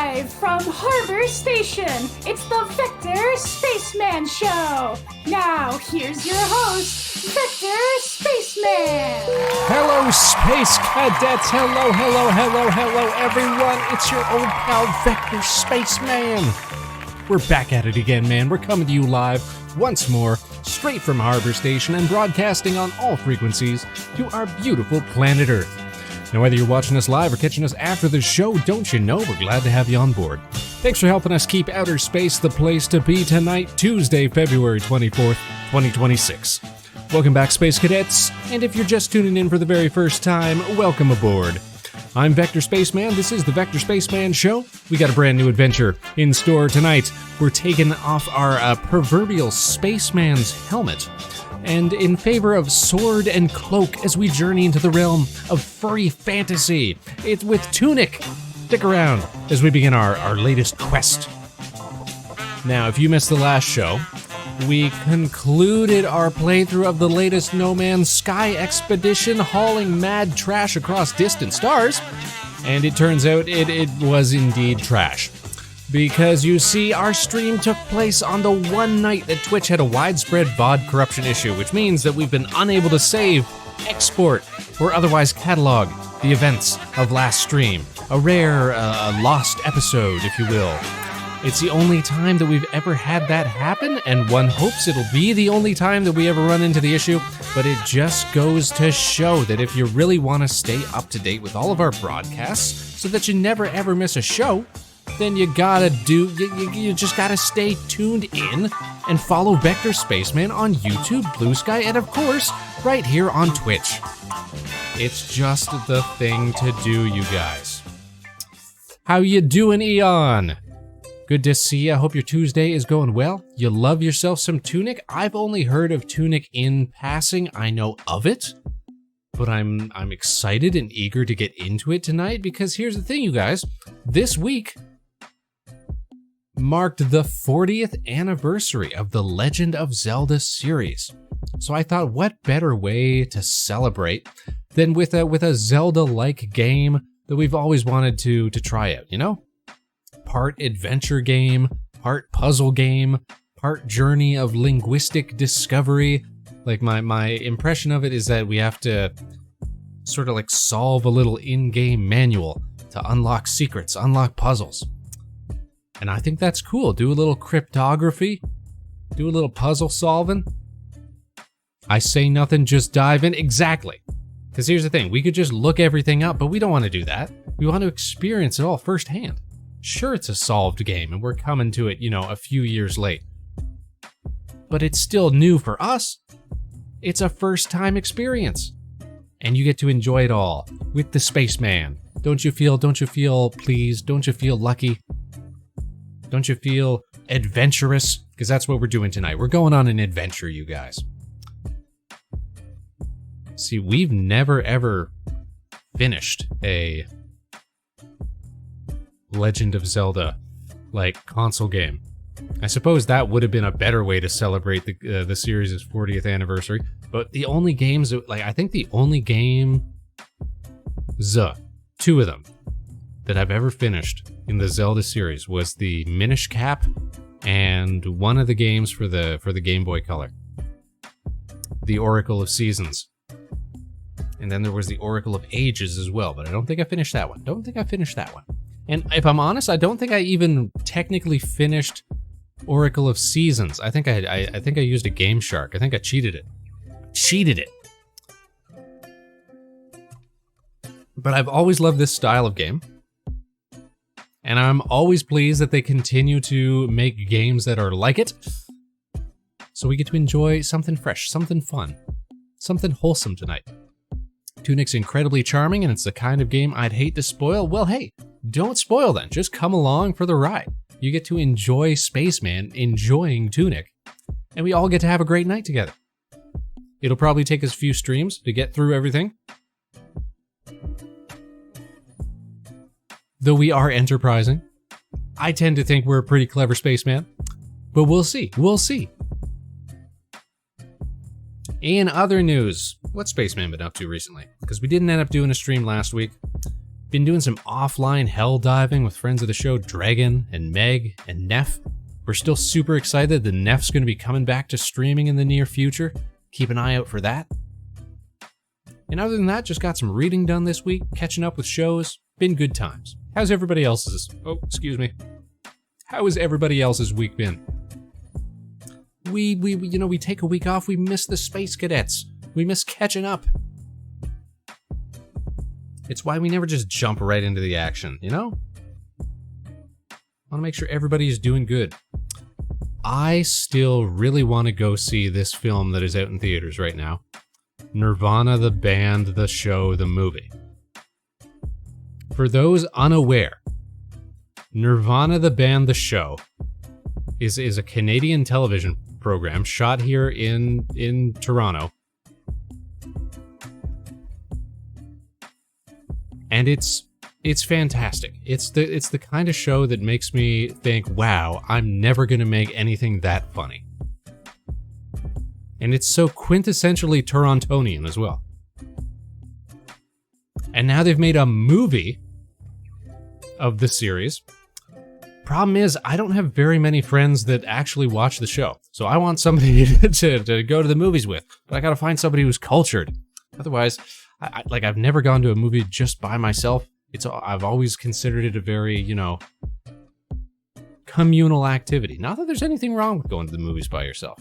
Live from Harbor Station, it's the Vector Spaceman Show. Now, here's your host, Vector Spaceman. Hello, Space Cadets. Hello, everyone. It's your old pal, Vector Spaceman. We're back at it again, man. We're coming to you live once more, straight from Harbor Station and broadcasting on all frequencies to our beautiful planet Earth. Now, whether you're watching us live or catching us after the show, don't you know we're glad to have you on board. Thanks for helping us keep outer space the place to be tonight, Tuesday, February 24th, 2026. Welcome back, Space Cadets, and if you're just tuning in for the very first time, welcome aboard. I'm Vector Spaceman. This is the Vector Spaceman Show. We got a brand new adventure in store tonight. We're taking off our proverbial spaceman's helmet, and in favor of sword and cloak as we journey into the realm of furry fantasy. It's with TUNIC. Stick around as we begin our latest quest. Now, if you missed the last show, we concluded our playthrough of the latest No Man's Sky expedition, hauling mad trash across distant stars, and it turns out it was indeed trash. Because you see, our stream took place on the one night that Twitch had a widespread VOD corruption issue, which means that we've been unable to save, export, or otherwise catalog the events of last stream. A rare, lost episode, if you will. It's the only time that we've ever had that happen, and one hopes it'll be the only time that we ever run into the issue, but it just goes to show that if you really want to stay up to date with all of our broadcasts so that you never ever miss a show, then you just gotta stay tuned in and follow Vector Spaceman on YouTube, Blue Sky, and of course, right here on Twitch. It's just the thing to do, you guys. How you doing, Eon? Good to see you. I hope your Tuesday is going well. You love yourself some TUNIC. I've only heard of TUNIC in passing. I know of it, but I'm excited and eager to get into it tonight because here's the thing, you guys. This week marked the 40th anniversary of the Legend of Zelda series. So I thought, what better way to celebrate than with a Zelda-like game that we've always wanted to try out, you know? Part adventure game, part puzzle game, part journey of linguistic discovery. Like my impression of it is that we have to sort of like solve a little in-game manual to unlock secrets, unlock puzzles. And I think that's cool. Do a little cryptography, do a little puzzle solving. I say nothing, just dive in. Exactly. Because here's the thing, we could just look everything up, but we don't want to do that. We want to experience it all firsthand. Sure, it's a solved game, and we're coming to it, a few years late. But it's still new for us. It's a first-time experience. And you get to enjoy it all with the Spaceman. Don't you feel pleased? Don't you feel lucky? Don't you feel adventurous? Because that's what we're doing tonight. We're going on an adventure, you guys. See, we've never ever finished a Legend of Zelda console game. I suppose that would have been a better way to celebrate the series' 40th anniversary. But the only games I think the only game, two of them that I've ever finished in the Zelda series was the Minish Cap and one of the games for the Game Boy Color, the Oracle of Seasons. And then there was the Oracle of Ages as well, but I don't think I finished that one. And if I'm honest, I don't think I even technically finished Oracle of Seasons. I think I used a Game Shark. I think I cheated it. But I've always loved this style of game. And I'm always pleased that they continue to make games that are like it. So we get to enjoy something fresh, something fun, something wholesome tonight. TUNIC's incredibly charming, and it's the kind of game I'd hate to spoil. Well, hey, don't spoil then. Just come along for the ride. You get to enjoy Spaceman enjoying TUNIC, and we all get to have a great night together. It'll probably take us a few streams to get through everything. Though we are enterprising. I tend to think we're a pretty clever spaceman, but we'll see. In other news, what's Spaceman been up to recently? Because we didn't end up doing a stream last week. Been doing some offline hell diving with friends of the show, Dragon and Meg and Neff. We're still super excited that Neff's going to be coming back to streaming in the near future. Keep an eye out for that. And other than that, just got some reading done this week, catching up with shows. Been good times. How's everybody else's? Oh, excuse me. How has everybody else's week been? We take a week off. We miss the Space Cadets. We miss catching up. It's why we never just jump right into the action, you know? Want to make sure everybody's doing good. I still really want to go see this film that is out in theaters right now. Nirvana, the band, the show, the movie. For those unaware, Nirvana, the band, the show is a Canadian television program shot here in Toronto. And it's fantastic. It's the kind of show that makes me think, wow, I'm never gonna make anything that funny. And it's so quintessentially Torontonian as well. And now they've made a movie of the series. Problem is, I don't have very many friends that actually watch the show. So I want somebody to go to the movies with. But I gotta find somebody who's cultured. Otherwise, I've never gone to a movie just by myself. I've always considered it a very, communal activity. Not that there's anything wrong with going to the movies by yourself.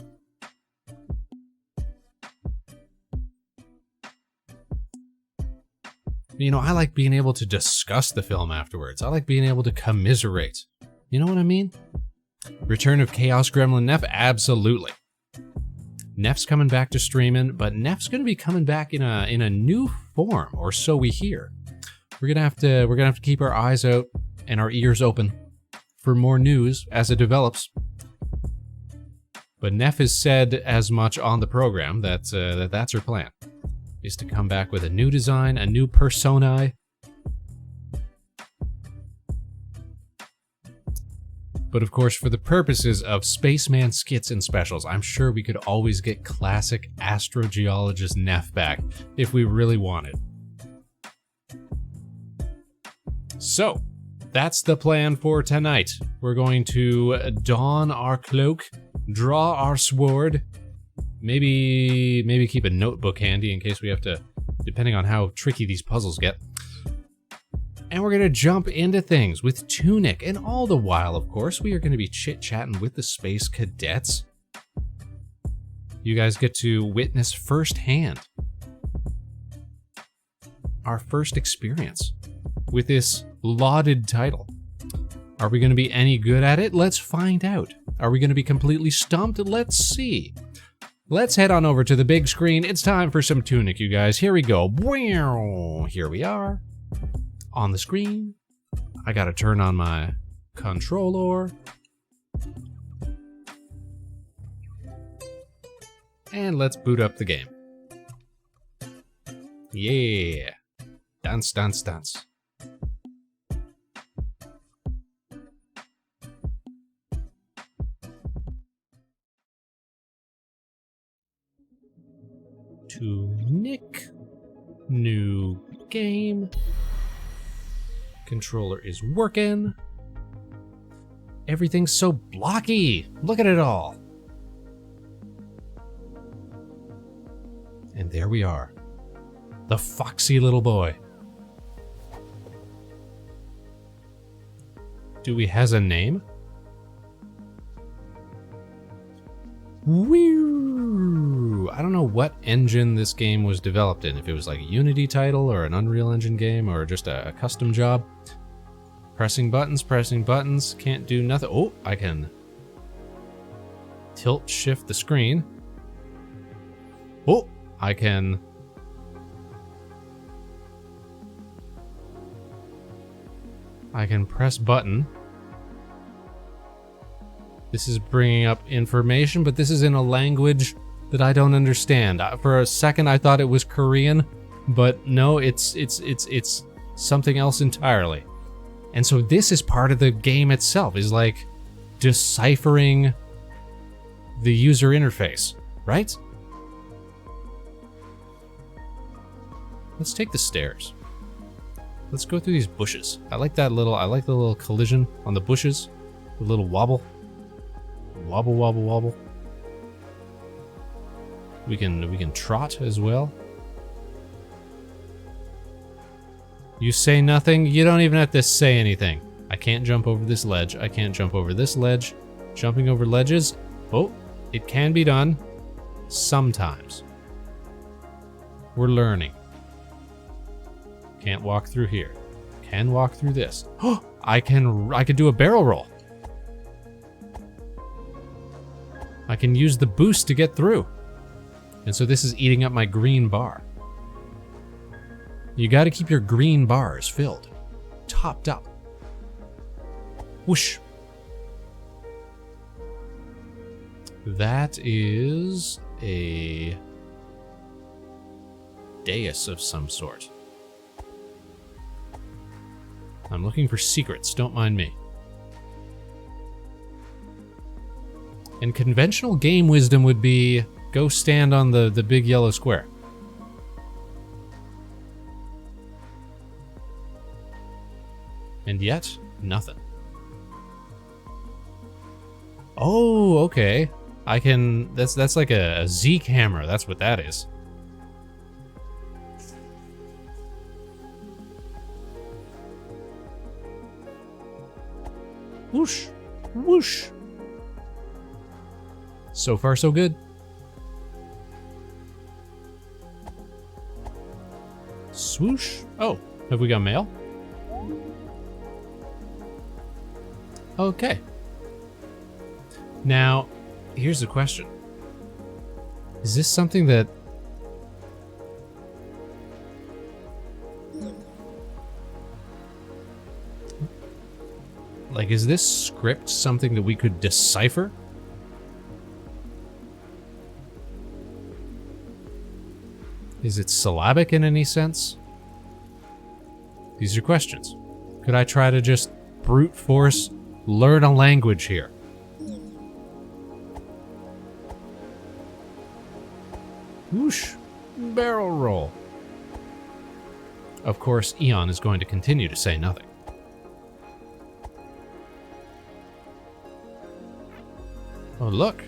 I like being able to discuss the film afterwards. I like being able to commiserate. You know what I mean? Return of Chaos Gremlin Neff? Absolutely. Neff's coming back to streaming, but Neff's going to be coming back in a new form, or so we hear. We're gonna have to keep our eyes out and our ears open for more news as it develops. But Neff has said as much on the program that's her plan, is to come back with a new design, a new persona. But of course, for the purposes of Spaceman skits and specials, I'm sure we could always get classic astrogeologist Neff back if we really wanted. So, that's the plan for tonight. We're going to don our cloak, draw our sword, maybe keep a notebook handy in case we have to, depending on how tricky these puzzles get. And we're going to jump into things with TUNIC, and all the while, of course, we are going to be chit-chatting with the Space Cadets. You guys get to witness firsthand our first experience with this lauded title. Are we going to be any good at it? Let's find out. Are we going to be completely stumped? Let's see. Let's head on over to the big screen. It's time for some TUNIC, you guys. Here we go. Here we are. On the screen. I gotta turn on my controller. And let's boot up the game. Yeah. Dance, dance, dance. TUNIC. New game. Controller is working. Everything's so blocky. Look at it all. And there we are. The FOXY little boy. Do we has a name? Woo! I don't know what engine this game was developed in. If it was like a Unity title or an Unreal Engine game or just a custom job. Pressing buttons, can't do nothing. Oh, I can tilt shift the screen. Oh, I can press button. This is bringing up information, but this is in a language that I don't understand. For a second, I thought it was Korean, but no, it's something else entirely. And so this is part of the game itself, is like deciphering the user interface, right? Let's take the stairs. Let's go through these bushes. I like the little collision on the bushes. The little wobble. Wobble, wobble, wobble. We can trot as well. You say nothing? You don't even have to say anything. I can't jump over this ledge. I can't jump over this ledge. Jumping over ledges. Oh, it can be done. Sometimes. We're learning. Can't walk through here. Can walk through this. Oh, I could do a barrel roll. I can use the boost to get through. And so this is eating up my green bar. You got to keep your green bars filled, topped up. Whoosh. That is a dais of some sort. I'm looking for secrets, don't mind me. And conventional game wisdom would be go stand on the big yellow square. And yet, nothing. Oh, okay. I can, that's like a Z camera, that's what that is. Whoosh, whoosh. So far, so good. Swoosh. Oh, have we got mail? Okay. Now, here's the question. Is this something that... Like, is this script something that we could decipher? Is it syllabic in any sense? These are questions. Could I try to just brute force learn a language here? Whoosh. Barrel roll. Of course, Eon is going to continue to say nothing. Oh, look.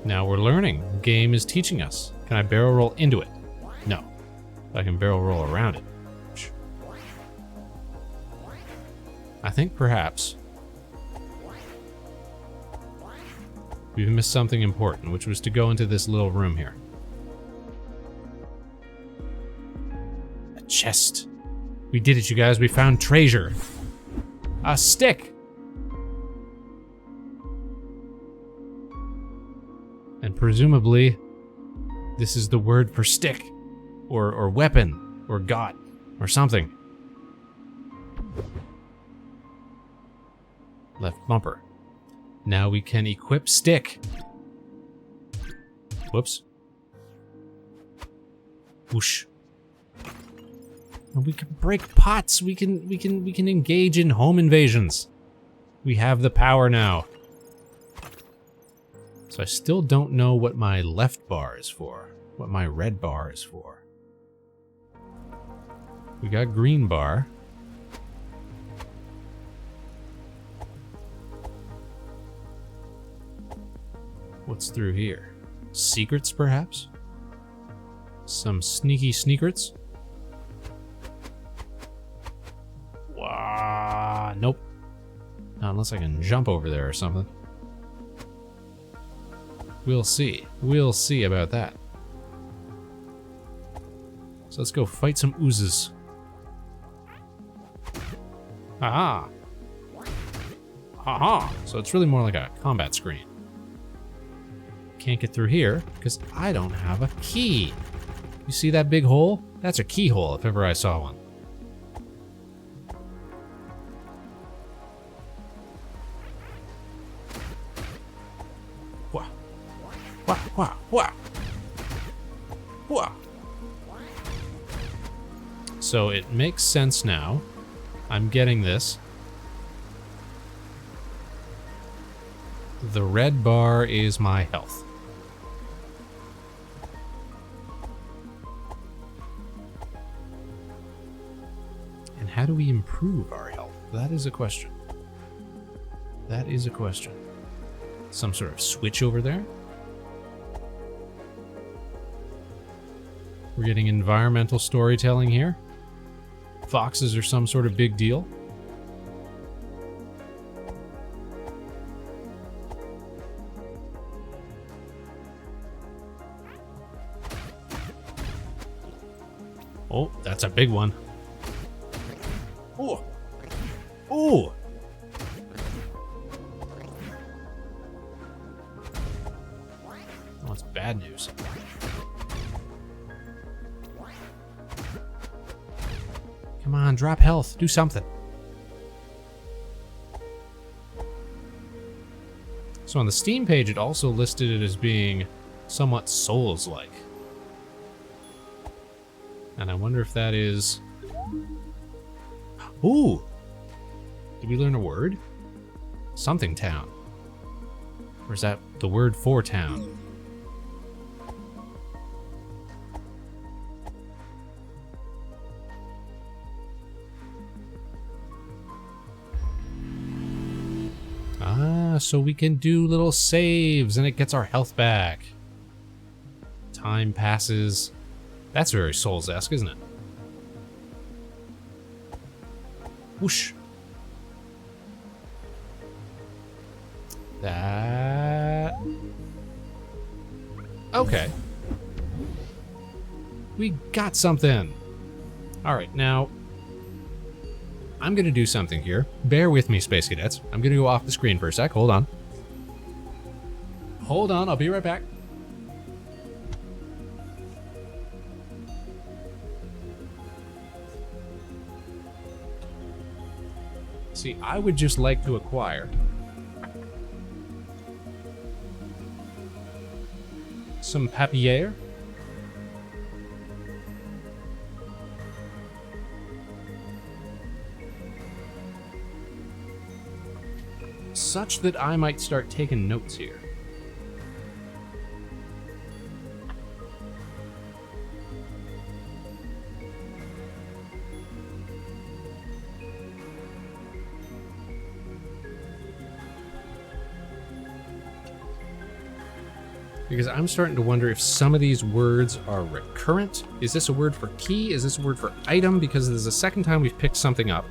Now we're learning. Game is teaching us. Can I barrel roll into it? No. I can barrel roll around it. I think perhaps we've missed something important, which was to go into this little room here. A chest. We did it, you guys. We found treasure. A stick. And presumably, this is the word for stick, or weapon, or god, or something. Left bumper. Now we can equip stick. Whoops. Whoosh. And we can break pots. We can engage in home invasions. We have the power now. So I still don't know what my left bar is for, what my red bar is for. We got green bar. What's through here? Secrets, perhaps? Some sneaky sneakers? Wow, nope. Not unless I can jump over there or something. We'll see. We'll see about that. So let's go fight some oozes. Aha! Aha! So it's really more like a combat screen. Can't get through here because I don't have a key. You see that big hole? That's a keyhole if ever I saw one. Wah. Wah, wah, wah. Wah. So it makes sense now. I'm getting this. The red bar is my health. do we improve our health? That is a question. That is a question. Some sort of switch over there? We're getting environmental storytelling here. Foxes are some sort of big deal. Oh, that's a big one. Oh! Oh! Oh, it's bad news. Come on, drop health. Do something. So on the Steam page, it also listed it as being somewhat Souls-like. And I wonder if that is... Ooh! Did we learn a word? Something town. Or is that the word for town? Ah, so we can do little saves and it gets our health back. Time passes. That's very Souls-esque, isn't it? Whoosh. That... Okay. We got something. Alright, now... I'm gonna do something here. Bear with me, Space Cadets. I'm gonna go off the screen for a sec. Hold on. Hold on, I'll be right back. See, I would just like to acquire some papier. Such that I might start taking notes here. Because I'm starting to wonder if some of these words are recurrent. Is this a word for key? Is this a word for item? Because this is the second time we've picked something up.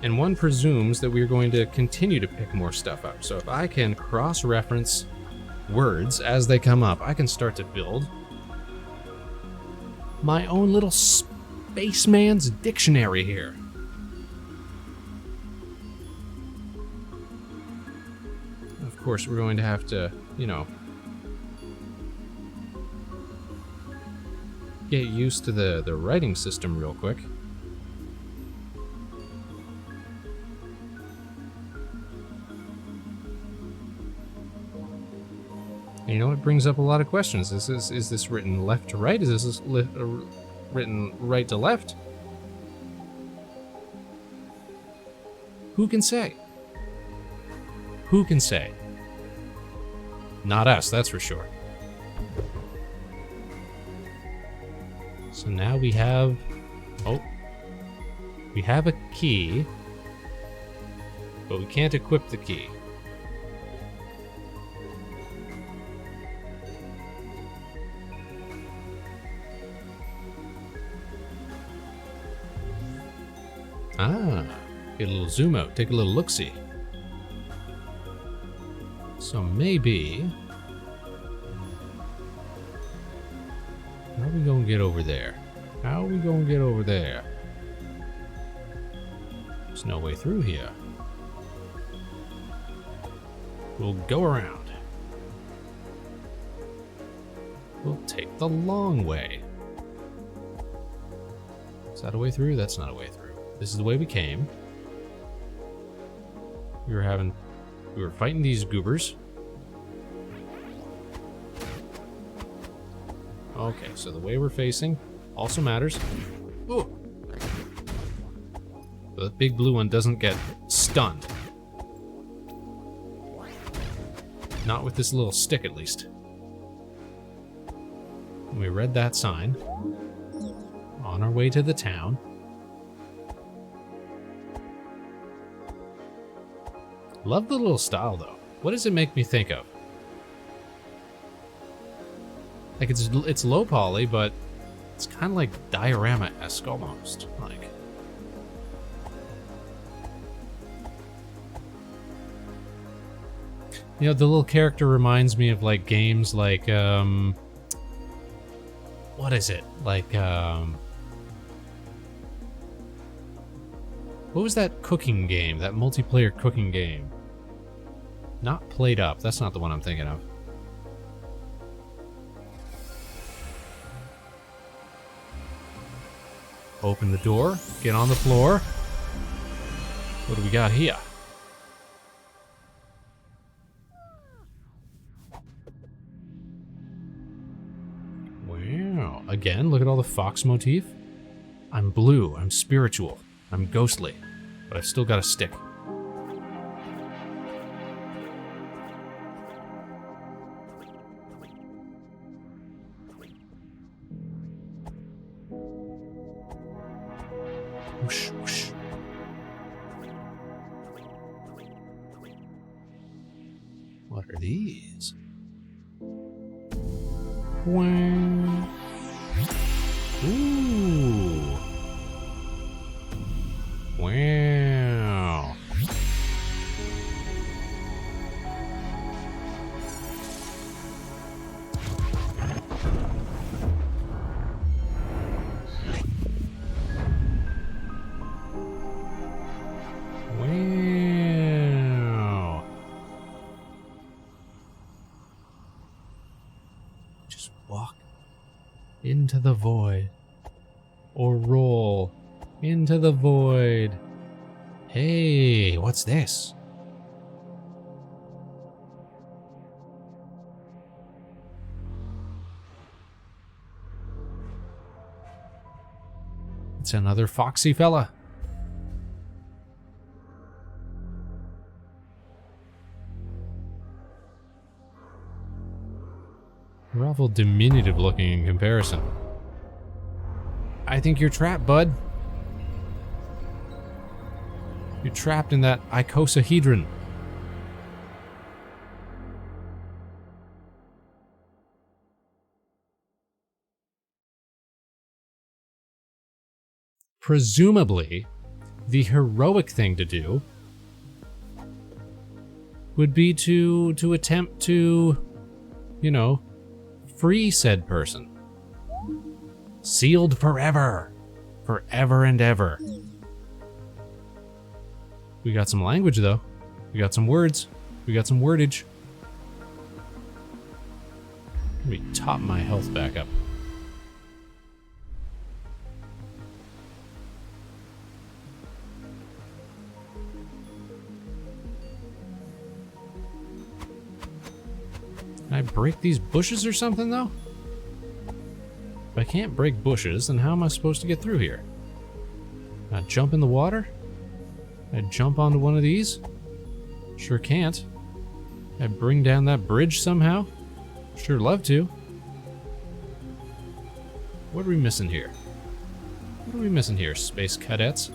And one presumes that we're going to continue to pick more stuff up. So if I can cross-reference words as they come up, I can start to build my own little Spaceman's dictionary here. Of course, we're going to have to, you know, get used to the writing system real quick. You know, it brings up a lot of questions. Is this written left to right? Is this written right to left? Who can say? Who can say? Not us, that's for sure. So now we have... Oh. We have a key. But we can't equip the key. Ah, get a little zoom out, take a little look-see. So maybe... How are we gonna get over there? How are we gonna get over there? There's no way through here. We'll go around. We'll take the long way. Is that a way through? That's not a way through. This is the way we came. We were fighting these goobers. Okay, so the way we're facing also matters. Ooh. The big blue one doesn't get stunned. Not with this little stick, at least. And we read that sign. On our way to the town. Love the little style, though. What does it make me think of? Like, it's low poly, but it's kind of like diorama-esque almost. Like, you know, the little character reminds me of like games like what is it? Like what was that cooking game? That multiplayer cooking game? Not Played Up. That's not the one I'm thinking of. Open the door. Get on the floor. What do we got here? Wow. Again, look at all the fox motif. I'm blue. I'm spiritual. I'm ghostly. But I've still got a stick. Whoosh, whoosh. What are these? Wow. Ooh. Wow. Wow. Just walk into the void. Or roll into the void. Hey, what's this? It's another foxy fella. We're awful diminutive looking in comparison. I think you're trapped, bud. You're trapped in that icosahedron. Presumably, the heroic thing to do would be to attempt to, you know, free said person. Sealed forever. Forever and ever. We got some language, though. We got some words. We got some wordage. Let me top my health back up. Can I break these bushes or something, though? If I can't break bushes, then how am I supposed to get through here? Can I jump in the water? Can I jump onto one of these? Sure can't. Can I bring down that bridge somehow? Sure love to. What are we missing here? What are we missing here, space cadets?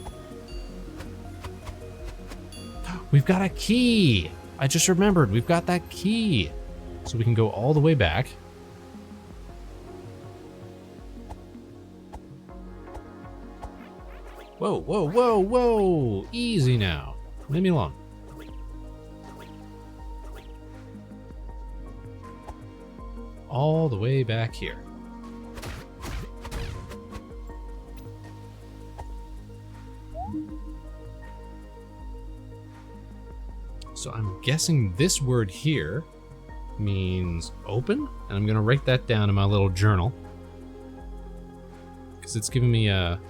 We've got a key! I just remembered, we've got that key! So we can go all the way back. Whoa, whoa, whoa, whoa! Easy now. Leave me alone. All the way back here. So I'm guessing this word here means open, and I'm gonna write that down in my little journal. Because it's giving me a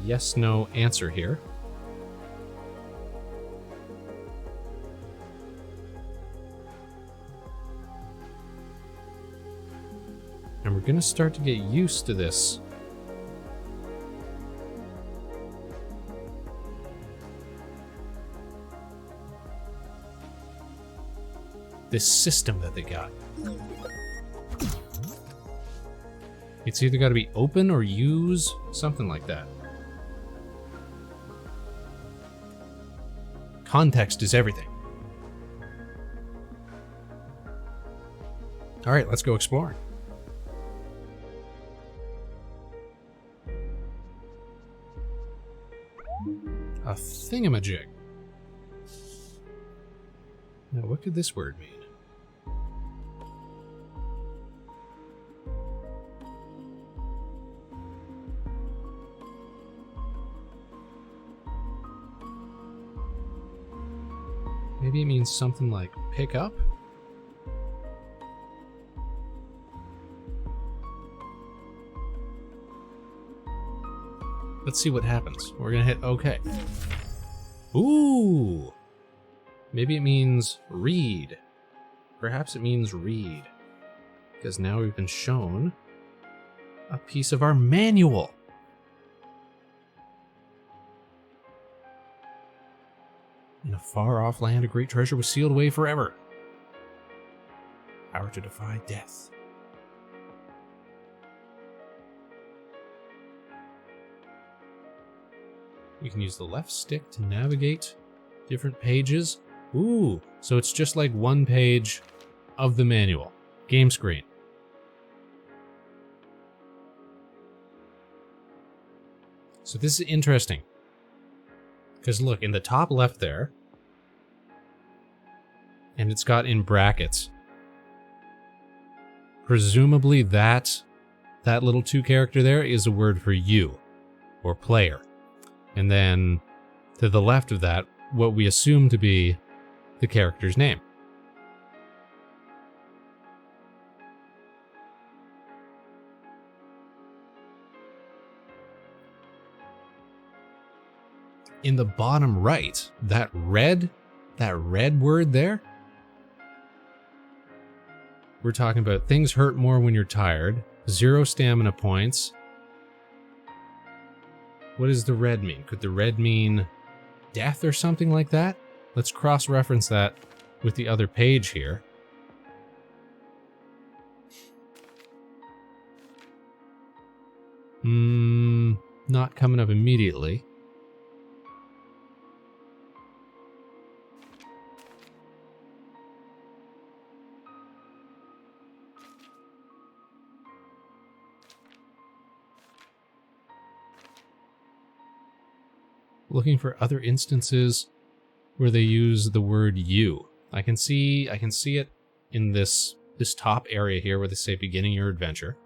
yes-no answer here. And we're gonna start to get used to this. This system that they got. It's either gotta be open or use, something like that. Context is everything. All right, let's go exploring. A thingamajig. Now, what could this word mean? Maybe it means something like pick up? Let's see what happens. We're gonna hit OK. Ooh! Maybe it means read. Perhaps it means read. Because now we've been shown a piece of our manual. In a far-off land, a great treasure was sealed away forever. Power to defy death. You can use the left stick to navigate different pages. Ooh, so it's just like one page of the manual. Game screen. So this is interesting. Because look, in the top left there, and it's got in brackets, presumably that little 2 character there is a word for you, or player. And then to the left of that, what we assume to be the character's name. In the bottom right, that red word there, we're talking about things hurt more when you're tired, 0 stamina points. What does the red mean? Could the red mean death or something like that? Let's cross-reference that with the other page here. Not coming up immediately. Looking for other instances where they use the word you. I can see it in this top area here where they say beginning your adventure.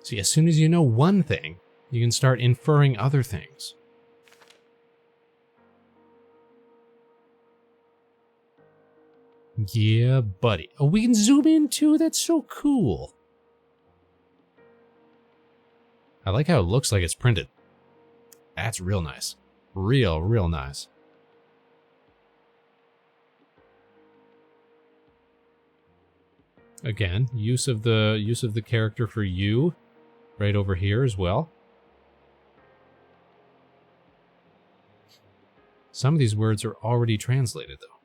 See, as soon as you know one thing, you can start inferring other things. Yeah, buddy. Oh, we can zoom in too? That's so cool. I like how it looks like it's printed. That's real nice. Real nice. Again, use of the character for you right over here as well. Some of these words are already translated though.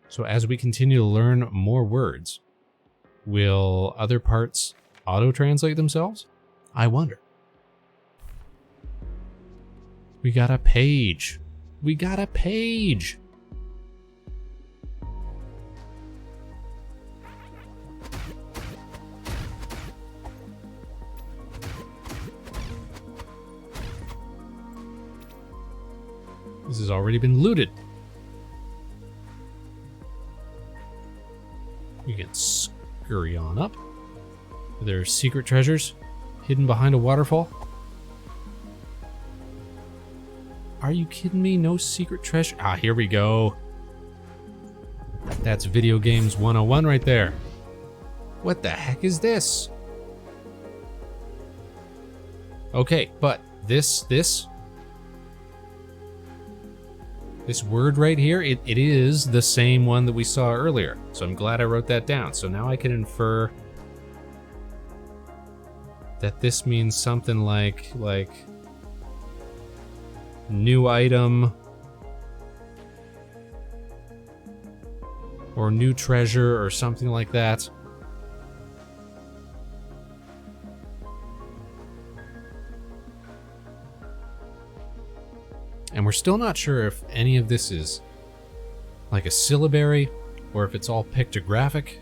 So as we continue to learn more words, will other parts auto-translate themselves? I wonder. We got a page. We got a page. This has already been looted. You can scurry on up. Are there secret treasures hidden behind a waterfall? Are you kidding me? No secret treasure? Ah, here we go. That's video games 101 right there. What the heck is this? Okay, but this word right here, it is the same one that we saw earlier. So I'm glad I wrote that down. So now I can infer that this means something like new item or new treasure or something like that. And we're still not sure if any of this is like a syllabary or if it's all pictographic.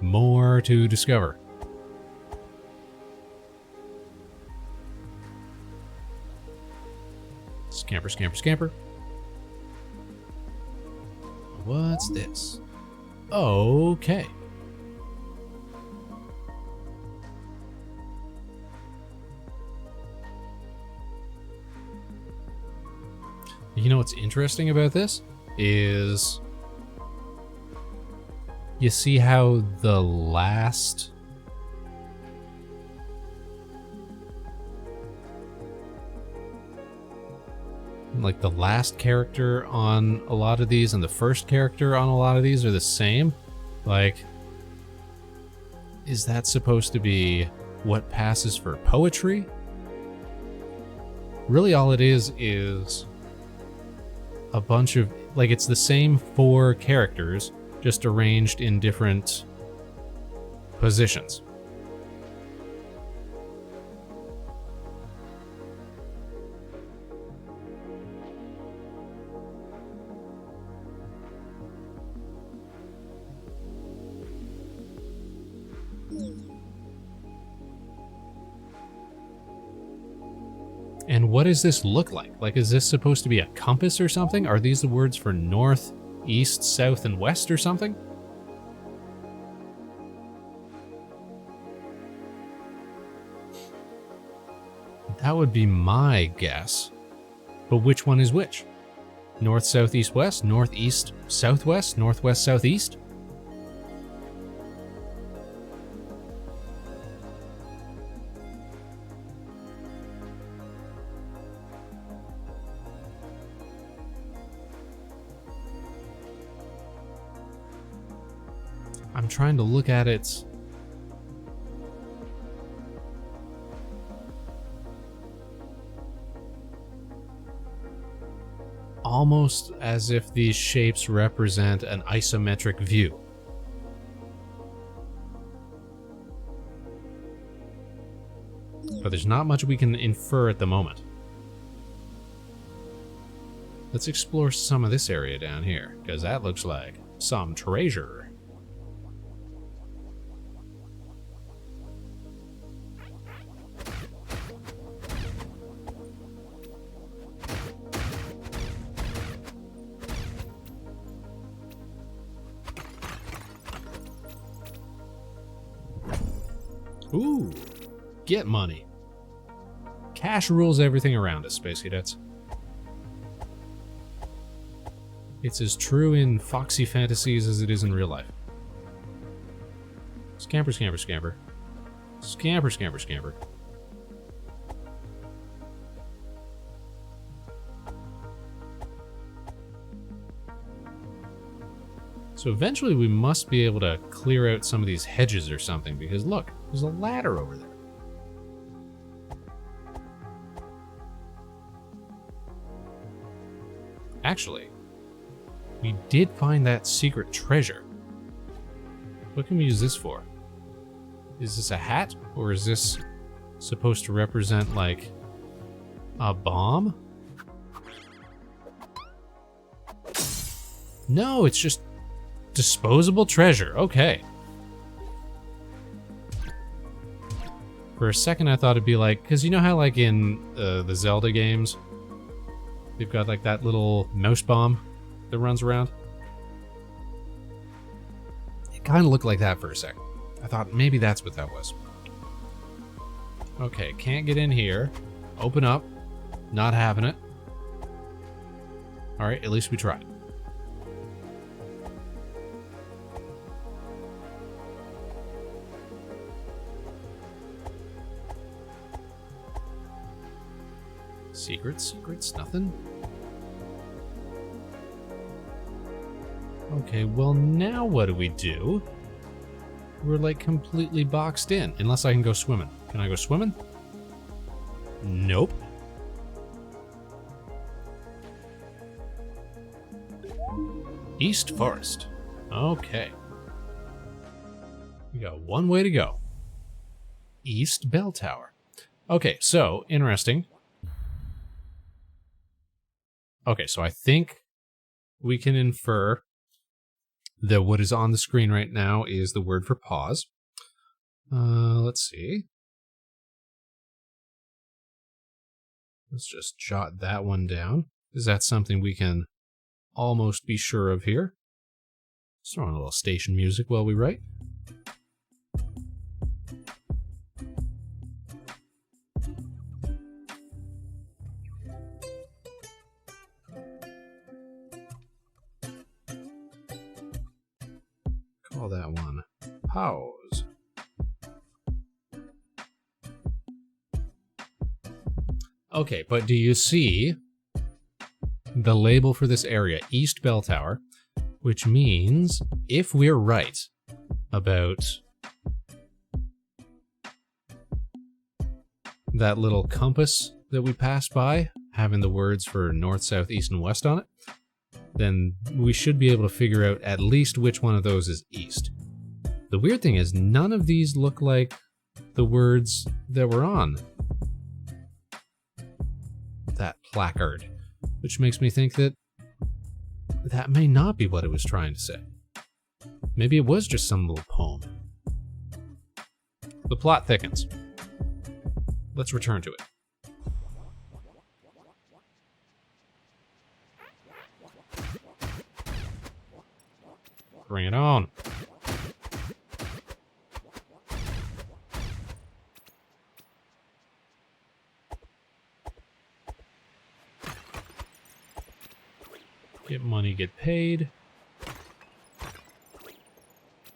More to discover. Scamper, scamper, scamper. What's this? Okay. You know what's interesting about this is you see how the last character on a lot of these and the first character on a lot of these are the same. Like, is that supposed to be what passes for poetry? Really all it is a bunch of, like, it's the same 4 characters just arranged in different positions. And what does this look like? Like, is this supposed to be a compass or something? Are these the words for north, east, south, and west or something? That would be my guess. But which one is which? North, south, east, west? North, east, southwest? Northwest, southeast? I'm trying to look at it almost as if these shapes represent an isometric view. But there's not much we can infer at the moment. Let's explore some of this area down here, because that looks like some treasure. Ooh, get money. Cash rules everything around us, Space Cadets. It's as true in Foxy fantasies as it is in real life. Scamper, scamper, scamper. Scamper, scamper, scamper. So eventually we must be able to clear out some of these hedges or something, because look, there's a ladder over there. Actually, we did find that secret treasure. What can we use this for? Is this a hat, or is this supposed to represent, like, a bomb? No, it's just disposable treasure. Okay. For a second I thought it'd be like, because you know how like in the Zelda games, they've got like that little mouse bomb that runs around? It kind of looked like that for a second. I thought maybe that's what that was. Okay, can't get in here. Open up. Not having it. Alright, at least we tried. Secrets, nothing. Okay, well now what do we do? We're like completely boxed in, unless I can go swimming. Can I go swimming? Nope. East Forest. Okay. We got one way to go. East Bell Tower. Okay, so, interesting. Okay, so I think we can infer that what is on the screen right now is the word for pause. Let's see. Let's just jot that one down. Is that something we can almost be sure of here? Let's throw in a little station music while we write. Call that one pause. Okay, but do you see the label for this area, East Bell Tower, which means if we're right about that little compass that we passed by, having the words for north, south, east, and west on it, then we should be able to figure out at least which one of those is east. The weird thing is none of these look like the words that were on that placard, which makes me think that that may not be what it was trying to say. Maybe it was just some little poem. The plot thickens. Let's return to it. Bring it on. Get money, get paid.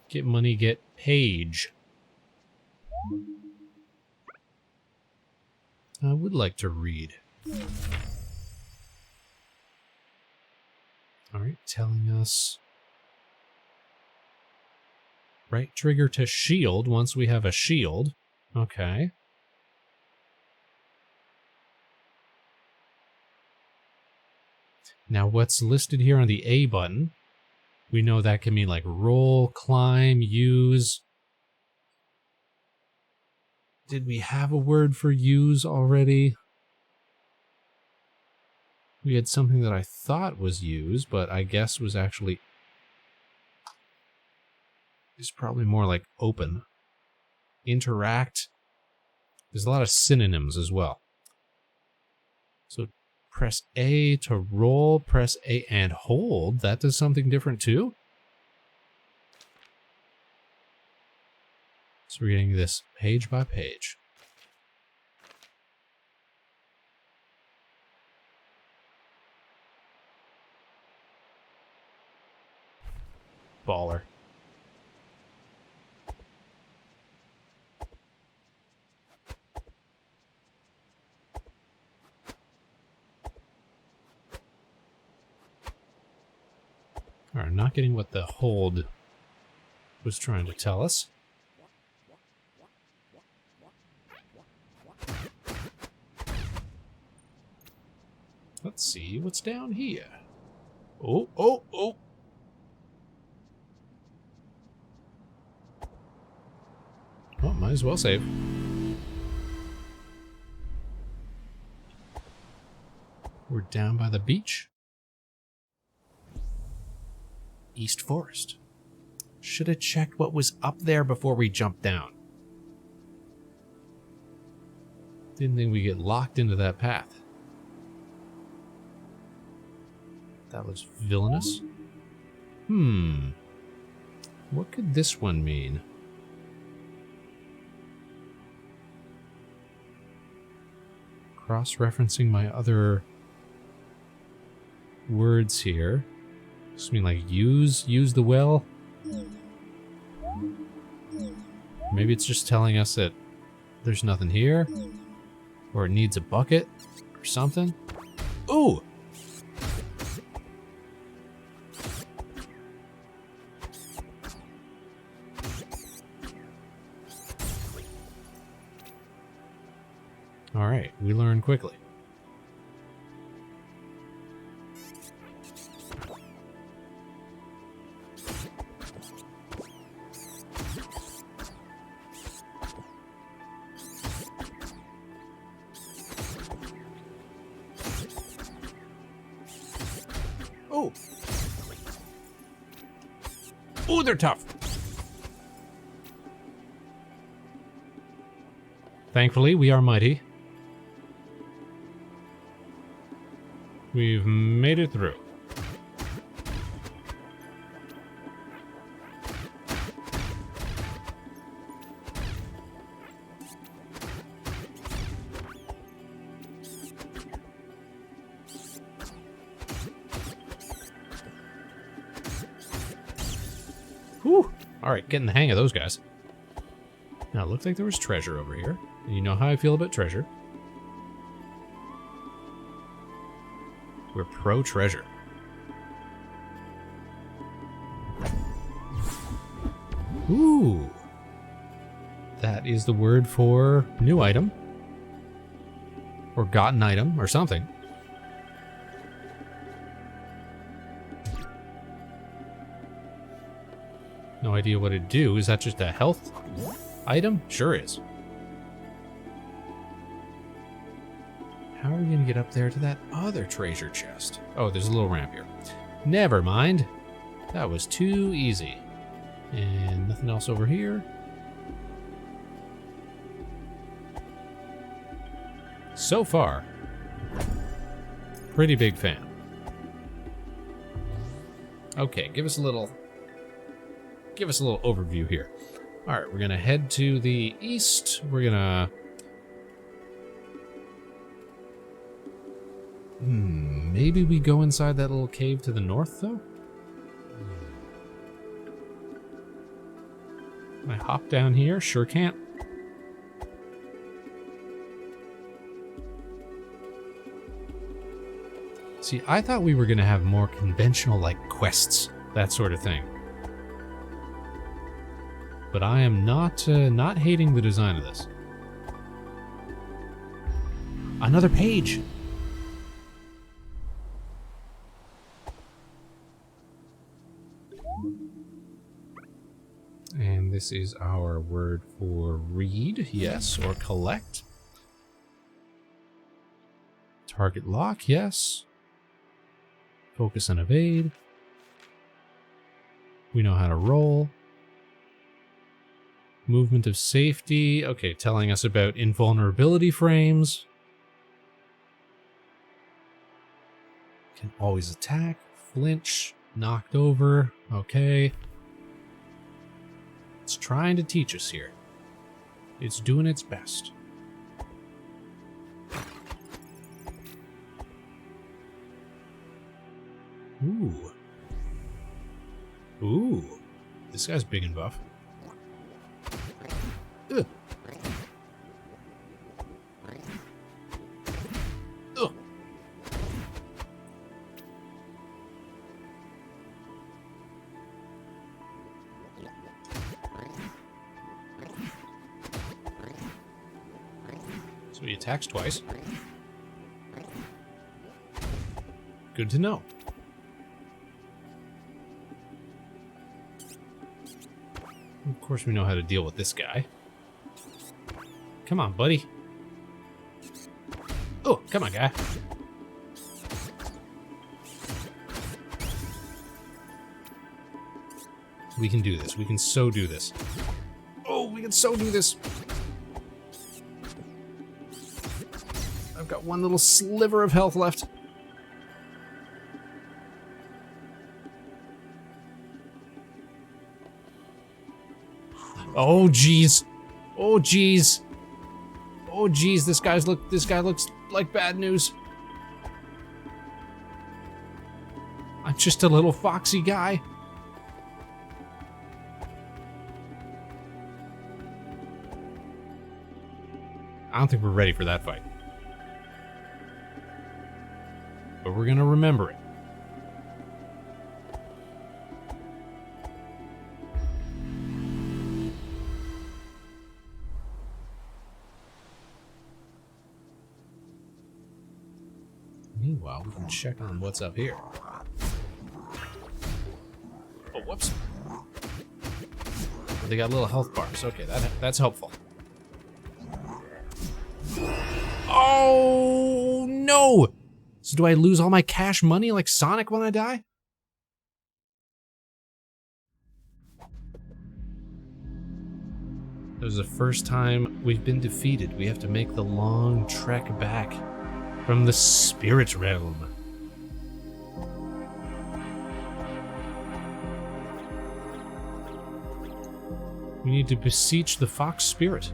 Get money, get page. I would like to read. Alright, telling us right trigger to shield once we have a shield. Okay. Now what's listed here on the A button, we know that can mean like roll, climb, use. Did we have a word for use already? We had something that I thought was use, but I guess was actually... is probably more like open. Interact. There's a lot of synonyms as well. So press A to roll, press A and hold. That does something different too? So we're reading this page by page. Baller. Alright, not getting what the hold was trying to tell us. Let's see what's down here. Oh, oh, oh! Well, might as well save. We're down by the beach. East Forest. Should have checked what was up there before we jumped down. Didn't think we'd get locked into that path. That was villainous. What could this one mean? Cross-referencing my other words here. Does it mean like use the well? Maybe it's just telling us that there's nothing here, or it needs a bucket or something. Ooh! Alright, we learn quickly. Ooh, they're tough. Thankfully, we are mighty. We've made it through. Whew. Alright, getting the hang of those guys. Now, it looked like there was treasure over here. And you know how I feel about treasure. We're pro treasure. Ooh. That is the word for new item. Or gotten item, or something. No idea what it'd do. Is that just a health item? Sure is. How are we gonna get up there to that other treasure chest? Oh, there's a little ramp here. Never mind. That was too easy. And nothing else over here. So far, pretty big fan. Okay, give us a little overview here. All right, we're gonna head to the east. We're gonna maybe we go inside that little cave to the north, though? Can I hop down here? Sure can't. See, I thought we were going to have more conventional, like, quests, that sort of thing. But I am not hating the design of this. Another page! And this is our word for read, yes, or collect. Target lock, yes. Focus and evade. We know how to roll. Movement of safety, okay, telling us about invulnerability frames. Can always attack, flinch, knocked over, okay. It's trying to teach us here. It's doing its best. Ooh. Ooh. This guy's big and buff. Ugh. Ugh. So he attacks twice. Good to know. Of course we know how to deal with this guy. Come on, buddy. Oh, come on, guy. We can do this. We can so do this. Oh, we can so do this. I've got one little sliver of health left. Oh, jeez. Oh, jeez. Oh, jeez. This guy looks like bad news. I'm just a little foxy guy. I don't think we're ready for that fight. But we're gonna remember it. Meanwhile, we can check on what's up here. Oh, whoops. They got little health bars. Okay, that's helpful. Oh, no! So do I lose all my cash money like Sonic when I die? This is the first time we've been defeated. We have to make the long trek back from the spirit realm. We need to beseech the fox spirit.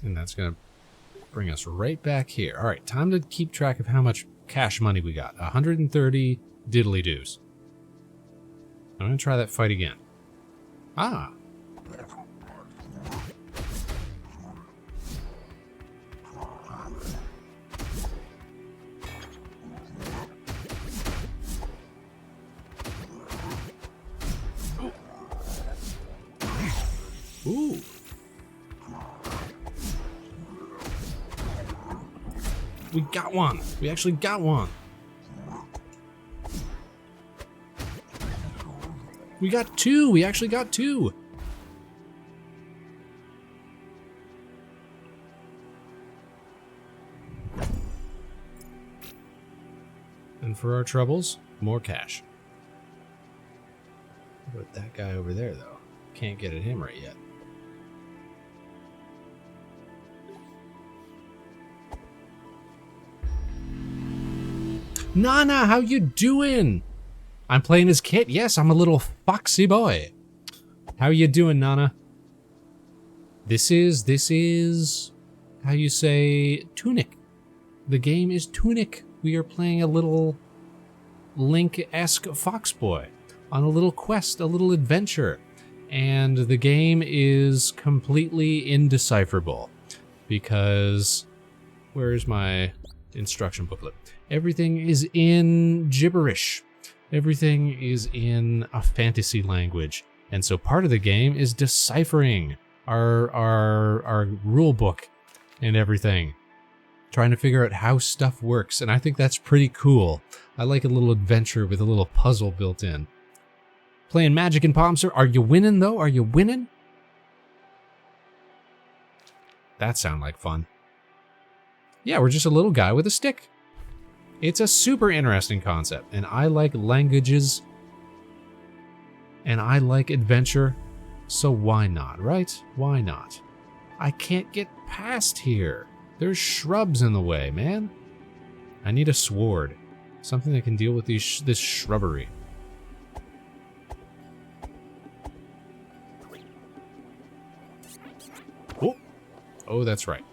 And that's going to bring us right back here. All right, time to keep track of how much cash money we got. 130 diddly-doos. I'm going to try that fight again. Ah. Ooh. We got one. We actually got one. We got two. We actually got two. And for our troubles, more cash. What about that guy over there, though? Can't get at him right yet. Nana, how you doing? I'm playing as Kit. Yes, I'm a little foxy boy. How you doing, Nana? This is, how you say, Tunic. The game is Tunic. We are playing a little Link-esque fox boy on a little quest, a little adventure. And the game is completely indecipherable because, where's my instruction booklet? Everything is in gibberish. Everything is in a fantasy language. And so part of the game is deciphering our rule book and everything. Trying to figure out how stuff works. And I think that's pretty cool. I like a little adventure with a little puzzle built in. Playing Magic and Palm, sir. Are you winning, though? Are you winning? That sounds like fun. Yeah, we're just a little guy with a stick. It's a super interesting concept, and I like languages, and I like adventure, so why not, right? Why not? I can't get past here. There's shrubs in the way, man. I need a sword. Something that can deal with this shrubbery. Oh, oh, that's right.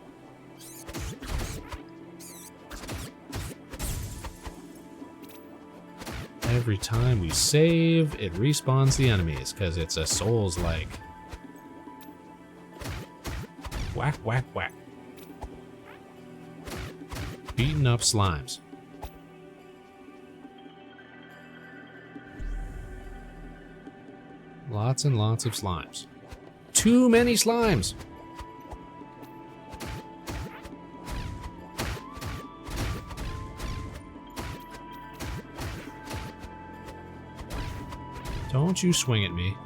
Every time we save, it respawns the enemies, because it's a Souls-like. Whack, whack, whack. Beating up slimes. Lots and lots of slimes. Too many slimes! Don't you swing at me.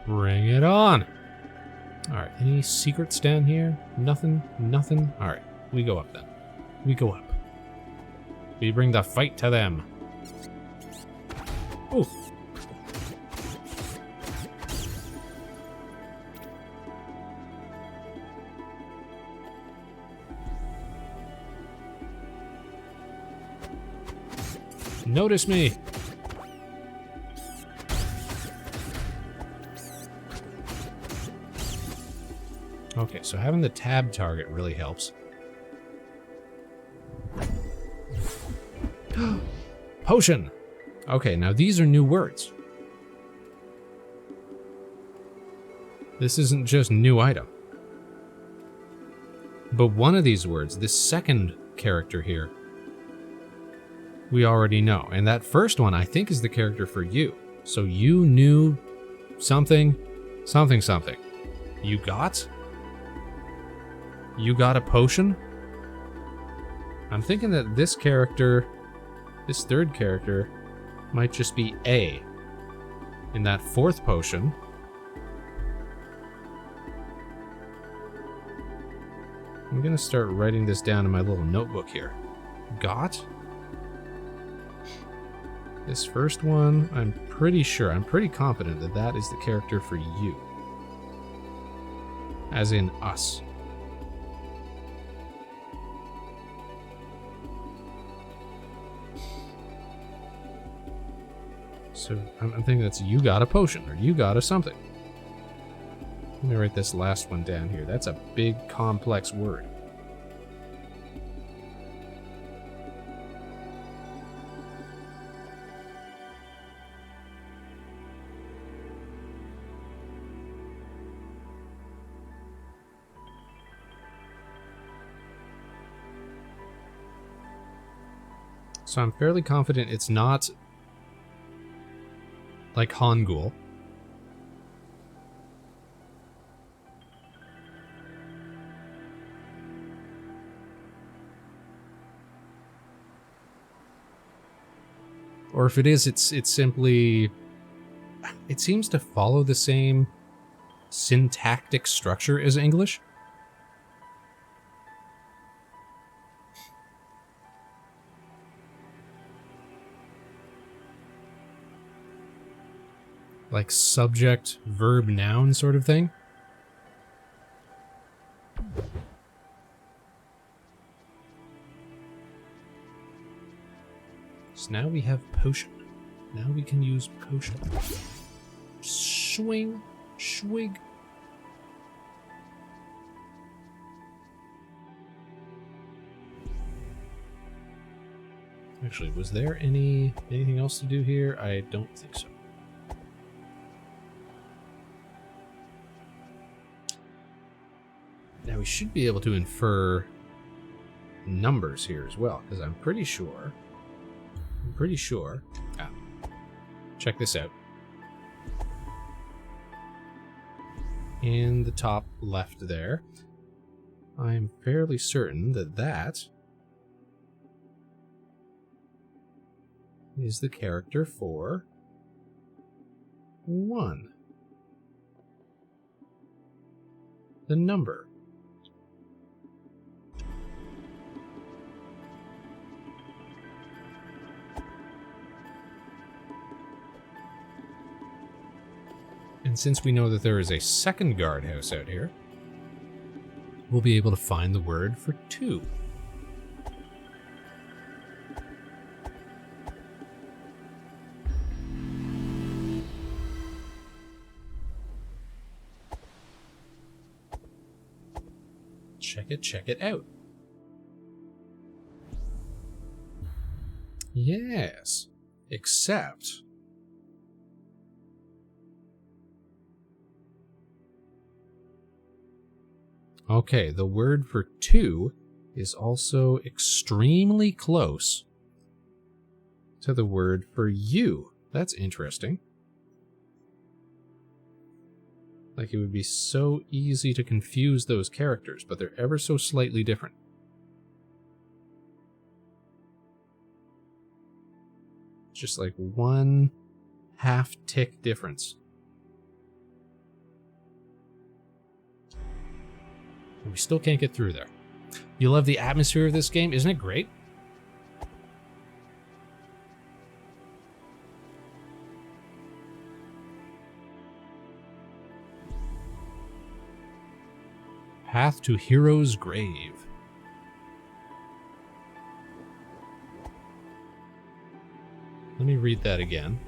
Bring it on. Alright, any secrets down here? Nothing? Nothing? Alright, we go up then. We go up. We bring the fight to them. Ooh. Notice me. Okay, so having the tab target really helps. Potion. Okay, now these are new words. This isn't just new item. But one of these words, this second character here, we already know. And that first one, I think, is the character for you. So you knew something, something, something. You got a potion? I'm thinking that this character, this third character, might just be A. in that fourth potion. I'm gonna start writing this down in my little notebook here. Got? This first one, I'm pretty confident that that is the character for you. As in us. So I'm thinking that's you got a potion, or you got a something. Let me write this last one down here. That's a big, complex word. So I'm fairly confident it's not like Hangul. Or if it is, it's simply... It seems to follow the same syntactic structure as English. Like subject, verb, noun sort of thing. So now we have potion. Now we can use potion. Swing, swig. Actually, was there anything else to do here? I don't think so. Now we should be able to infer numbers here as well, because I'm pretty sure. Check this out. In the top left there, I'm fairly certain that that is the character for 1. The number. And since we know that there is a second guardhouse out here, we'll be able to find the word for 2. Check it out. Yes, except... Okay, the word for 2 is also extremely close to the word for you. That's interesting. Like, it would be so easy to confuse those characters, but they're ever so slightly different. Just like 1 half tick difference. And we still can't get through there. You love the atmosphere of this game, isn't it great? Path to Hero's Grave. Let me read that again.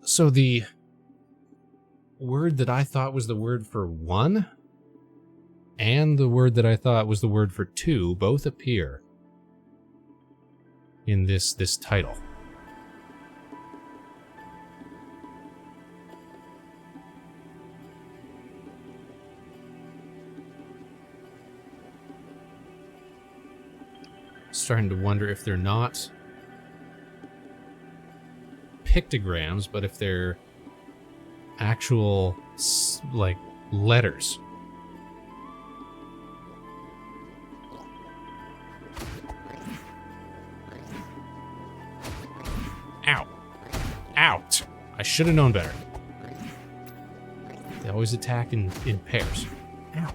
So the word that I thought was the word for 1 and the word that I thought was the word for 2 both appear in this title. Starting to wonder if they're not pictograms, but if they're actual, like, letters. I should have known better. They always attack in pairs. Ow.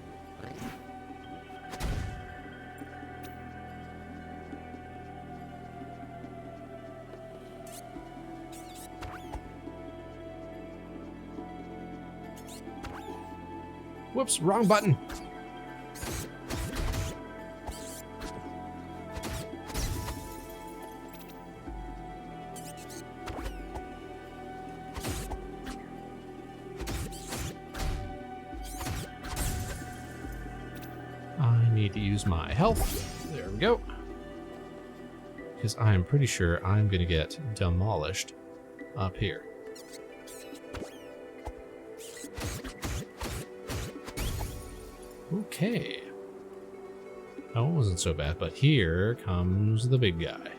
Whoops, wrong button. I need to use my health. There we go. Because I am pretty sure I'm going to get demolished up here. Okay. That wasn't so bad, but here comes the big guy.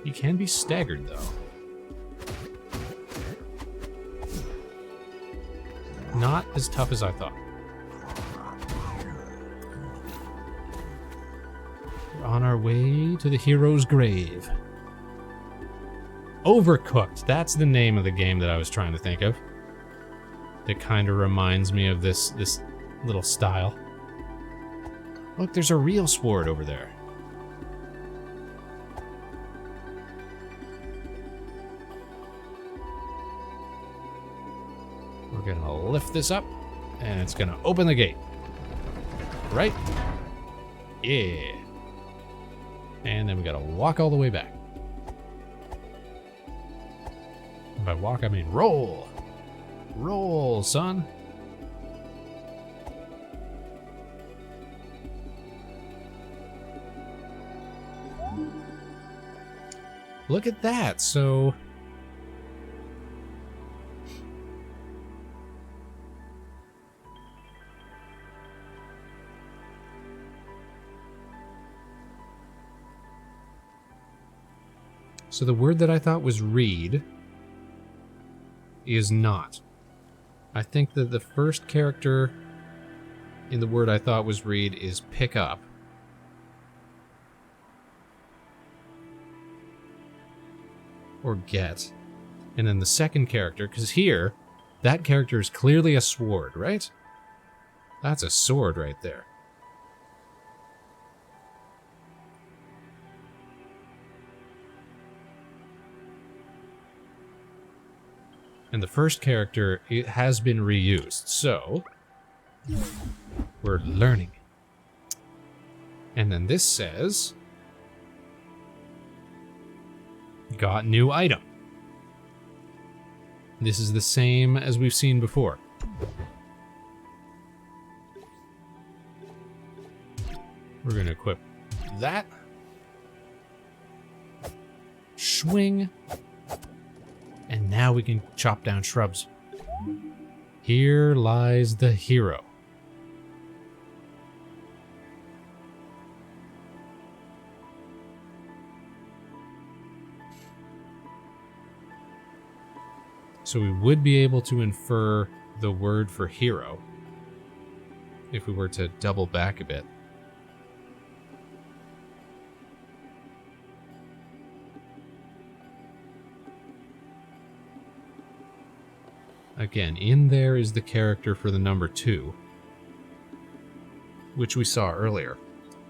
He can be staggered, though. Not as tough as I thought. We're on our way to the hero's grave. Overcooked. That's the name of the game that I was trying to think of. That kind of reminds me of this little style. Look, there's a real sword over there. We're gonna lift this up, and it's gonna open the gate. Right? Yeah. And then we gotta walk all the way back. By walk, I mean roll. Roll, son. Look at that. So the word that I thought was read is not. I think that the first character in the word I thought was read is pick up. Or get. And then the second character, because here, that character is clearly a sword, right? That's a sword right there. And the first character, it has been reused, so we're learning. And then this says, got new item. This is the same as we've seen before. We're going to equip that. Swing. And now we can chop down shrubs. Here lies the hero. So we would be able to infer the word for hero if we were to double back a bit. Again, in there is the character for the number 2, which we saw earlier.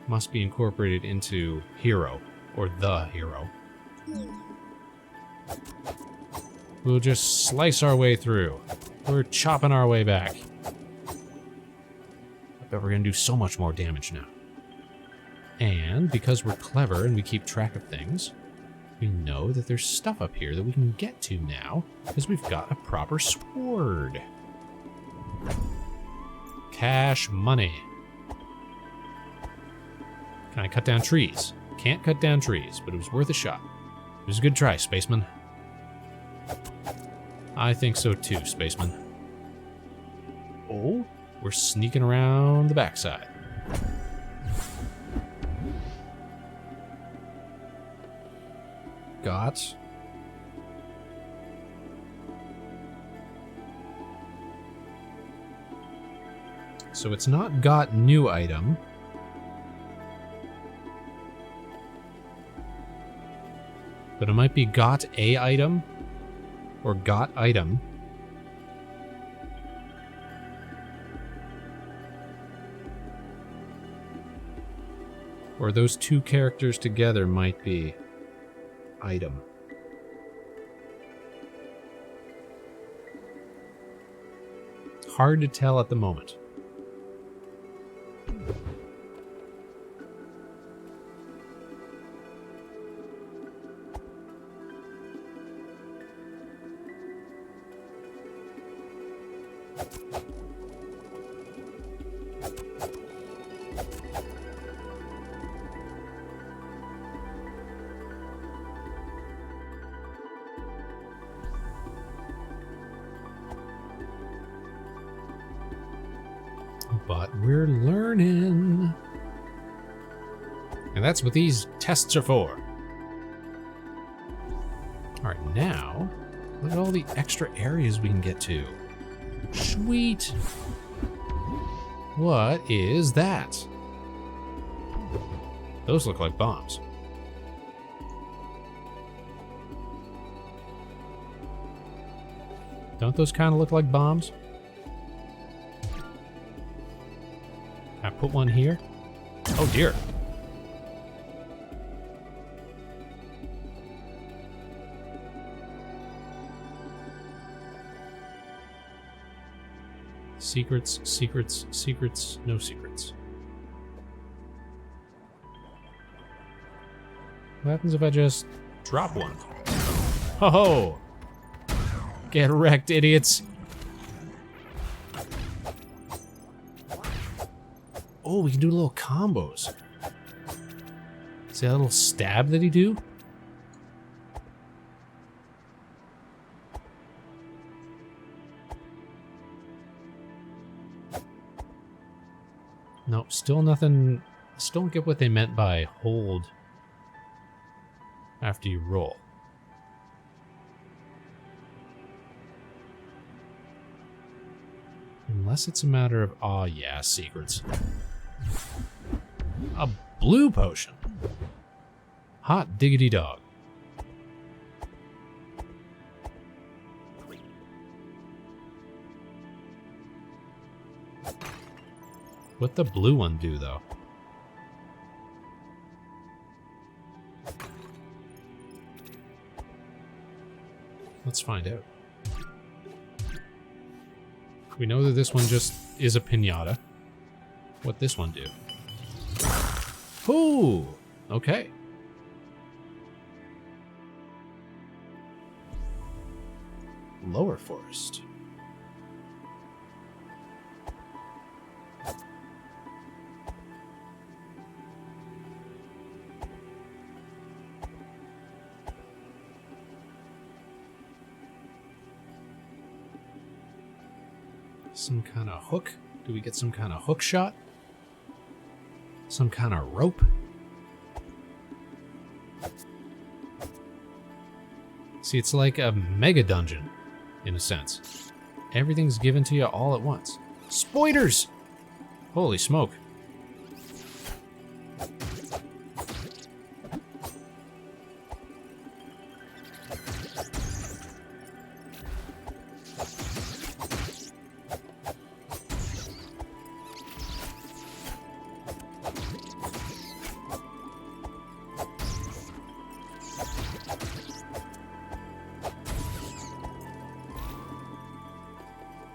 Must be incorporated into hero, or the hero. We'll just slice our way through. We're chopping our way back. I bet we're gonna do so much more damage now. And because we're clever and we keep track of things, we know that there's stuff up here that we can get to now, because we've got a proper sword. Cash money. Can I cut down trees? Can't cut down trees, but it was worth a shot. It was a good try, Spaceman. I think so too, Spaceman. Oh, we're sneaking around the backside. Got. So it's not got new item. But it might be got a item or got item. Or those two characters together might be item. Hard to tell at the moment. But we're learning. And that's what these tests are for. Alright, now, look at all the extra areas we can get to. Sweet! What is that? Those look like bombs. Don't those kind of look like bombs? I put one here. Oh dear. Secrets, secrets, secrets, no secrets. What happens if I just drop one? Ho ho! Get wrecked, idiots! Oh, we can do little combos. See that little stab that he do? Nope, still nothing. Still don't get what they meant by hold after you roll. Unless it's a matter of, oh yeah, secrets. A blue potion. Hot diggity dog. What the blue one do, though? Let's find out. We know that this one just is a piñata. What this one do? Ooh! Okay. Lower forest. Some kind of hook? Do we get some kind of hook shot? Some kind of rope? See, it's like a mega dungeon, in a sense. Everything's given to you all at once. Spoilers! Holy smoke.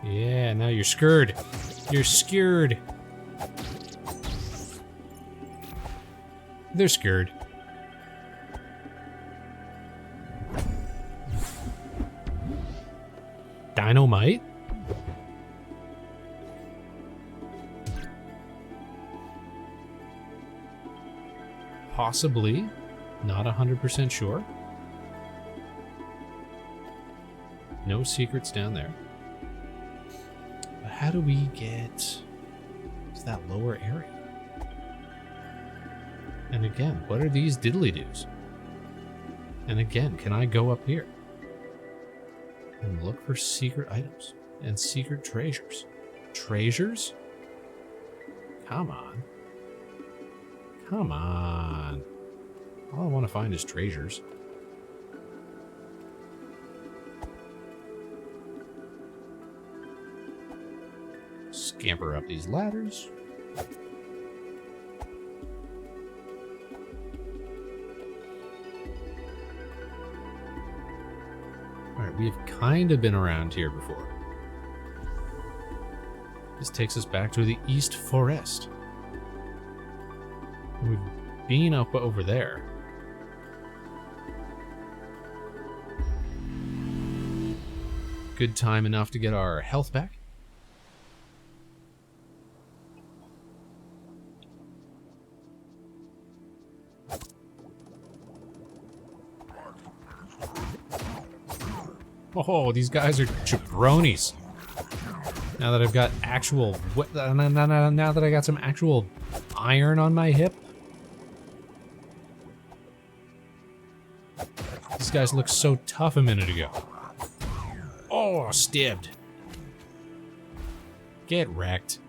Yeah, now you're scared. You're scared. They're scared. Dynamite? Possibly. Not 100% sure. No secrets down there. But how do we get to that lower area? And again, what are these diddly-doos? And again, can I go up here and look for secret items and secret treasures? Treasures? Come on. Come on. All I want to find is treasures. Scamper up these ladders. Alright, we've kind of been around here before. This takes us back to the East Forest. We've been up over there. Good time enough to get our health back. Oh, these guys are jabronis. Now that I've got actual... Now that I got some actual iron on my hip. These guys looked so tough a minute ago. Oh, stabbed. Get wrecked.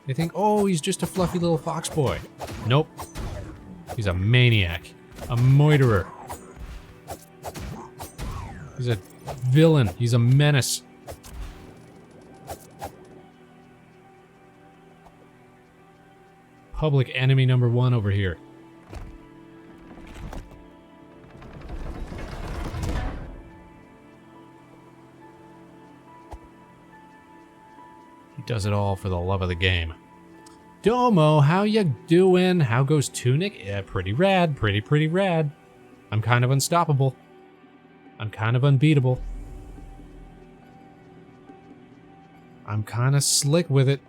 They think, oh, he's just a fluffy little fox boy. Nope. He's a maniac. A moiterer. He's a villain. He's a menace. Public enemy number one over here. He does it all for the love of the game. Domo, how ya doing? How goes Tunic? Yeah, pretty rad, pretty rad. I'm kind of unstoppable. I'm kind of unbeatable. I'm kind of slick with it.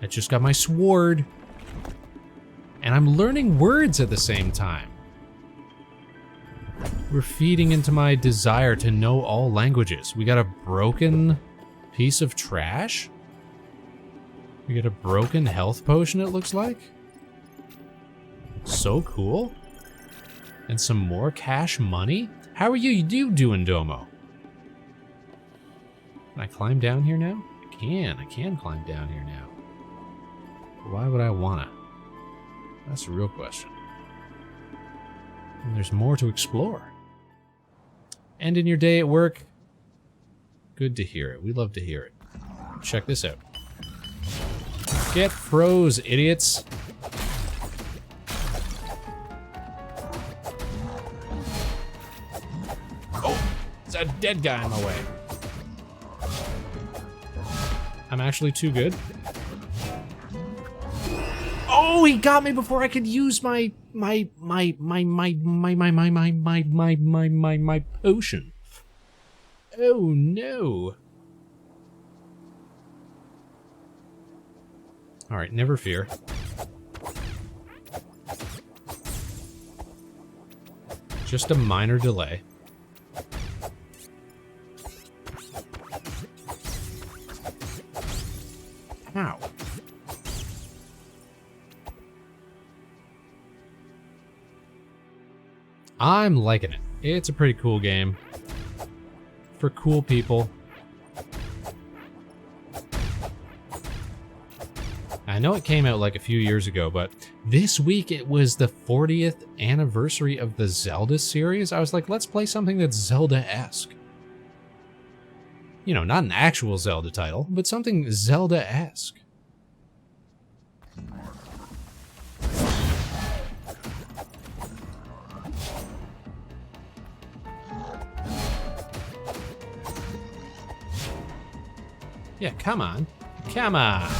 I just got my sword. And I'm learning words at the same time. We're feeding into my desire to know all languages. We got a broken piece of trash? We get a broken health potion, it looks like. So cool. And some more cash money? How are you doing, Domo? Can I climb down here now? I can climb down here now. Why would I wanna? That's the real question. And there's more to explore. Ending your day at work? Good to hear it. We love to hear it. Check this out. Get froze, idiots. Oh, there's a dead guy in my way. I'm actually too good. Oh, he got me before I could use my potion. Oh no. All right, never fear. Just a minor delay. Ow. I'm liking it. It's a pretty cool game. For cool people. I know it came out like a few years ago, but this week it was the 40th anniversary of the Zelda series. I was like, let's play something that's Zelda-esque. You know, not an actual Zelda title, but something Zelda-esque. Yeah, come on. Come on.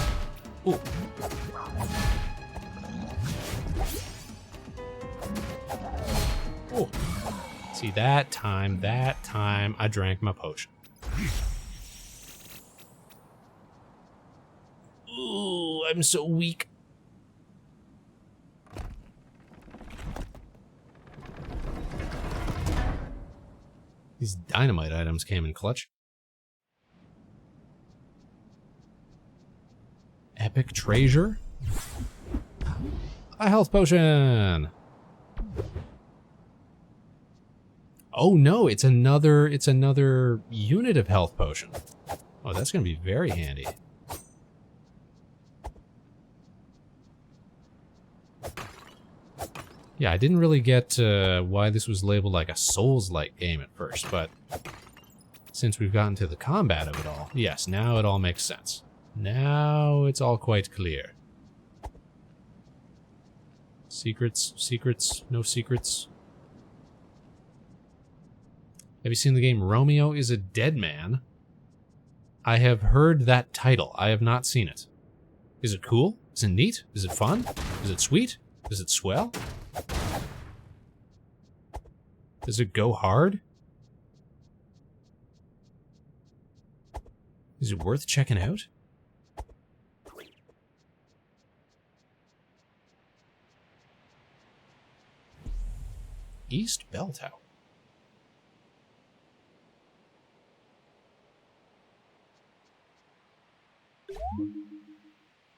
Ooh. Ooh. See, that time, I drank my potion. Ooh, I'm so weak. These dynamite items came in clutch. Epic treasure? A health potion! Oh no, it's another unit of health potion. Oh, that's gonna be very handy. Yeah, I didn't really get why this was labeled like a Souls-like game at first, but since we've gotten to the combat of it all, yes, now it all makes sense. Now it's all quite clear. Secrets, secrets, no secrets. Have you seen the game Romeo is a Dead Man? I have heard that title. I have not seen it. Is it cool? Is it neat? Is it fun? Is it sweet? Is it swell? Does it go hard? Is it worth checking out? East Bell Tower.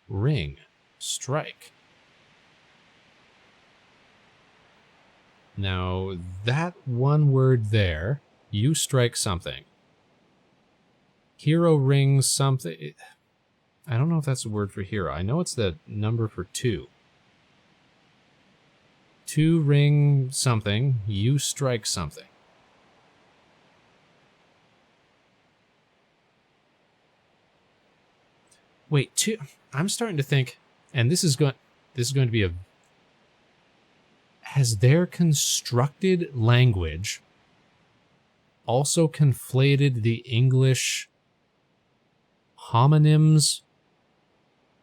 Ring. Strike. Now, that one word there, you strike something. Hero rings something. I don't know if that's a word for hero. I know it's the number for 2. 2 ring something, you strike something. Wait, 2. I'm starting to think, and this is going to be a. Has their constructed language also conflated the English homonyms,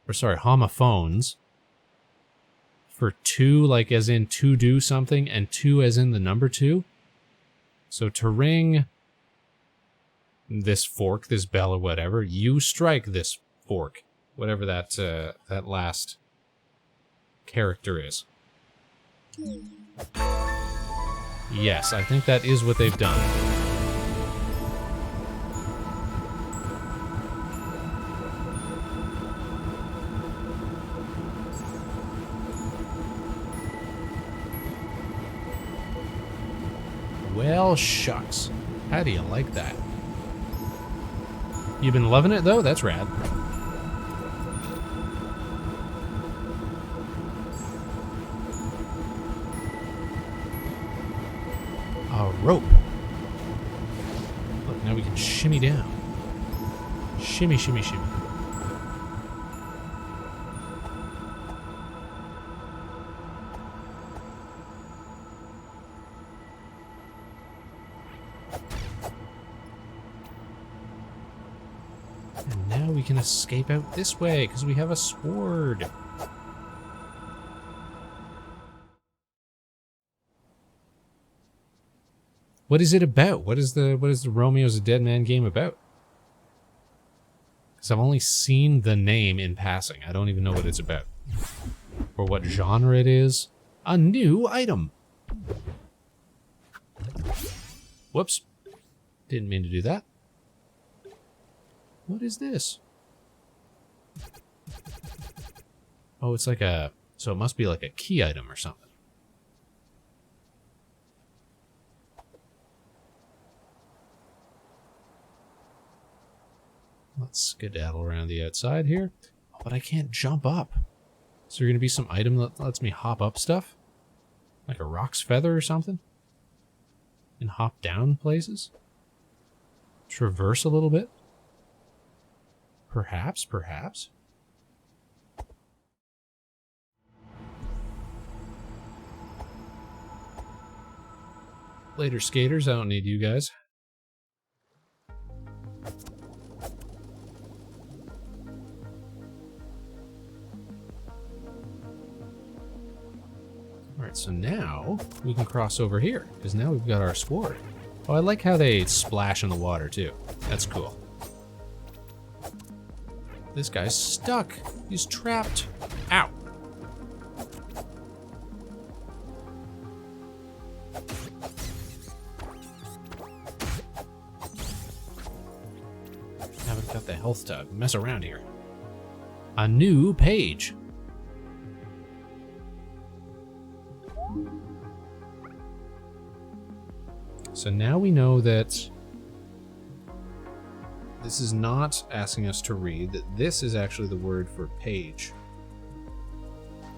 or sorry, homophones, for 2, like as in to do something, and 2 as in the number 2? So to ring this fork, this bell, or whatever, you strike this fork, whatever that that last character is. Yes, I think that is what they've done. Well, shucks. How do you like that? You've been loving it, though? That's rad. A rope. Look, now we can shimmy down. Shimmy, shimmy, shimmy. And now we can escape out this way, because we have a sword. What is it about? What is the Romeo's a Dead Man game about? Because I've only seen the name in passing. I don't even know what it's about. Or what genre it is. A new item! Whoops. Didn't mean to do that. What is this? Oh, it's like a... So it must be like a key item or something. Let's skedaddle around the outside here. Oh, but I can't jump up. Is there going to be some item that lets me hop up stuff? Like a rock's feather or something? And hop down places? Traverse a little bit? Perhaps, perhaps. Later, skaters. I don't need you guys. Alright, so now we can cross over here, because now we've got our sword. Oh, I like how they splash in the water, too. That's cool. This guy's stuck. He's trapped. Ow. Haven't got the health to mess around here. A new page. So now we know that this is not asking us to read, that this is actually the word for page.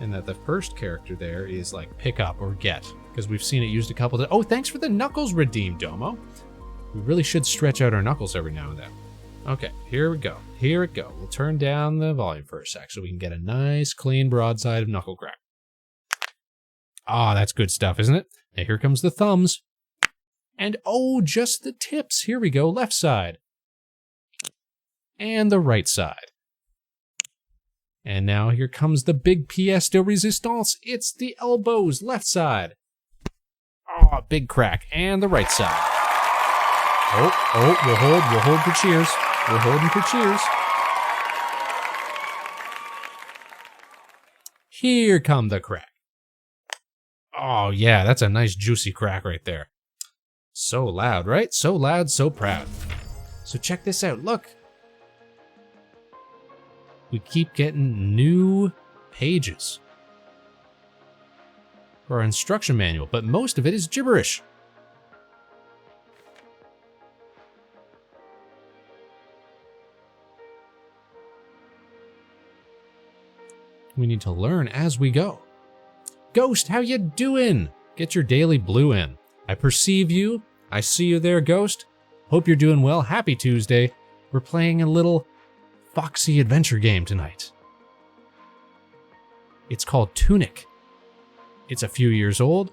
And that the first character there is like pick up or get, because we've seen it used a couple of... Oh, thanks for the Knuckles redeem, Domo. We really should stretch out our Knuckles every now and then. Okay, here we go. Here we go. We'll turn down the volume for a sec so we can get a nice, clean broadside of knuckle crack. Ah, that's good stuff, isn't it? Now here comes the thumbs. And oh, just the tips. Here we go. Left side. And the right side. And now here comes the big pièce de résistance. It's the elbows. Left side. Oh, big crack. And the right side. Oh, we'll hold for cheers. We're holding for cheers. Here come the crack. Oh yeah, that's a nice juicy crack right there. So loud, right? So loud, so proud. So check this out, look. We keep getting new pages for our instruction manual, but most of it is gibberish. We need to learn as we go. Ghost, how you doing? Get your daily blue in. I perceive you. I see you there, Ghost. Hope you're doing well. Happy Tuesday. We're playing a little FOXY adventure game tonight. It's called TUNIC. It's a few years old.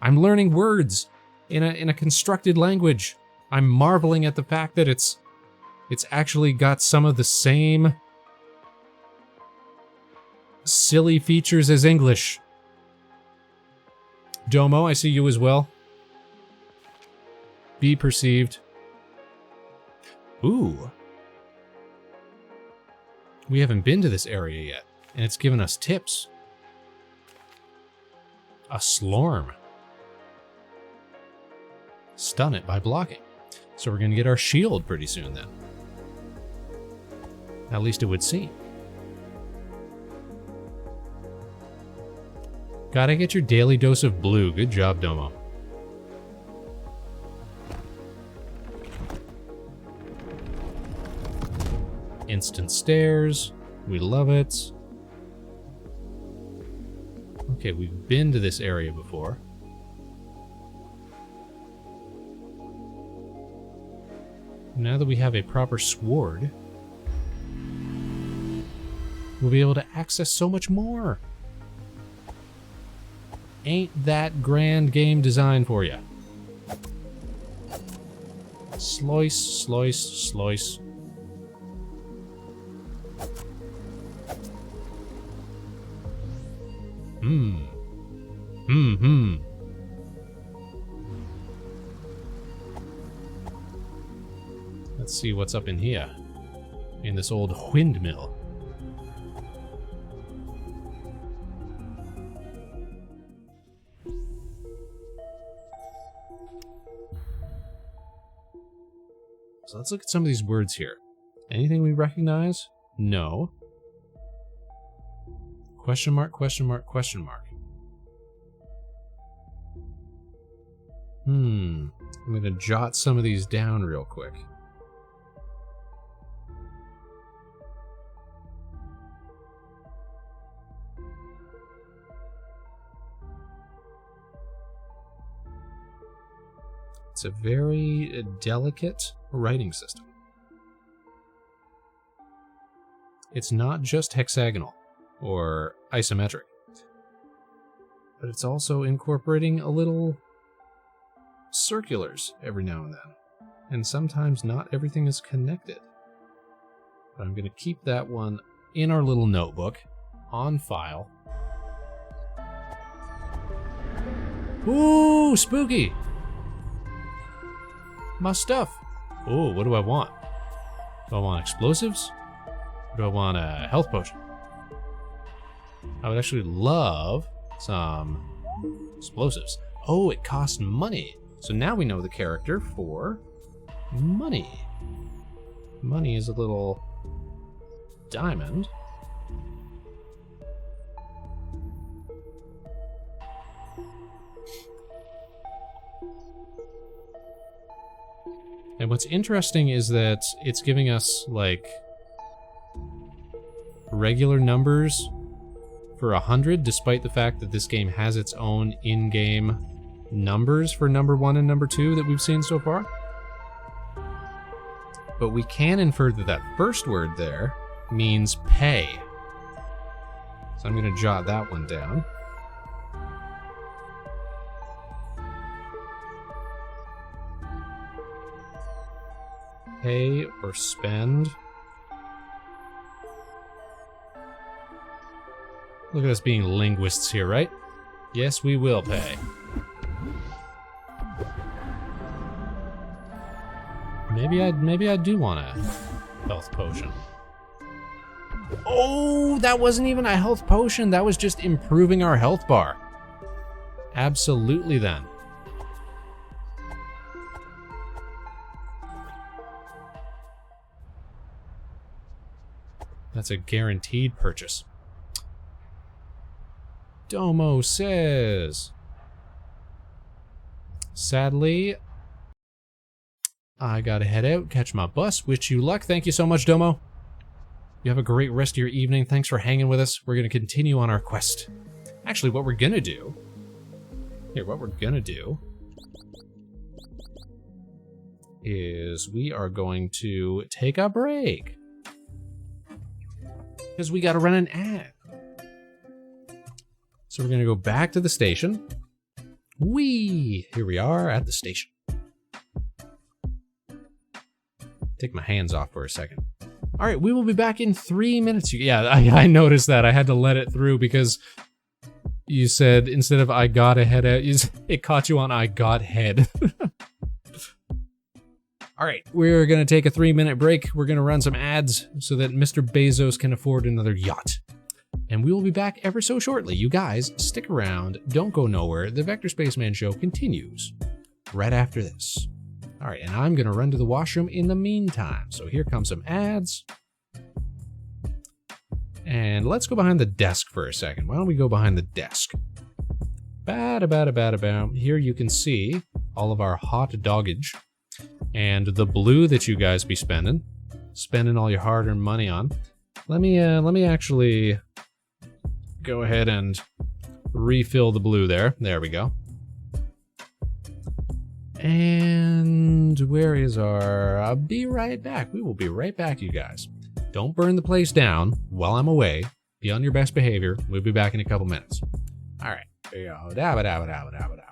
I'm learning words in a constructed language. I'm marveling at the fact that it's actually got some of the same silly features as English. Domo, I see you as well. Be perceived. Ooh. We haven't been to this area yet, and it's given us tips. A slorm. Stun it by blocking. So we're gonna get our shield pretty soon then. At least it would seem. Gotta get your daily dose of blue. Good job, Domo. Instant stairs. We love it. Okay, we've been to this area before. Now that we have a proper sword, we'll be able to access so much more. Ain't that grand game design for you? Slice, slice, slice. Let's see what's up in here. In this old windmill. So let's look at some of these words here. Anything we recognize? No. Question mark, question mark, question mark. I'm gonna jot some of these down real quick. It's a very delicate writing system. It's not just hexagonal or isometric, but it's also incorporating a little circulars every now and then. And sometimes not everything is connected. But I'm going to keep that one in our little notebook on file. Ooh, spooky! My stuff. Oh, what do I want? Do I want explosives? Or do I want a health potion? I would actually love some explosives. Oh, it costs money. So now we know the character for money. Money is a little diamond. And what's interesting is that it's giving us, like, regular numbers for 100, despite the fact that this game has its own in-game numbers for number 1 and number 2 that we've seen so far. But we can infer that that first word there means pay. So I'm going to jot that one down. Pay or spend. Look at us being linguists here, right? Yes, we will pay. Maybe I do want a health potion. Oh, that wasn't even a health potion. That was just improving our health bar. Absolutely then. That's a guaranteed purchase. Domo says, sadly, I gotta head out, catch my bus. Wish you luck. Thank you so much, Domo. You have a great rest of your evening. Thanks for hanging with us. We're gonna continue on our quest. Actually, what we're gonna do is we are going to take a break. Because we gotta run an ad. So we're gonna go back to the station. Whee! Here we are at the station. Take my hands off for a second. All right, we will be back in 3 minutes. Yeah, I noticed that. I had to let it through because you said instead of I got ahead, it caught you on I got head. All right, we're gonna take a 3-minute break. We're gonna run some ads so that Mr. Bezos can afford another yacht. And we will be back ever so shortly. You guys, stick around. Don't go nowhere. The Vector Spaceman show continues right after this. All right, and I'm gonna run to the washroom in the meantime. So here comes some ads. And let's go behind the desk for a second. Why don't we go behind the desk? Here you can see all of our hot doggage and the blue that you guys be spending all your hard-earned money on. Let me actually go ahead and refill the blue there. There we go. And where is our... I'll be right back. We will be right back, you guys. Don't burn the place down while I'm away. Be on your best behavior. We'll be back in a couple minutes. All right. There you go. Dabba, dabba, dabba, dabba, dabba.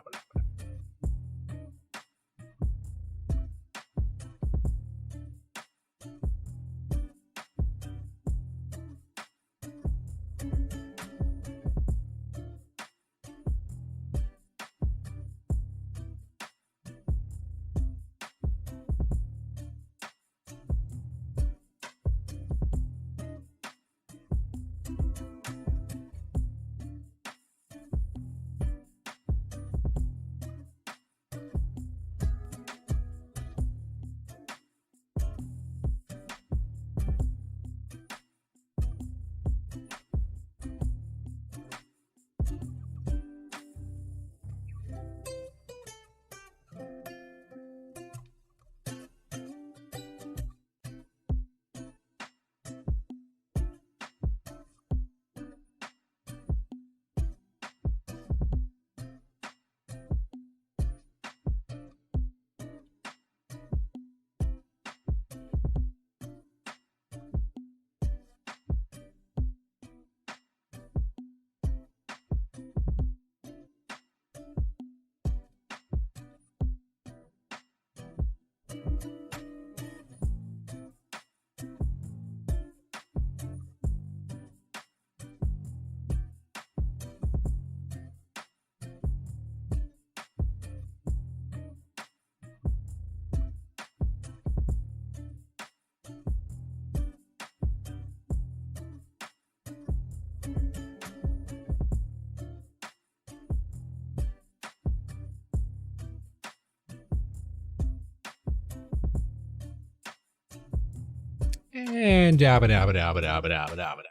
And dabba dabba dabba dabba dabba dabba.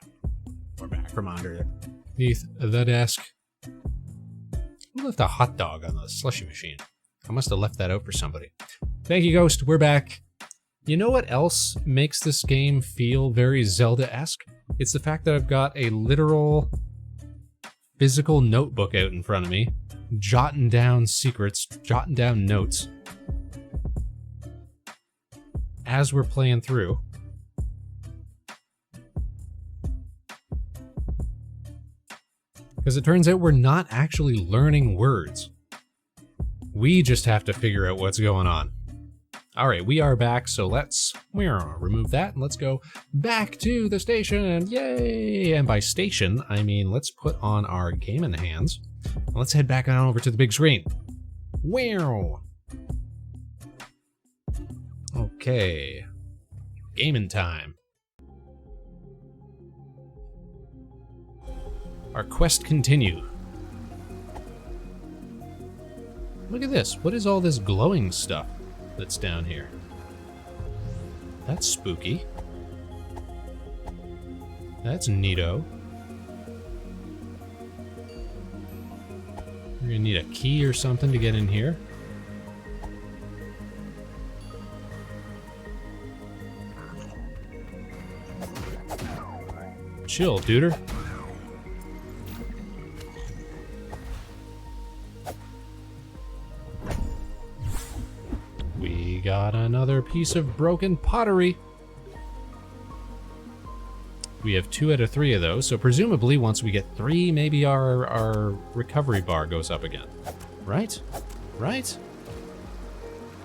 We're back from underneath the desk. Who left a hot dog on the slushy machine? I must have left that out for somebody. Thank you, Ghost. We're back. You know what else makes this game feel very Zelda-esque? It's the fact that I've got a literal physical notebook out in front of me, jotting down secrets, jotting down notes as we're playing through. Because it turns out we're not actually learning words. We just have to figure out what's going on. All right, we are back, so let's remove that and let's go back to the station. Yay! And by station, I mean let's put on our game in hands. And let's head back on over to the big screen. Wow! Okay. Gaming time. Our quest continue. Look at this. What is all this glowing stuff that's down here? That's spooky. That's neato. We're gonna need a key or something to get in here. Chill, duder. We got another piece of broken pottery. We have 2 out of 3 of those, so presumably once we get 3, maybe our recovery bar goes up again. Right? Right?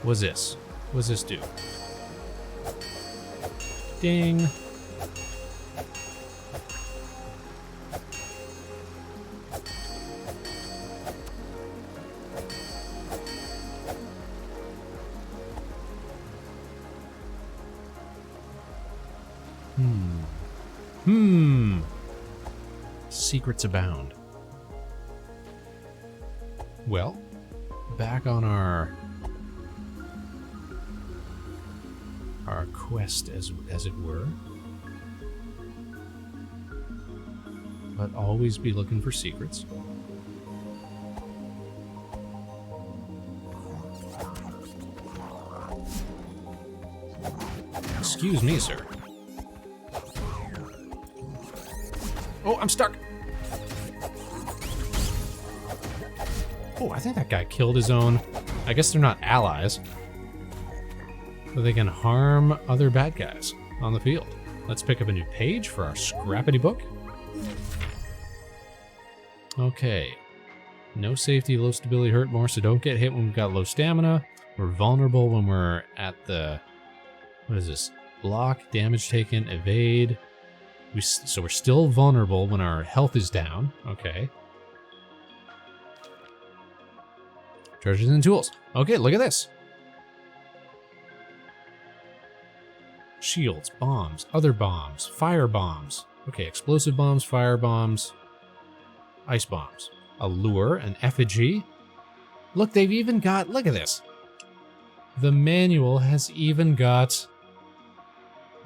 What's this? What's this do? Ding. Secrets abound. Well, back on our quest, as it were. But always be looking for secrets. Excuse me, sir. Oh, I'm stuck. Oh, I think that guy killed his own. I guess they're not allies. But they can harm other bad guys on the field. Let's pick up a new page for our scrappity book. Okay. No safety, low stability, hurt more, so don't get hit when we've got low stamina. We're vulnerable when we're at the... What is this? Block, damage taken, evade. So we're still vulnerable when our health is down. Okay. Treasures and tools. Okay, look at this. Shields, bombs, other bombs, fire bombs. Okay, explosive bombs, fire bombs, ice bombs. A lure, an effigy. Look, they've even got, look at this. The manual has even got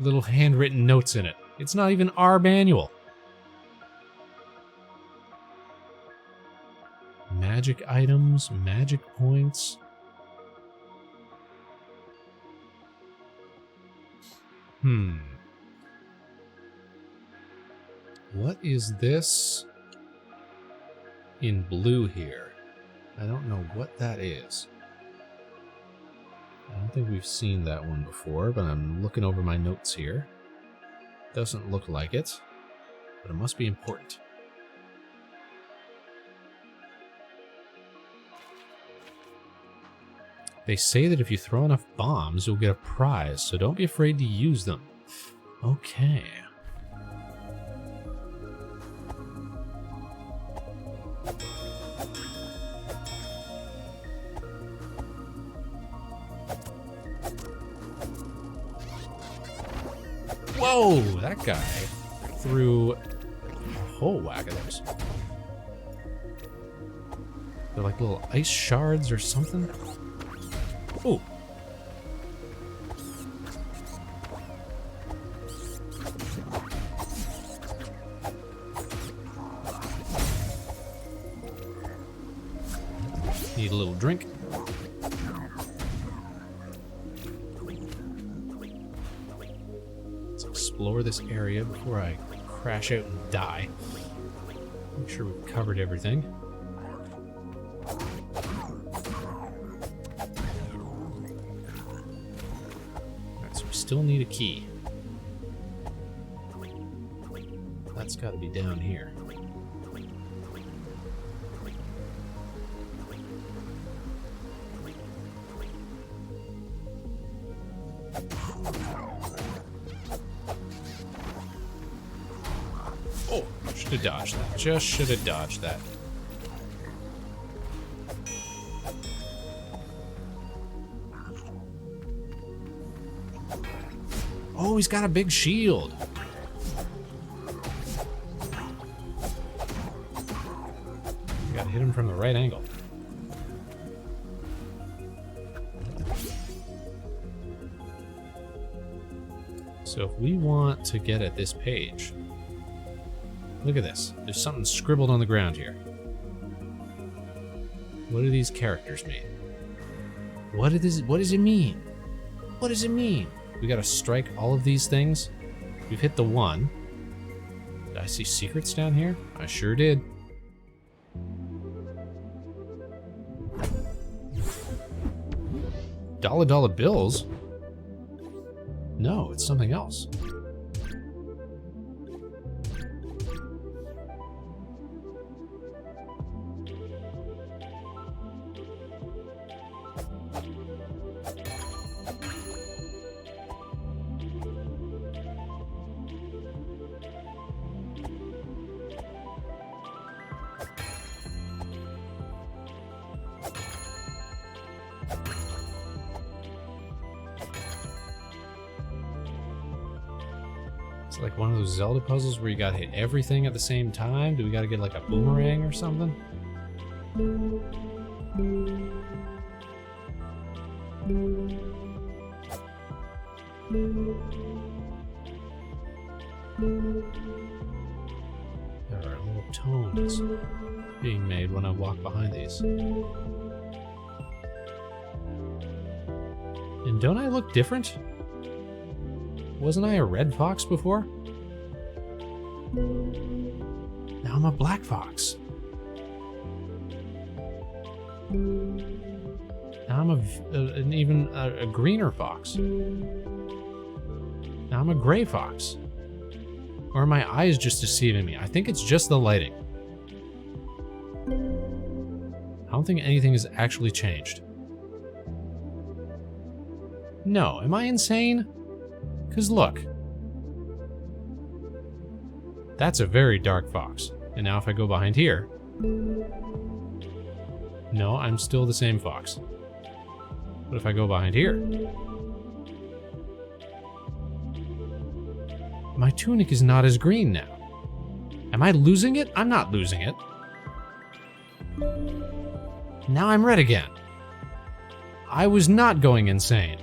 little handwritten notes in it. It's not even our manual. Magic items, magic points. What is this in blue here? I don't know what that is. I don't think we've seen that one before, but I'm looking over my notes here. Doesn't look like it, but it must be important. They say that if you throw enough bombs, you'll get a prize, so don't be afraid to use them. Okay. Whoa, that guy threw a whole whack of those. They're like little ice shards or something. Oh. Need a little drink. Let's explore this area before I crash out and die. Make sure we've covered everything. Alright, so we still need a key. That's got to be down here. Oh, should have dodged that. Just should have dodged that. Oh, he's got a big shield. Gotta hit him from the right angle. So if we want to get at this page, look at this. There's something scribbled on the ground here. What do these characters mean? What does it mean? What does it mean? We gotta strike all of these things. We've hit the one. Did I see secrets down here? I sure did. Dollar bills? No, it's something else. It's like one of those Zelda puzzles where you gotta hit everything at the same time. Do we gotta get like a boomerang or something? There are little tones being made when I walk behind these. And don't I look different? Wasn't I a red fox before? Now I'm a black fox. Now I'm even a greener fox. Now I'm a gray fox. Or are my eyes just deceiving me? I think it's just the lighting. I don't think anything has actually changed. No, am I insane? Because look, that's a very dark fox. And now if I go behind here, no, I'm still the same fox. But if I go behind here, my tunic is not as green now. Am I losing it? I'm not losing it. Now I'm red again. I was not going insane.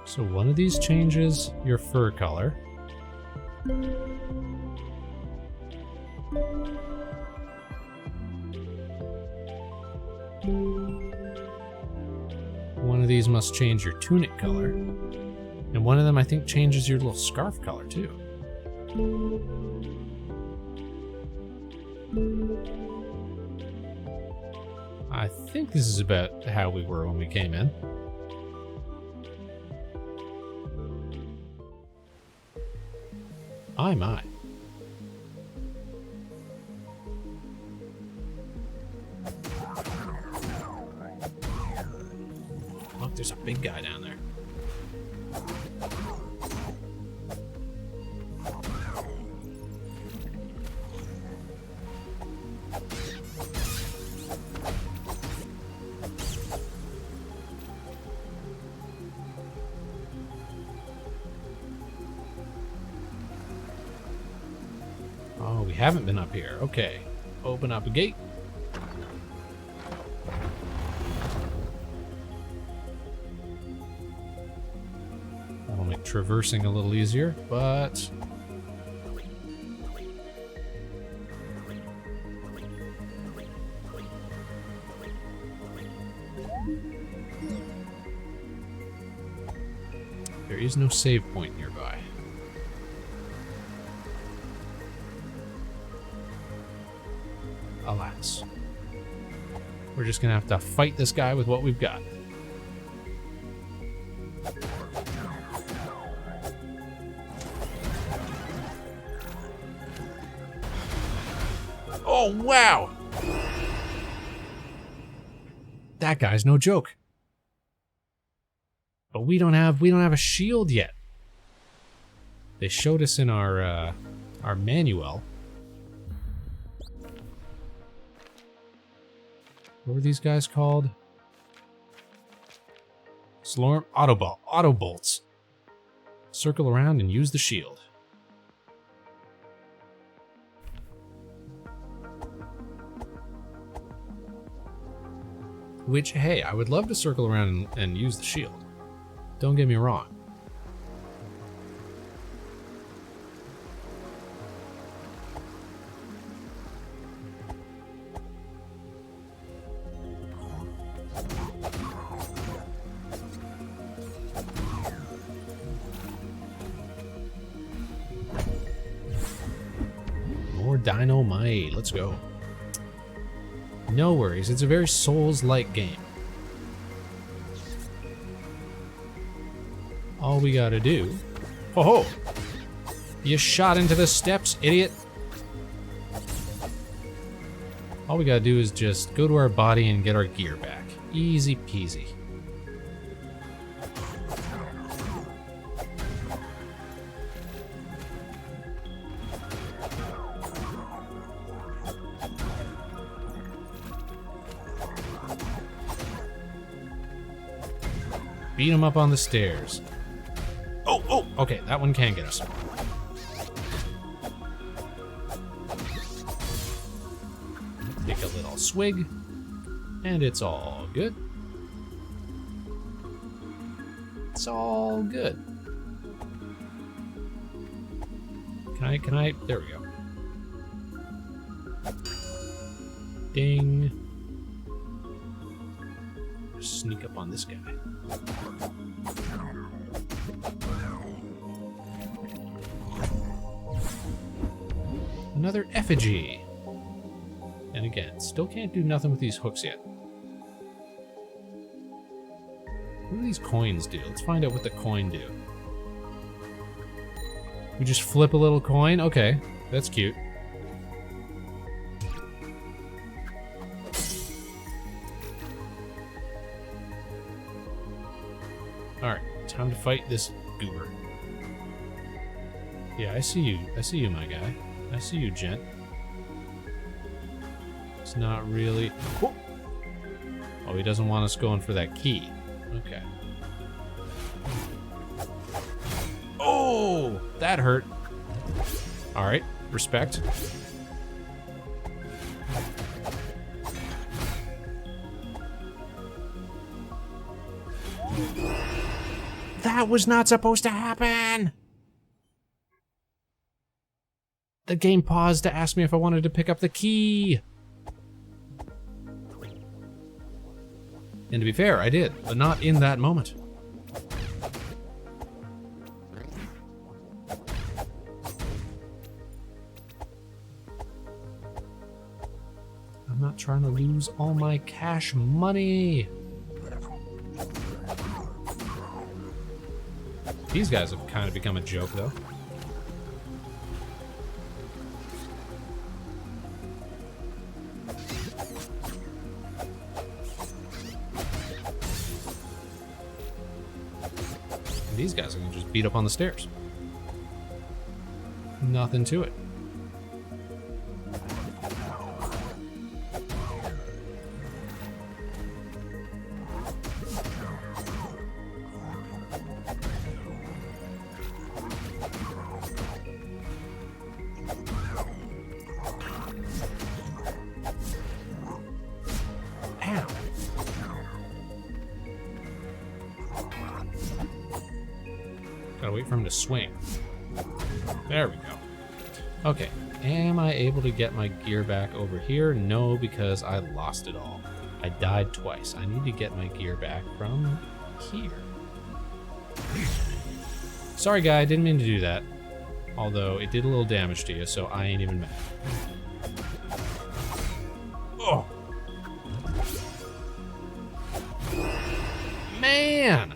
So one of these changes your fur color. One of these must change your tunic color. And one of them I think changes your little scarf color too. I think this is about how we were when we came in. My. Look, there's a big guy down there. Oh, we haven't been up here. Okay. Open up a gate. That'll make traversing a little easier, but is no save point nearby. Alas. We're just gonna have to fight this guy with what we've got. Oh, wow! That guy's no joke. But we don't have a shield yet. They showed us in our manual. What were these guys called? Slorm auto bolts. Circle around and use the shield. Which, hey, I would love to circle around and use the shield. Don't get me wrong. More dynamite. Let's go. No worries, it's a very Souls-like game. All we gotta do... Oh ho! You shot into the steps, idiot! All we gotta do is just go to our body and get our gear back. Easy peasy. Beat him up on the stairs. Oh, okay, that one can get us. Take a little swig, and it's all good. It's all good. Can I, there we go. Ding. Sneak up on this guy. Another effigy. And again, still can't do nothing with these hooks yet. What do these coins do? Let's find out what the coin do. We just flip a little coin? Okay, that's cute. Alright, time to fight this goober. Yeah, I see you. I see you, my guy. I see you, gent. It's not really... Oh, he doesn't want us going for that key. Okay. Oh, that hurt. Alright, respect. That was not supposed to happen! The game paused to ask me if I wanted to pick up the key. And to be fair, I did, but not in that moment. I'm not trying to lose all my cash money. These guys have kind of become a joke, though. These guys are gonna just beat up on the stairs. Nothing to it. Ow. Gotta wait for him to swing. There we go. Okay, am I able to get my gear back over here? No, because I lost it all. I died twice. I need to get my gear back from here. Sorry, guy, I didn't mean to do that. Although, it did a little damage to you, so I ain't even mad. Oh! Man!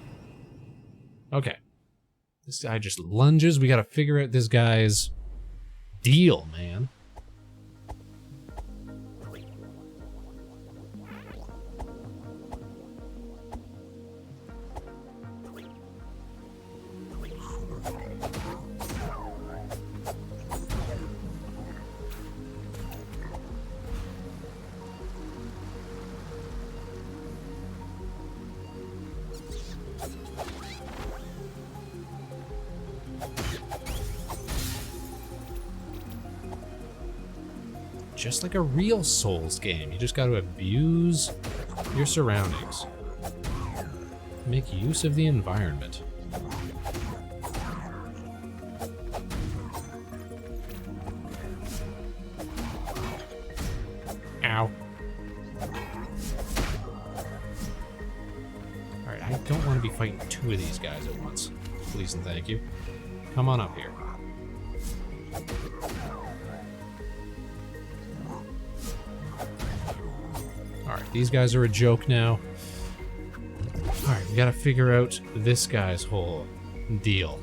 Okay. This guy just lunges. We gotta figure out this guy's deal, man. Just like a real Souls game, you just got to abuse your surroundings. Make use of the environment. Ow. Alright, I don't want to be fighting two of these guys at once. Please and thank you. Come on up here. Alright, these guys are a joke now. Alright, we gotta figure out this guy's whole deal.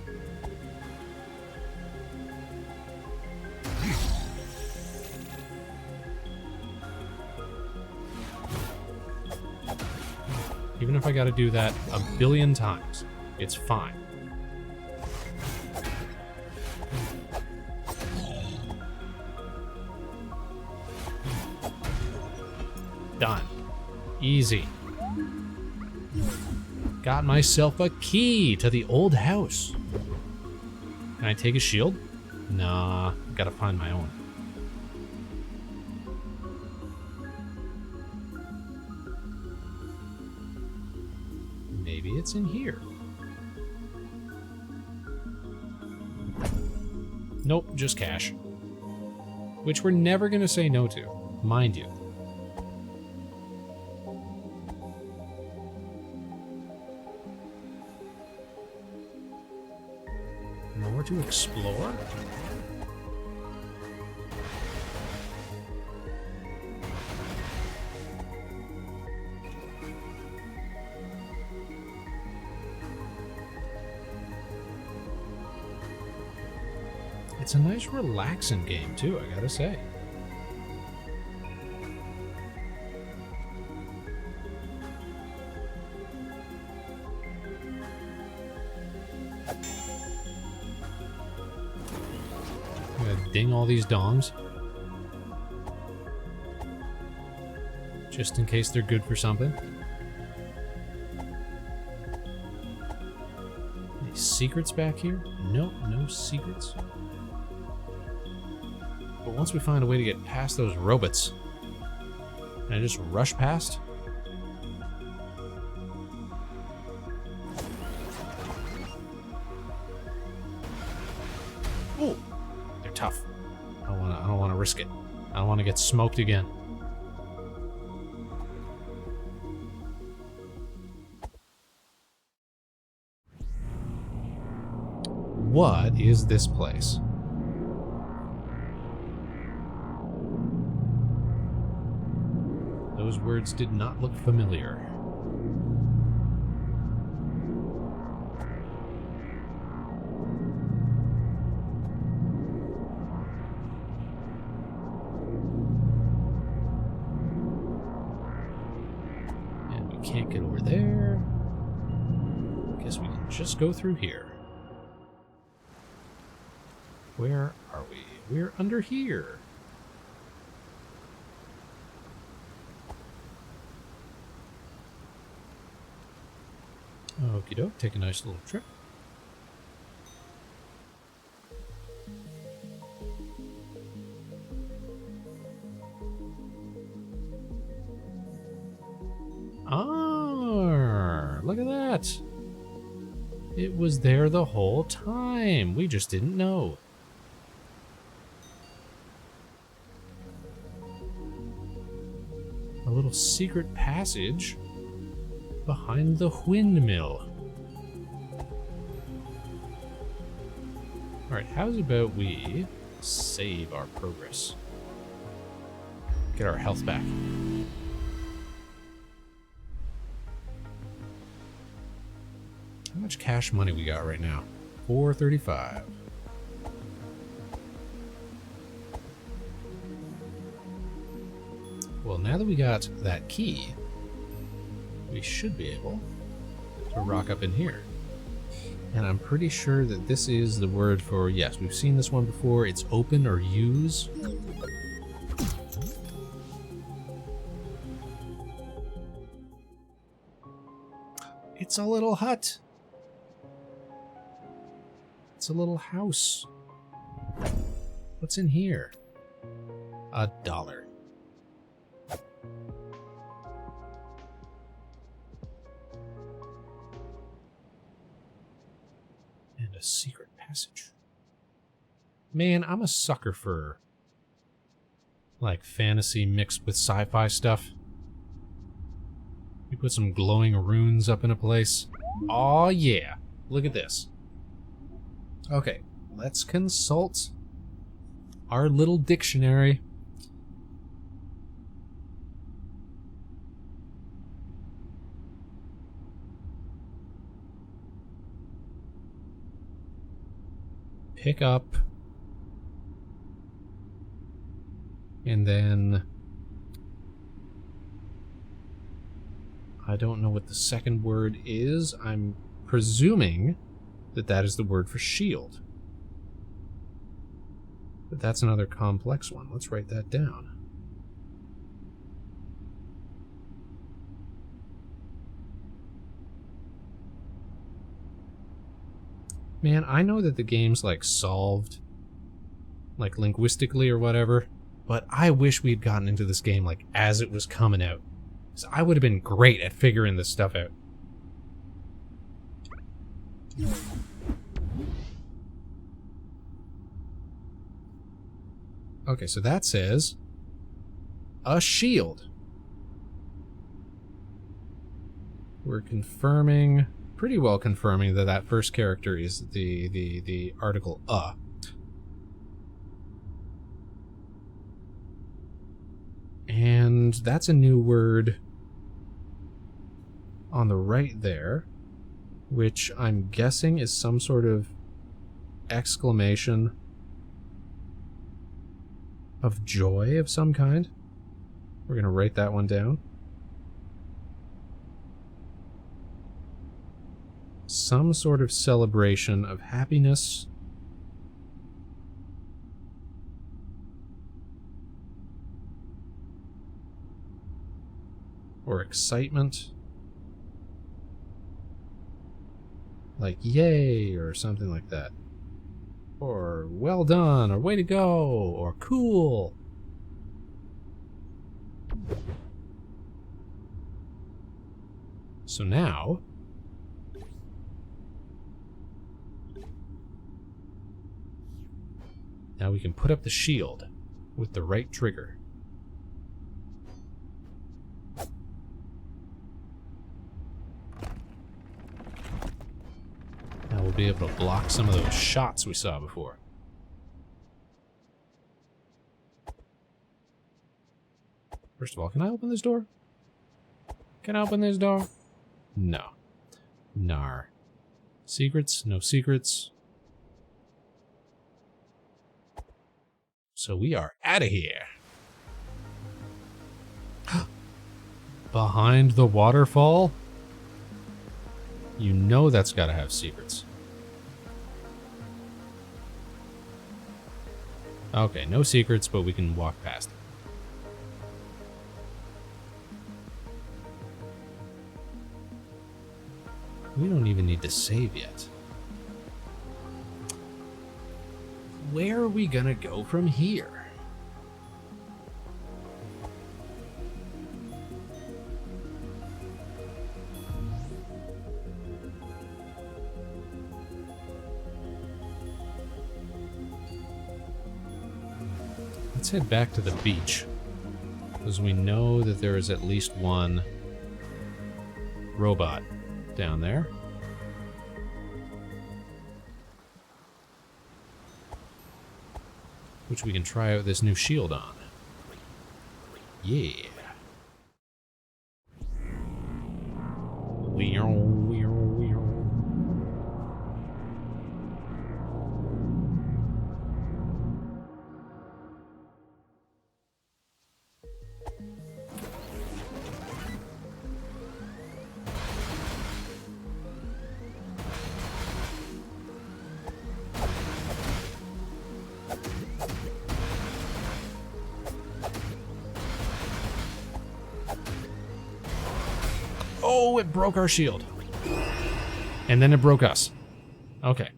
Even if I gotta do that a billion times, it's fine. Done. Easy. Got myself a key to the old house. Can I take a shield? Nah, gotta find my own. Maybe it's in here. Nope, just cash. Which we're never gonna say no to, mind you. More to explore? It's a nice relaxing game too, I gotta say. I'm gonna ding all these dongs. Just in case they're good for something. Any secrets back here? Nope, no secrets. But once we find a way to get past those robots, can I just rush past? Ooh, they're tough. I don't wanna risk it. I don't wanna get smoked again. What is this place? Those words did not look familiar. And we can't get over there. Guess we can just go through here. Where are we? We're under here. Okie doke, take a nice little trip. Ah, look at that. It was there the whole time. We just didn't know. A little secret passage behind the windmill. Alright, how's about we save our progress? Get our health back. How much cash money we got right now? 435. Well, now that we got that key, we should be able to rock up in here. And I'm pretty sure that this is the word for, yes, we've seen this one before. It's open or use. It's a little hut. It's a little house. What's in here? $1. And a secret passage. Man, I'm a sucker for like fantasy mixed with sci-fi stuff. You put some glowing runes up in a place. Aw, yeah. Look at this. Okay, let's consult our little dictionary. Pick up. And then I don't know what the second word is. I'm presuming that that is the word for shield. But that's another complex one. Let's write that down. Man, I know that the game's like solved, like linguistically or whatever, but I wish we'd gotten into this game like as it was coming out. So I would have been great at figuring this stuff out. Okay, so that says a shield. We're confirming, pretty well confirming that that first character is the article "a." And that's a new word on the right there, which I'm guessing is some sort of exclamation of joy of some kind. We're going to write that one down. Some sort of celebration of happiness. Or excitement. Like yay or something like that. Or well done, or way to go, or cool. So now we can put up the shield with the right trigger. Now we'll be able to block some of those shots we saw before. First of all, can I open this door? Can I open this door? No. Nar. Secrets? No secrets. So we are out of here. Behind the waterfall? You know that's got to have secrets. Okay, no secrets, but we can walk past it. We don't even need to save yet. Where are we gonna go from here? Let's head back to the beach, because we know that there is at least one robot down there. which we can try out this new shield on. Yeah. Oh, it broke our shield. And then it broke us. Okay.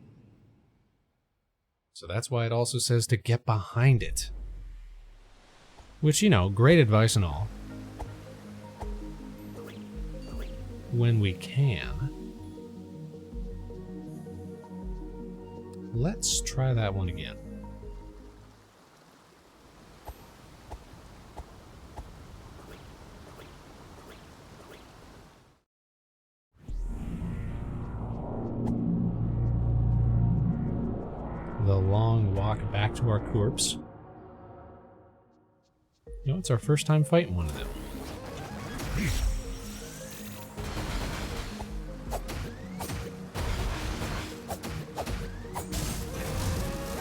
So that's why it also says to get behind it. Which, you know, great advice and all. When we can. Let's try that one again. The long walk back to our corpse. You know, it's our first time fighting one of them.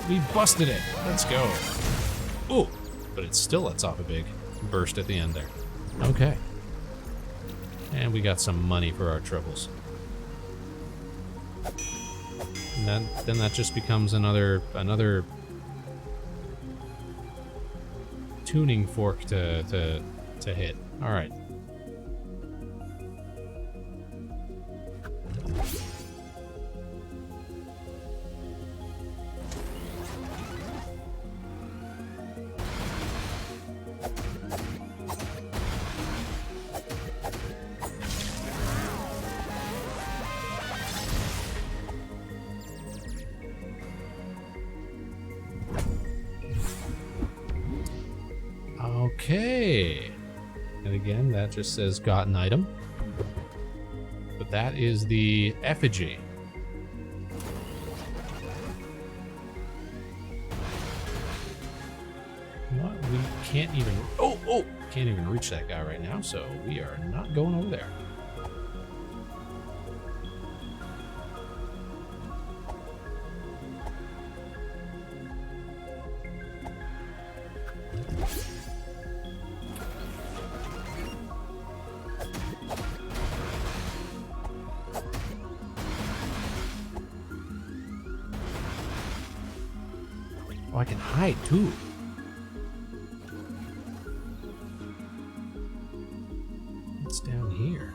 We busted it. Let's go. Ooh, but it still lets off a big burst at the end there. Okay. And we got some money for our troubles. And then that just becomes another tuning fork to hit. All right. Okay. And again, that just says got an item. But that is the effigy. What? We can't even... Oh! Can't even reach that guy right now, so we are not going over there. Oh, I can hide too. What's down here?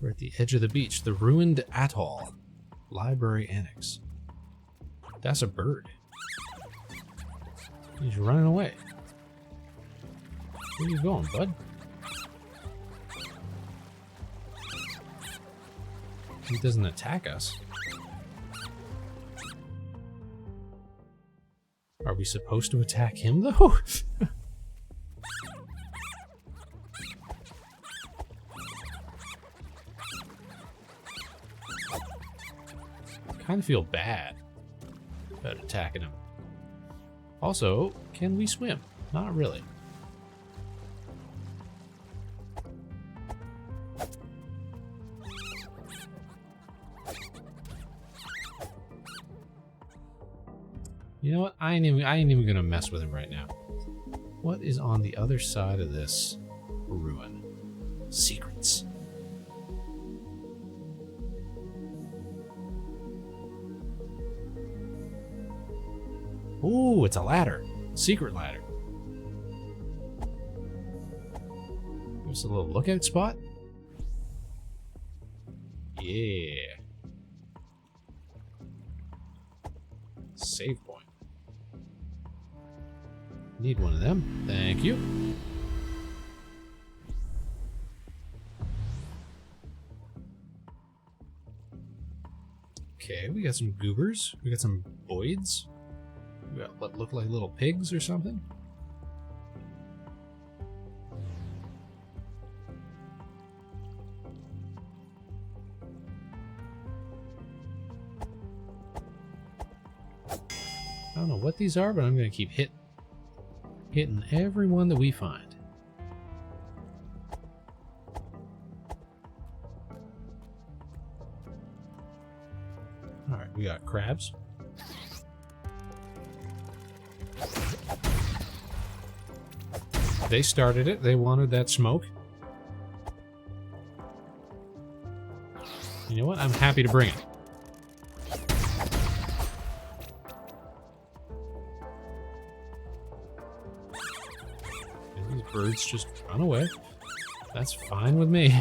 We're at the edge of the beach. The ruined atoll. Library annex. That's a bird. He's running away. Where are you going, bud? He doesn't attack us. Are we supposed to attack him, though? Kind of feel bad about attacking him. Also, can we swim? Not really. You know what? I ain't even gonna mess with him right now. What is on the other side of this ruin? Secrets. Ooh, it's a ladder. Secret ladder. Give us a little lookout spot. Yeah. Save point. Need one of them. Thank you. Okay, we got some goobers. We got some boids. We got what look like little pigs or something. I don't know what these are, but I'm going to keep hitting every one that we find. Alright, we got crabs. They started it. They wanted that smoke. You know what? I'm happy to bring it. And these birds just run away. That's fine with me.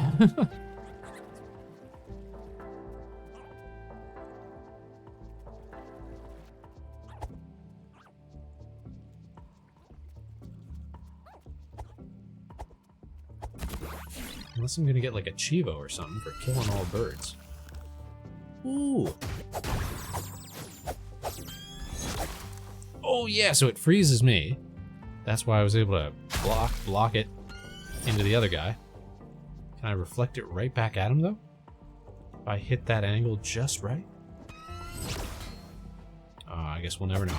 Unless I'm gonna get like a Chivo or something for killing all birds. Ooh. Oh yeah, so it freezes me. That's why I was able to block it into the other guy. Can I reflect it right back at him though? If I hit that angle just right? I guess we'll never know.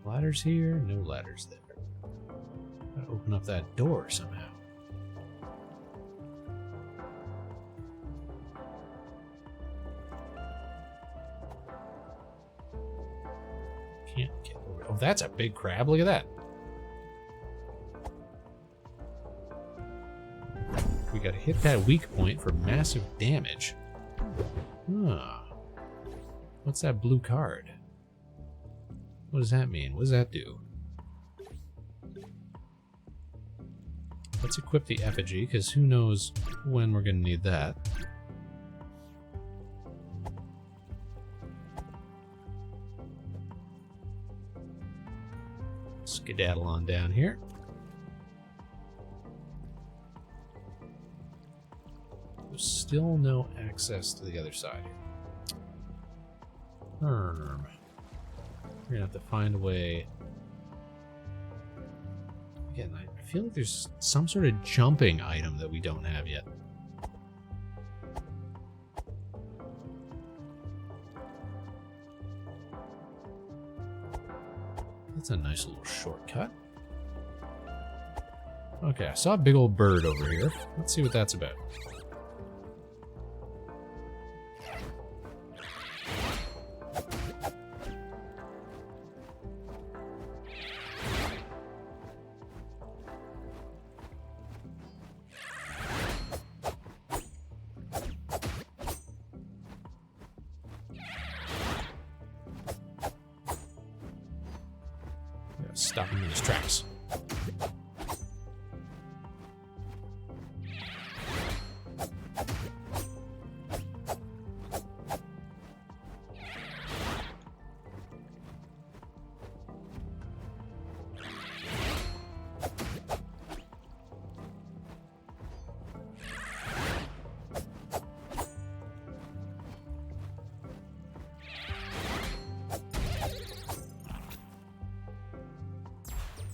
Ladders here, no ladders there. Gotta open up that door somehow. Can't get over. Oh, that's a big crab. Look at that. We gotta hit that weak point for massive damage. Huh. What's that blue card? What does that mean? What does that do? Let's equip the effigy, because who knows when we're going to need that. Skedaddle on down here. There's still no access to the other side. We're gonna have to find a way. Again, I feel like there's some sort of jumping item that we don't have yet. That's a nice little shortcut. Okay, I saw a big old bird over here. Let's see what that's about. Stop him in his tracks.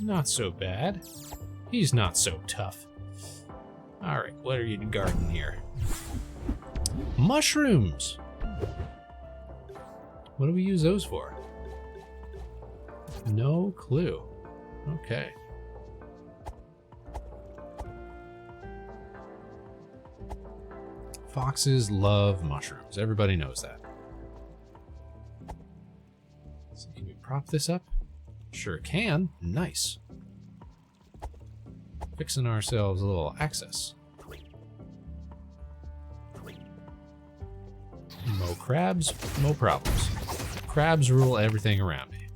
Not so bad. He's not so tough. Alright, what are you guarding here? Mushrooms! What do we use those for? No clue. Okay. Foxes love mushrooms. Everybody knows that. So can we prop this up? Sure can. Nice. Fixing ourselves a little access. Mo crabs, mo problems. Crabs rule everything around me.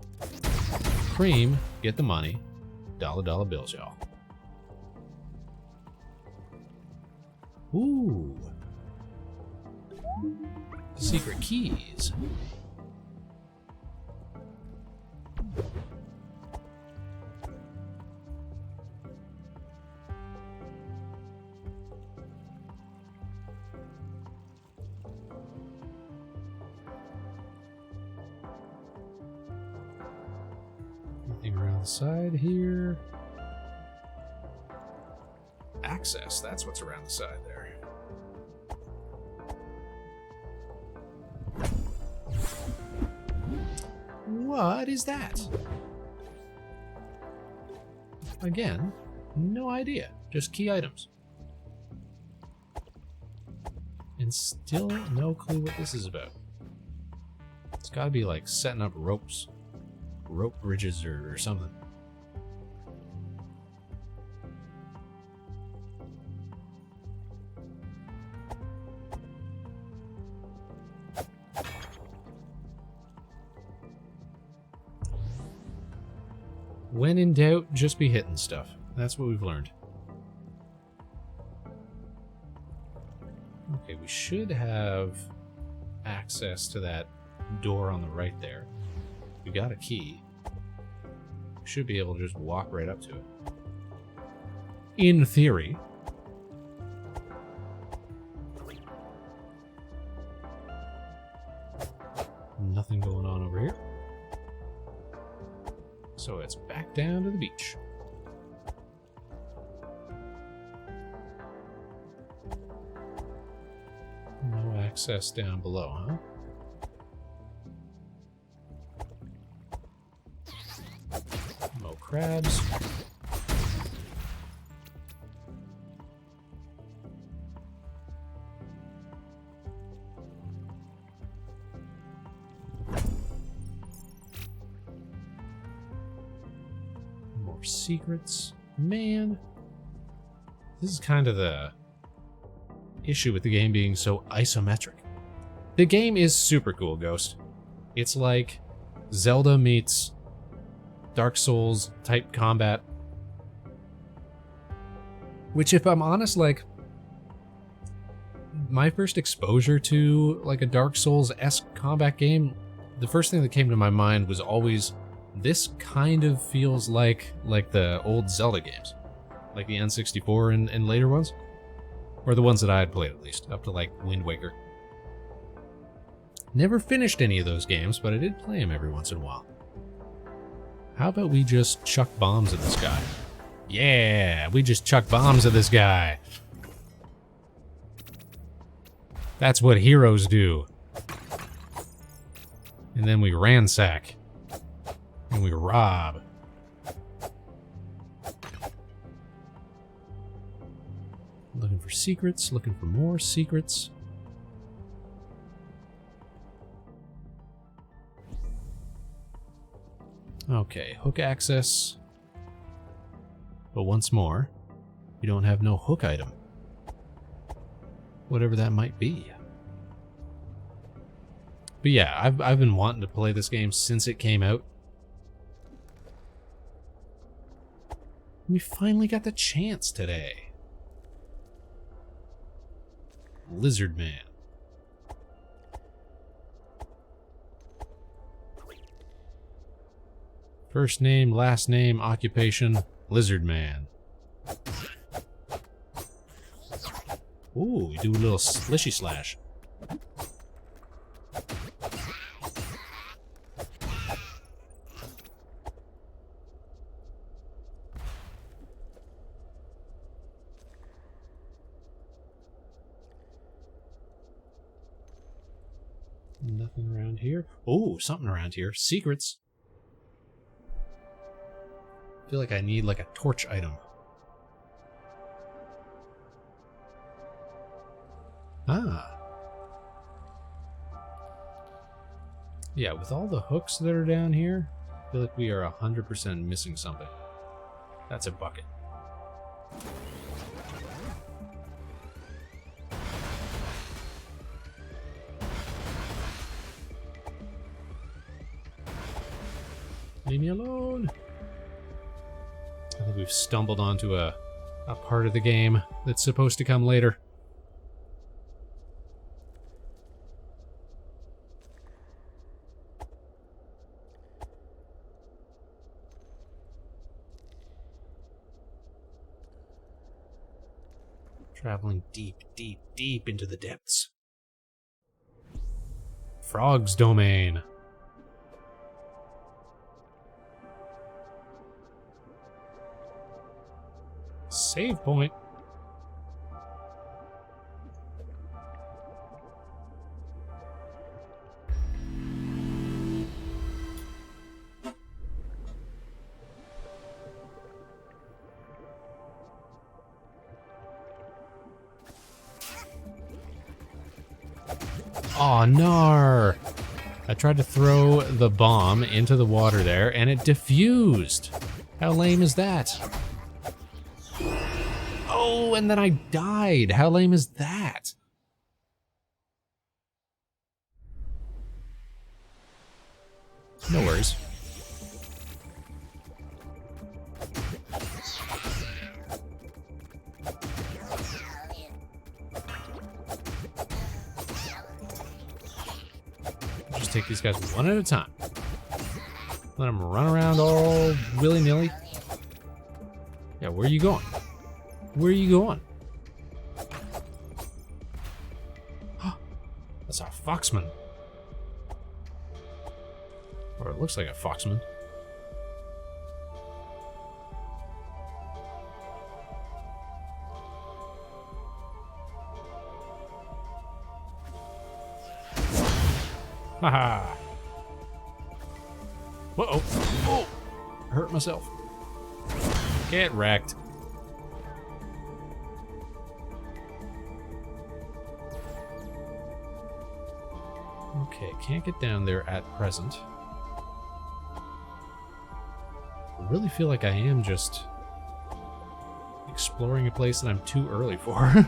Cream, get the money. Dollar bills, y'all. Ooh. Secret keys. Anything around the side here? access. That's what's around the side there. What is that? Again, no idea. Just key items. And still no clue what this is about. It's gotta be like setting up ropes. Rope bridges or something. When in doubt, just be hitting stuff. That's what we've learned. Okay, we should have access to that door on the right there. We got a key. We should be able to just walk right up to it. In theory. Nothing going on over here. So it's back down to the beach. No access down below, huh? No crabs. More secrets. Man, this is kind of the issue with the game being so isometric. The game is super cool, Ghost. It's like Zelda meets Dark Souls type combat. Which, if I'm honest, like, my first exposure to like a Dark Souls-esque combat game, the first thing that came to my mind was always, this kind of feels like the old Zelda games. Like the N64 and later ones. Or the ones that I had played, at least, up to like Wind Waker. Never finished any of those games, but I did play them every once in a while. How about we just chuck bombs at this guy? Yeah, we just chuck bombs at this guy. That's what heroes do. And then we ransack. And we rob. Looking for secrets, looking for more secrets. Okay, hook access. But once more, we don't have no hook item. Whatever that might be. But yeah, I've been wanting to play this game since it came out. We finally got the chance today. Lizard Man. First name, last name, occupation, Lizard Man. Ooh, we do a little slishy slash. Nothing around here. Oh, something around here. Secrets. I feel like I need like a torch item. Ah. Yeah, with all the hooks that are down here, I feel like we are 100% missing something. That's a bucket. Leave me alone. I think we've stumbled onto a part of the game that's supposed to come later. Traveling deep, deep, deep into the depths. Frog's domain. Save point. Aw, nar. I tried to throw the bomb into the water there, and it diffused. How lame is that? Oh, and then I died. How lame is that? No worries. Just take these guys one at a time. Let them run around all willy-nilly. Yeah, where are you going? Where are you going? That's our Foxman. Or it looks like a Foxman. Haha. Whoa. Oh! Hurt myself. Get wrecked. Okay, can't get down there at present. I really feel like I am just exploring a place that I'm too early for.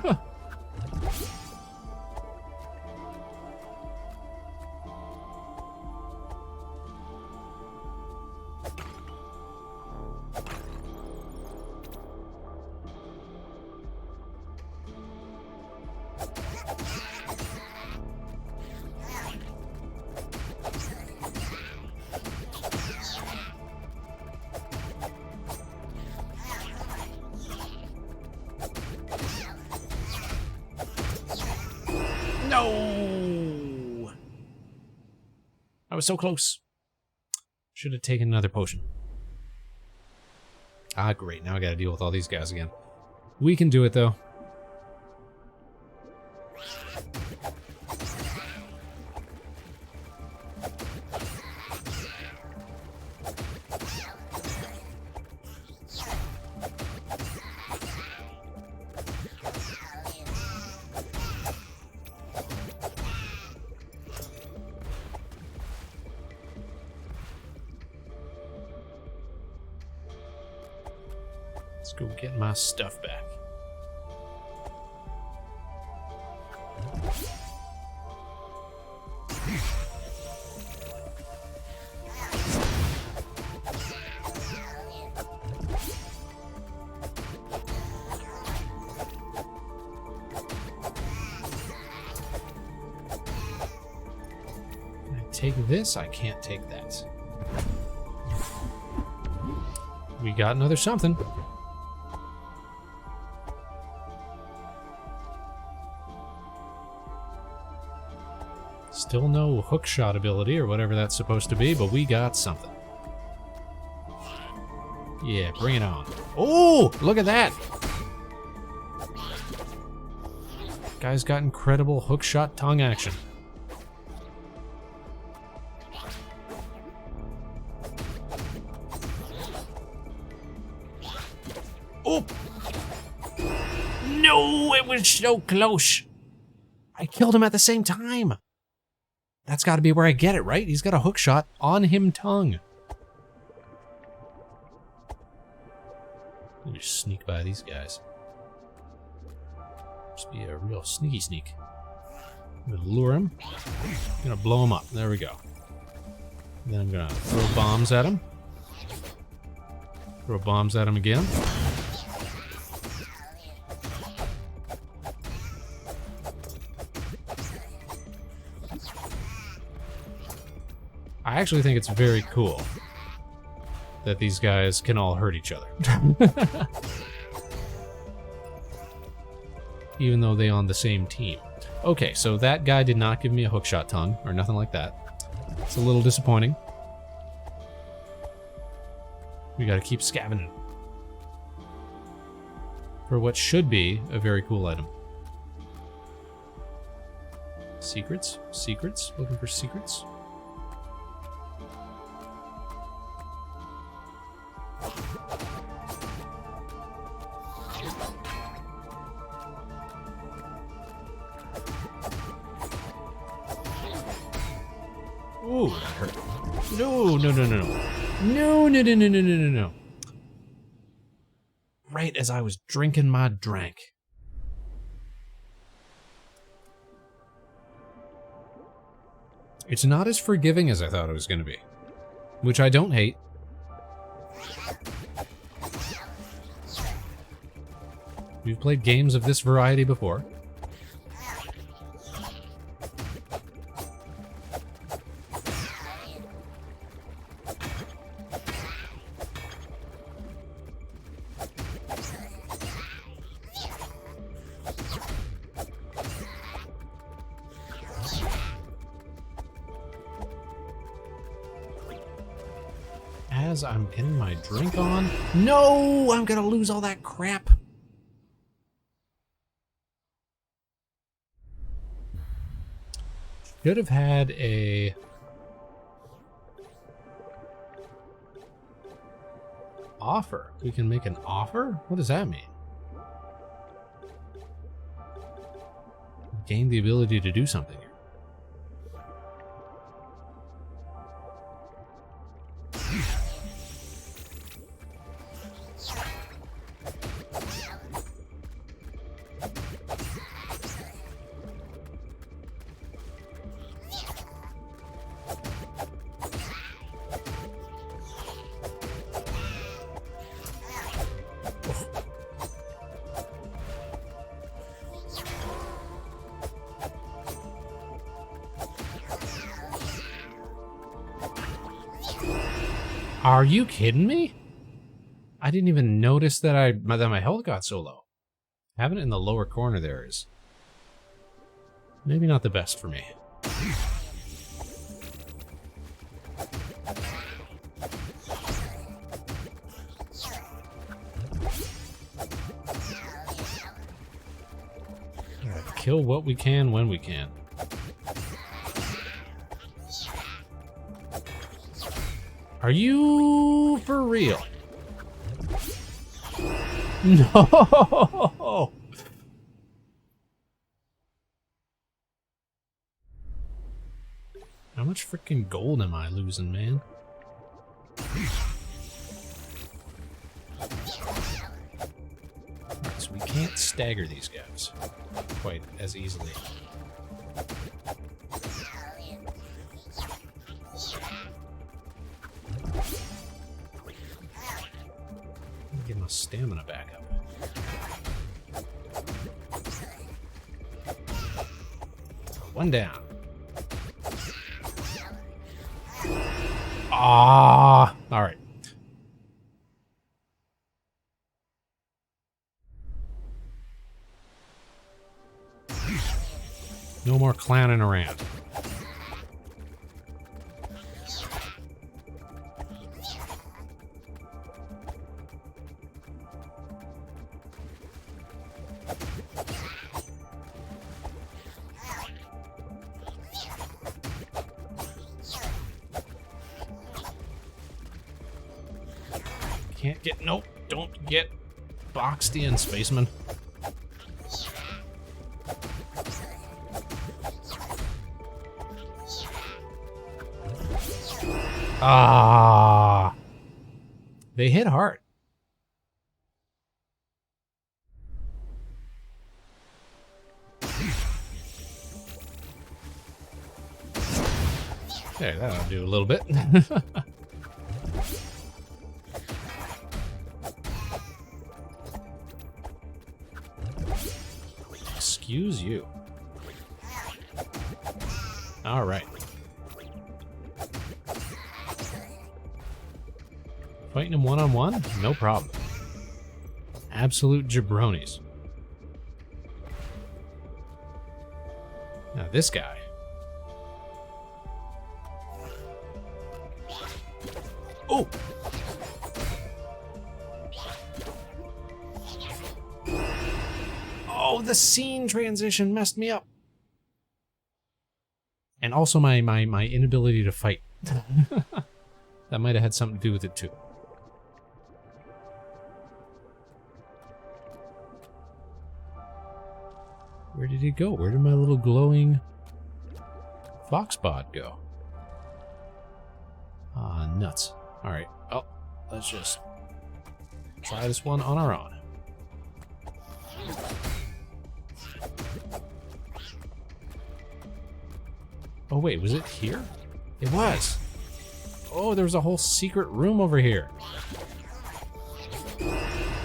No! I was so close. Should have taken another potion. Ah, great. Now I gotta deal with all these guys again. We can do it, though. Let's go get my stuff back. Can I take this? I can't take that. We got another something. Still no hook shot ability or whatever that's supposed to be, but we got something. Yeah, bring it on. Oh, look at that! Guy's got incredible hook shot tongue action. Oh! No, it was so close. I killed him at the same time. That's got to be where I get it, right? He's got a hook shot on him tongue. Let me just sneak by these guys. Just be a real sneaky sneak. I'm gonna lure him. I'm gonna blow him up. There we go. And then I'm gonna throw bombs at him. Throw bombs at him again. I actually think it's very cool that these guys can all hurt each other. Even though they're on the same team. Okay, so that guy did not give me a hookshot tongue, or nothing like that. It's a little disappointing. We gotta keep scavenging for what should be a very cool item. Secrets? Secrets? Looking for secrets? that hurt. No, no, no, no, no. No, no, no, no, no, no, no, no. Right as I was drinking my drink. It's not as forgiving as I thought it was going to be. Which I don't hate. We've played games of this variety before. As I'm getting my drink on. No! I'm gonna lose all that crap. Should have had a... offer. We can make an offer? What does that mean? Gain the ability to do something here. Are you kidding me? I didn't even notice that my health got so low. Having it in the lower corner there is maybe not the best for me. Kill what we can when we can. Are you for real? No! How much freaking gold am I losing, man? Alright, so we can't stagger these guys quite as easily. Get my stamina back up. One down. Ah, all right. No more clowning around. Can't get, nope, don't get boxed in, Spaceman. Ah, they hit hard. There, that'll do a little bit. Excuse you. All right. Fighting him one-on-one? No problem. Absolute jabronis. Now this guy. Oh! Oh, the scene transition messed me up. And also my inability to fight. That might have had something to do with it too. Where did he go? Where did my little glowing fox bod go? nuts. Alright, oh, let's just try this one on our own. Oh wait, was it here? It was! Oh, there was a whole secret room over here.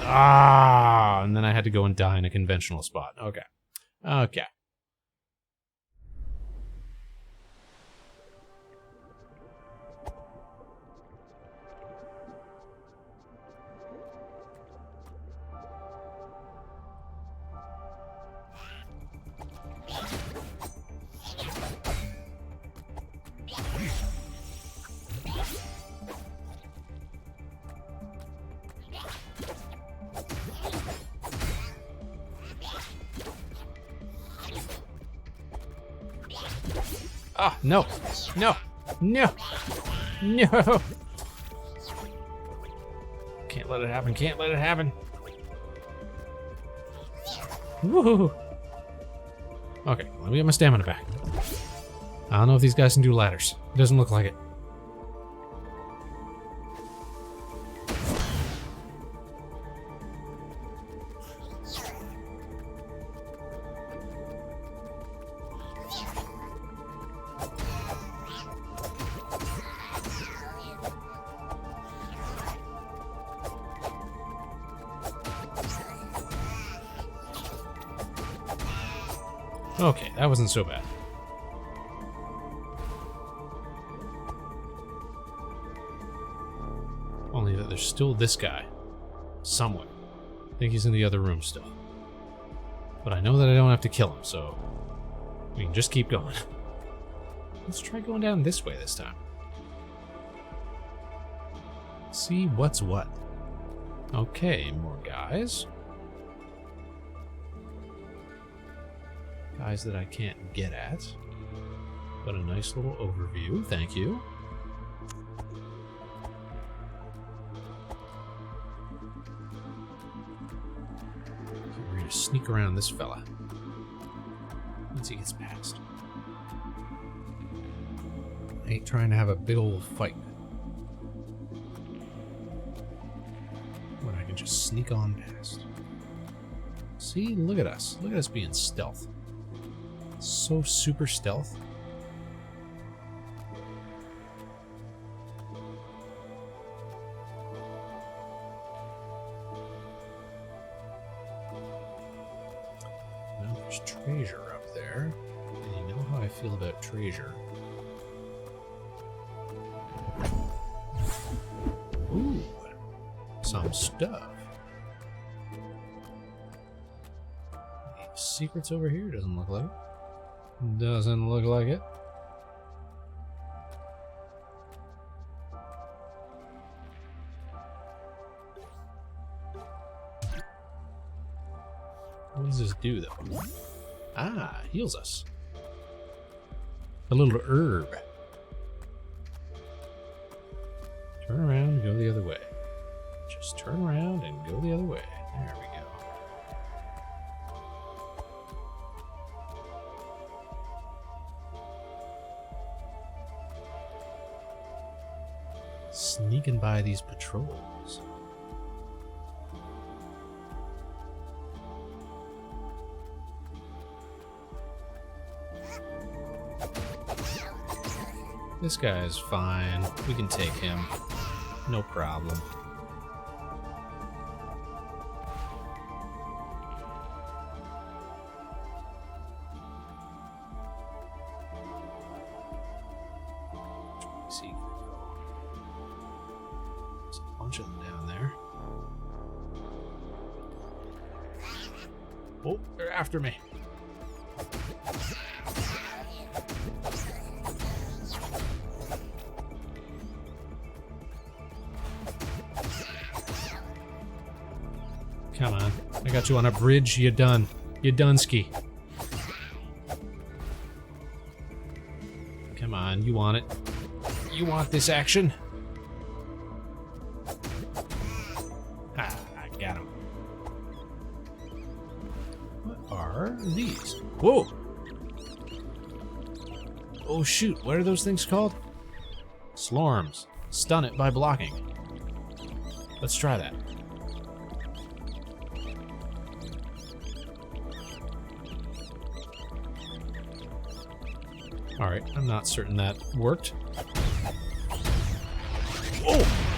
Ah, and then I had to go and die in a conventional spot. Okay. Okay. Ah, no, no, no, no. Can't let it happen, can't let it happen. Woohoo. Okay, let me get my stamina back. I don't know if these guys can do ladders. It doesn't look like it. Okay, that wasn't so bad. Only that there's still this guy. Somewhere. I think he's in the other room still. But I know that I don't have to kill him, so we can just keep going. Let's try going down this way this time. See what's what. Okay, more guys. Guys that I can't get at. But a nice little overview, thank you. We're gonna sneak around this fella. Once he gets past. I ain't trying to have a big old fight. When I can just sneak on past. See, look at us. Look at us being stealth. So super stealth. Well, there's treasure up there. And you know how I feel about treasure. Ooh, some stuff. Any secrets over here? Doesn't look like it. Doesn't look like it. What does this do, though? Ah, heals us. A little herb. Turn around and go the other way. Just turn around and go the other way. There we go. Sneaking by these patrols. This guy is fine. We can take him. No problem. See. There's a bunch of them down there. Oh, they're after me. Come on. I got you on a bridge. You done. You done ski. Come on. You want it. You want this action? Ah, I got him. What are these? Whoa! Oh shoot, what are those things called? Slorms. Stun it by blocking. Let's try that. Alright, I'm not certain that worked. Oh!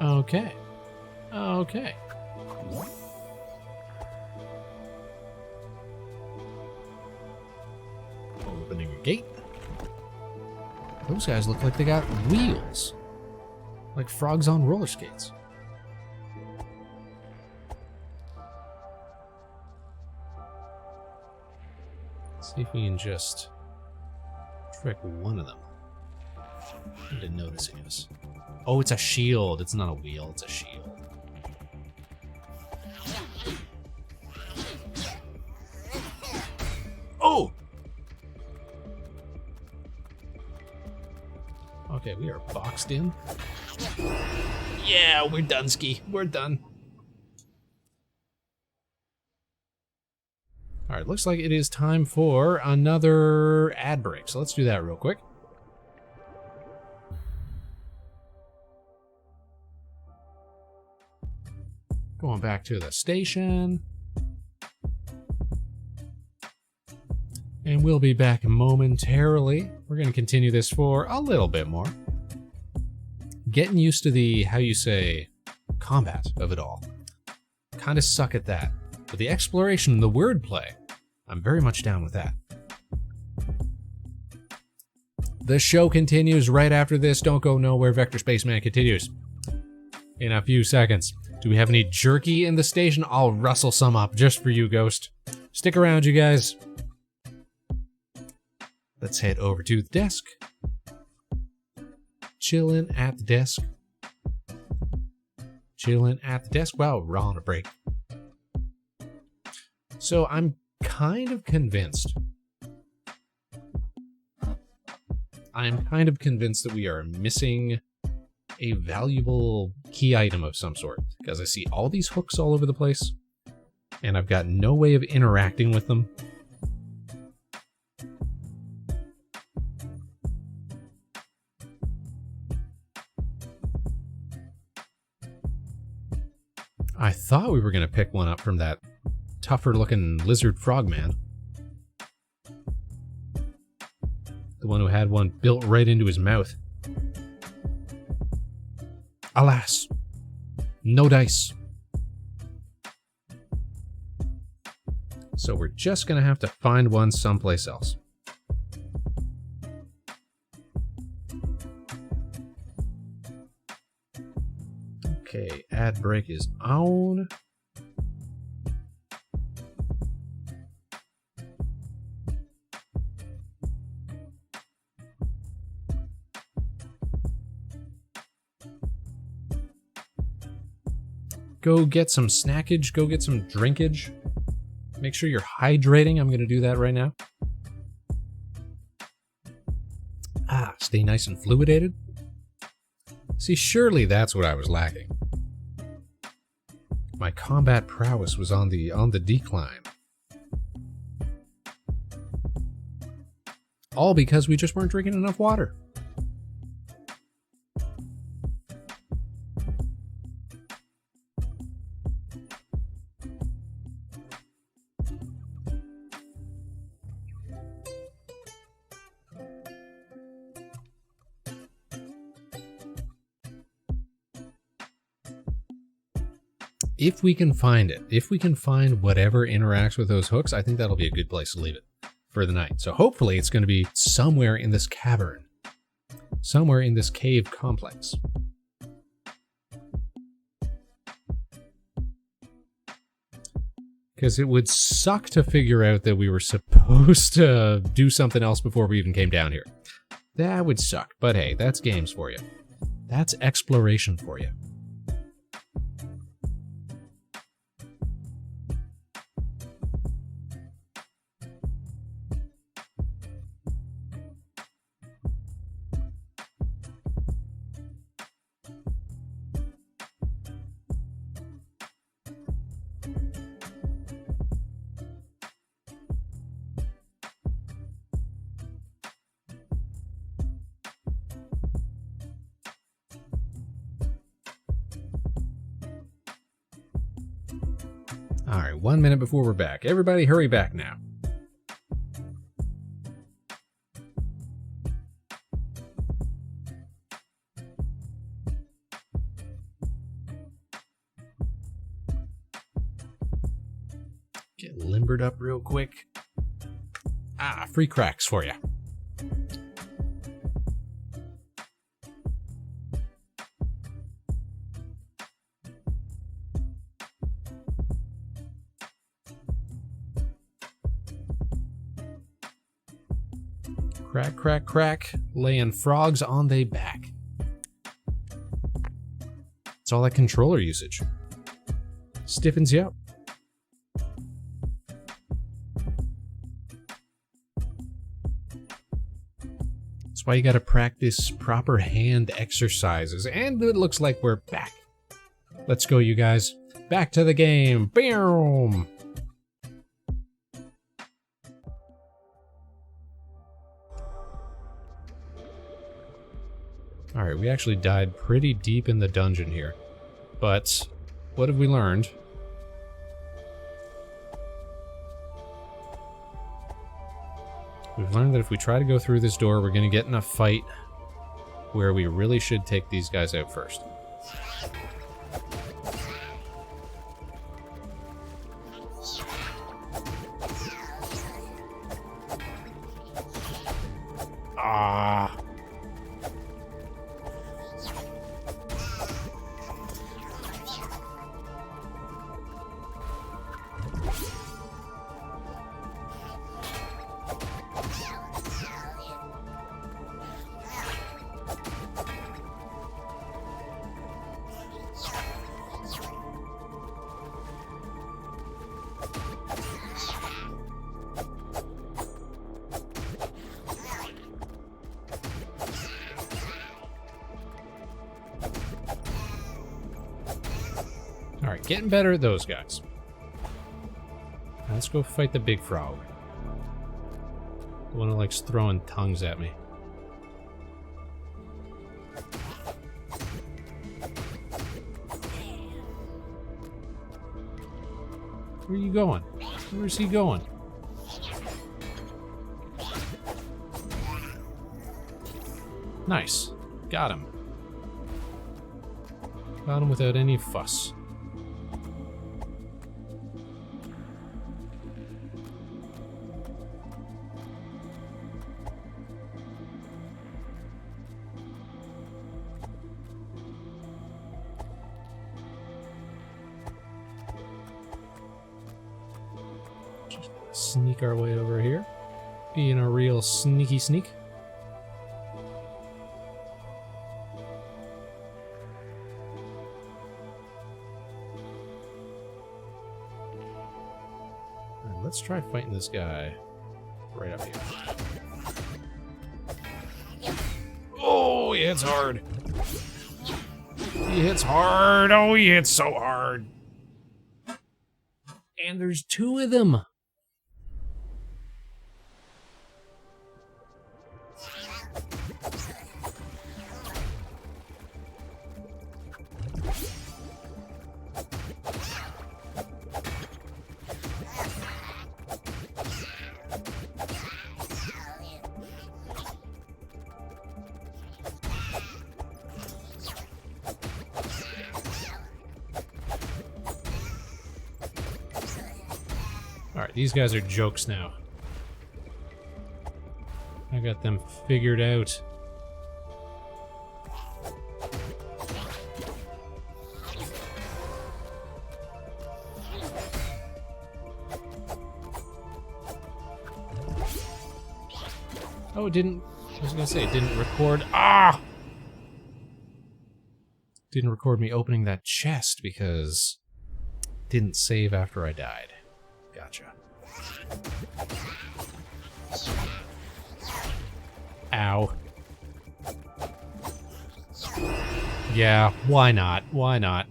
Okay. Okay. Opening a gate. Those guys look like they got wheels. Like frogs on roller skates. Let's see if we can just trick one of them into noticing us. Oh, it's a shield. It's not a wheel, it's a shield. Oh! Okay, we are boxed in. Yeah, we're done, Ski. We're done. Alright, looks like it is time for another ad break. So let's do that real quick. Going back to the station. And we'll be back momentarily. We're going to continue this for a little bit more. Getting used to the, how you say, combat of it all. Kind of suck at that. But the exploration and the wordplay, I'm very much down with that. The show continues right after this. Don't go nowhere. Vector Spaceman continues in a few seconds. Do we have any jerky in the station? I'll rustle some up just for you, Ghost. Stick around, you guys. Let's head over to the desk. Chilling at the desk. Chilling at the desk. Wow, we're on a break. So I'm kind of convinced. I'm kind of convinced that we are missing a valuable key item of some sort. Because I see all these hooks all over the place. And I've got no way of interacting with them. I thought we were going to pick one up from that tougher looking lizard frogman. The one who had one built right into his mouth. Alas, no dice. So we're just going to have to find one someplace else. Okay, ad break is on. Go get some snackage, go get some drinkage. Make sure you're hydrating. I'm going to do that right now. Ah, stay nice and fluidated. See, surely that's what I was lacking. My combat prowess was on the decline. All because we just weren't drinking enough water. If we can find it, if we can find whatever interacts with those hooks, I think that'll be a good place to leave it for the night. So hopefully it's going to be somewhere in this cavern, somewhere in this cave complex. Because it would suck to figure out that we were supposed to do something else before we even came down here. That would suck, but hey, that's games for you. That's exploration for you. Alright, 1 minute before we're back. Everybody hurry back now. Get limbered up real quick. Ah, free cracks for you. Crack, crack, crack, laying frogs on they back. It's all that controller usage. Stiffens you up. That's why you gotta practice proper hand exercises, and it looks like we're back. Let's go, you guys. Back to the game. Boom! Alright, we actually died pretty deep in the dungeon here. But, what have we learned? We've learned that if we try to go through this door, we're going to get in a fight where we really should take these guys out first. Ah! Alright, getting better at those guys. Now let's go fight the big frog. The one who likes throwing tongues at me. Where are you going? Where's he going? Nice. Got him. Got him without any fuss. Sneak our way over here. Being a real sneaky sneak. Alright, let's try fighting this guy right up here. Oh, he hits hard. He hits hard. Oh, he hits so hard. And there's two of them. Alright, these guys are jokes now. I got them figured out. Oh, it didn't... I was gonna say, it didn't record... Ah! Didn't record me opening that chest because... it didn't save after I died. Gotcha. Ow. Yeah, why not? Why not?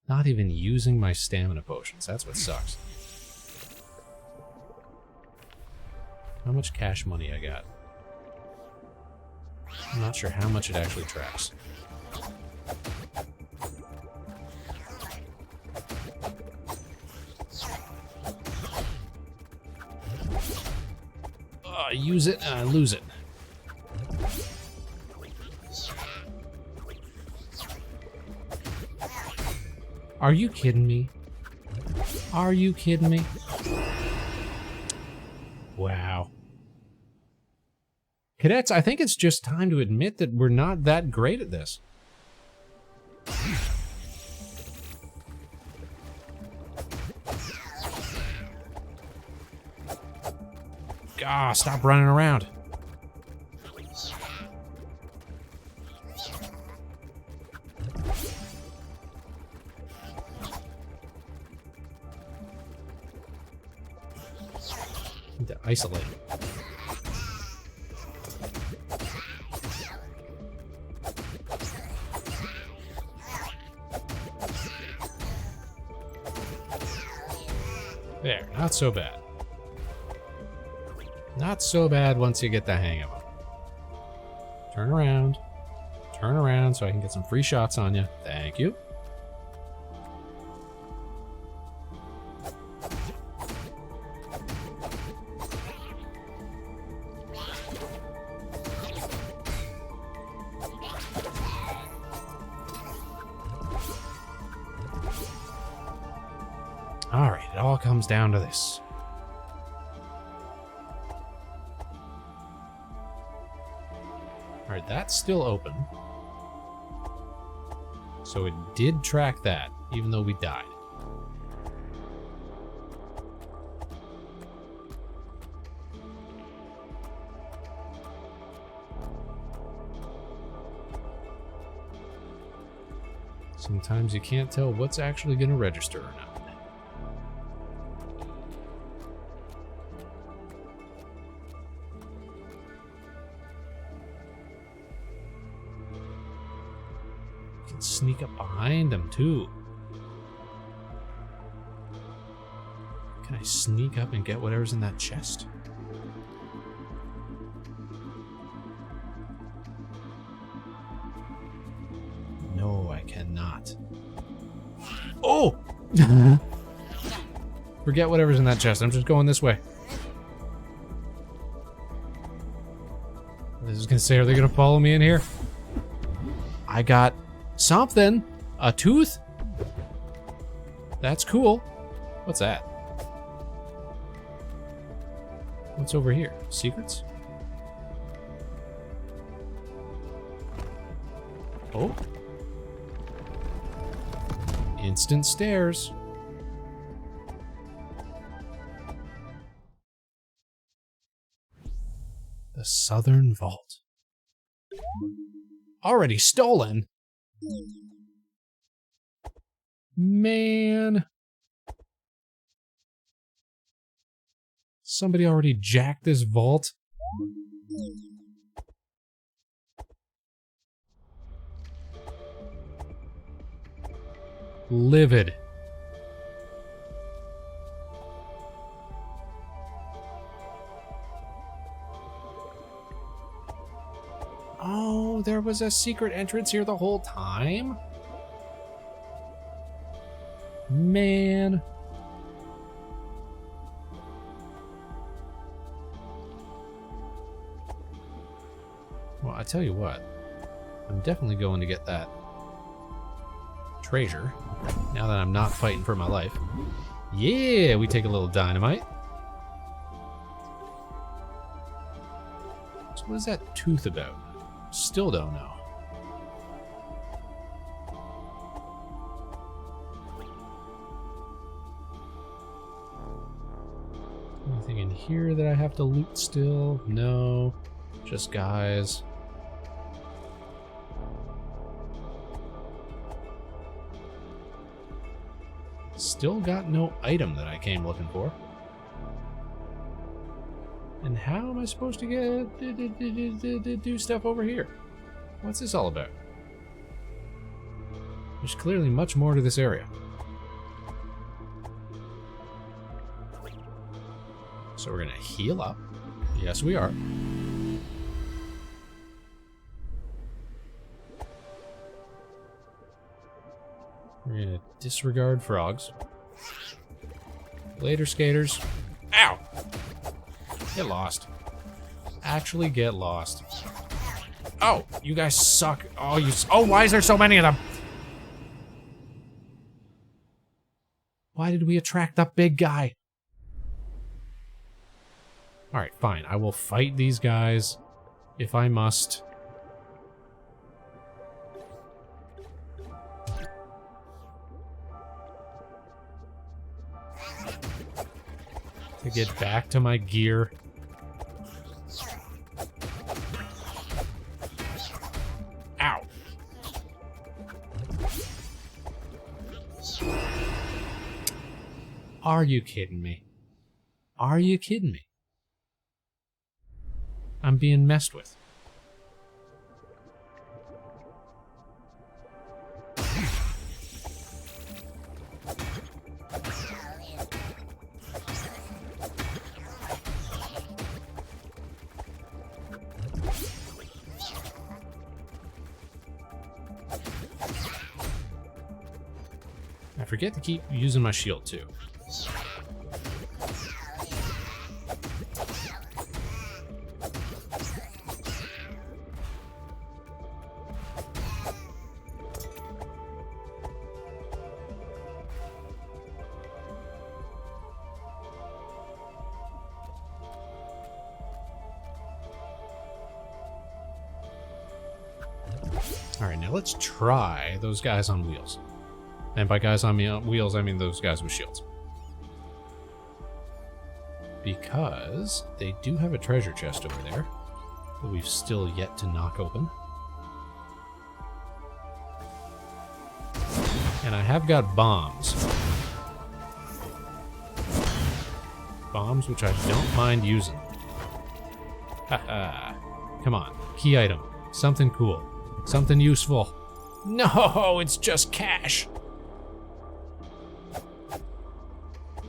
Not even using my stamina potions. That's what sucks. How much cash money I got? I'm not sure how much it actually tracks. I use it and I lose it. Are you kidding me? Are you kidding me? Wow. Cadets, I think it's just time to admit that we're not that great at this. Ah, stop running around. Need to isolate. There, not so bad. Not so bad once you get the hang of them. Turn around. Turn around so I can get some free shots on you. Thank you. All right, it all comes down to this. All right, that's still open. So it did track that, even though we died. Sometimes you can't tell what's actually going to register or not. Sneak up behind them too. Can I sneak up and get whatever's in that chest? No, I cannot. Oh! Forget whatever's in that chest. I'm just going this way. I was gonna say, are they gonna follow me in here? I got something. A tooth? That's cool. What's that? What's over here? Secrets? Oh. Instant stairs. The Southern Vault. Already stolen? Man. Somebody already jacked this vault? Livid. Oh, there was a secret entrance here the whole time? Man. Well, I tell you what. I'm definitely going to get that treasure now that I'm not fighting for my life. Yeah, we take a little dynamite. So what is that tooth about? Still don't know. Anything in here that I have to loot still? No. Just guys. Still got no item that I came looking for. And how am I supposed to get do stuff over here? What's this all about? There's clearly much more to this area. So we're gonna heal up. Yes, we are. We're gonna disregard frogs. Later, skaters. Ow! Get lost. actually get lost. Oh, you guys suck. Oh, why is there so many of them? Why did we attract that big guy? Alright, fine. I will fight these guys if I must. To get back to my gear. Ow. Are you kidding me? Are you kidding me? I'm being messed with. I forget to keep using my shield too. Alright, now let's try those guys on wheels. And by guys on wheels, I mean those guys with shields. Because they do have a treasure chest over there that we've still yet to knock open. And I have got bombs. Bombs which I don't mind using. Haha. Come on. Key item. Something cool. Something useful. No, it's just cash.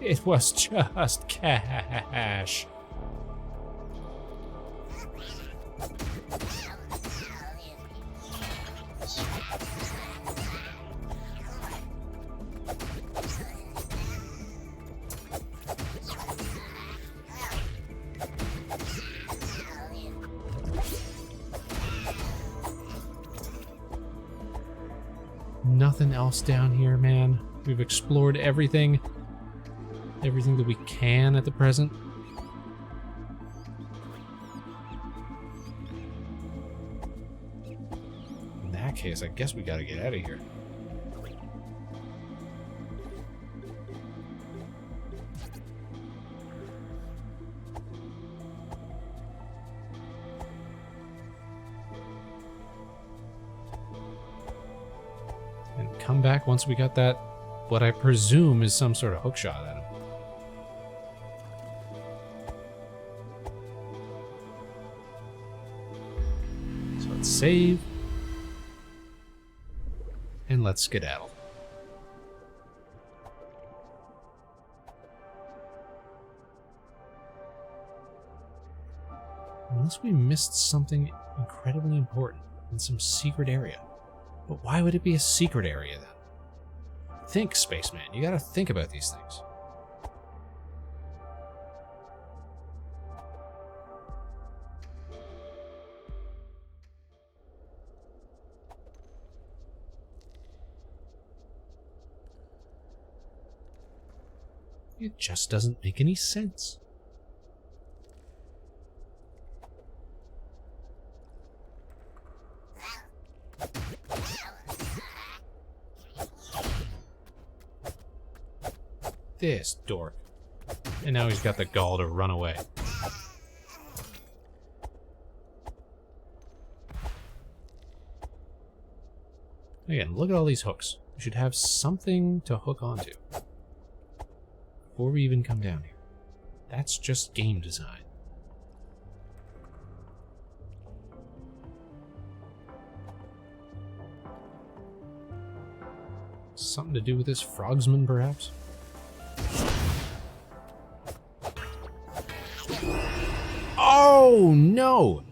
It was just cash. Nothing else down here, man. We've explored everything. Everything that we can at the present. In that case, I guess we gotta get out of here. And come back once we got that, what I presume is some sort of hook shot at him. Save, and let's skedaddle. Unless we missed something incredibly important in some secret area. But why would it be a secret area then? Think, Spaceman. You gotta think about these things. It just doesn't make any sense. This dork. And now he's got the gall to run away. Again, look at all these hooks. We should have something to hook onto before we even come down here. That's just game design. Something to do with this frogsman, perhaps? Oh, no!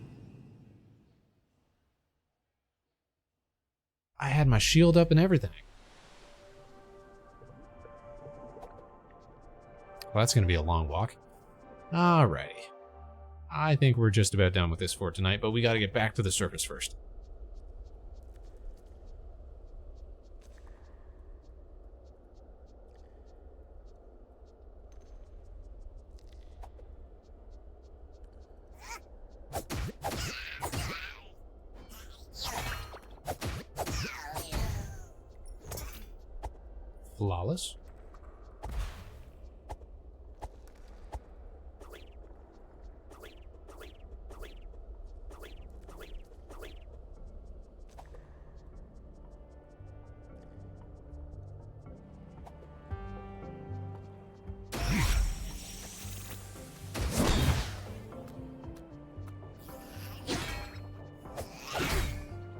I had my shield up and everything. Well, that's going to be a long walk. Alrighty. I think we're just about done with this for tonight, but we gotta get back to the surface first. Flawless.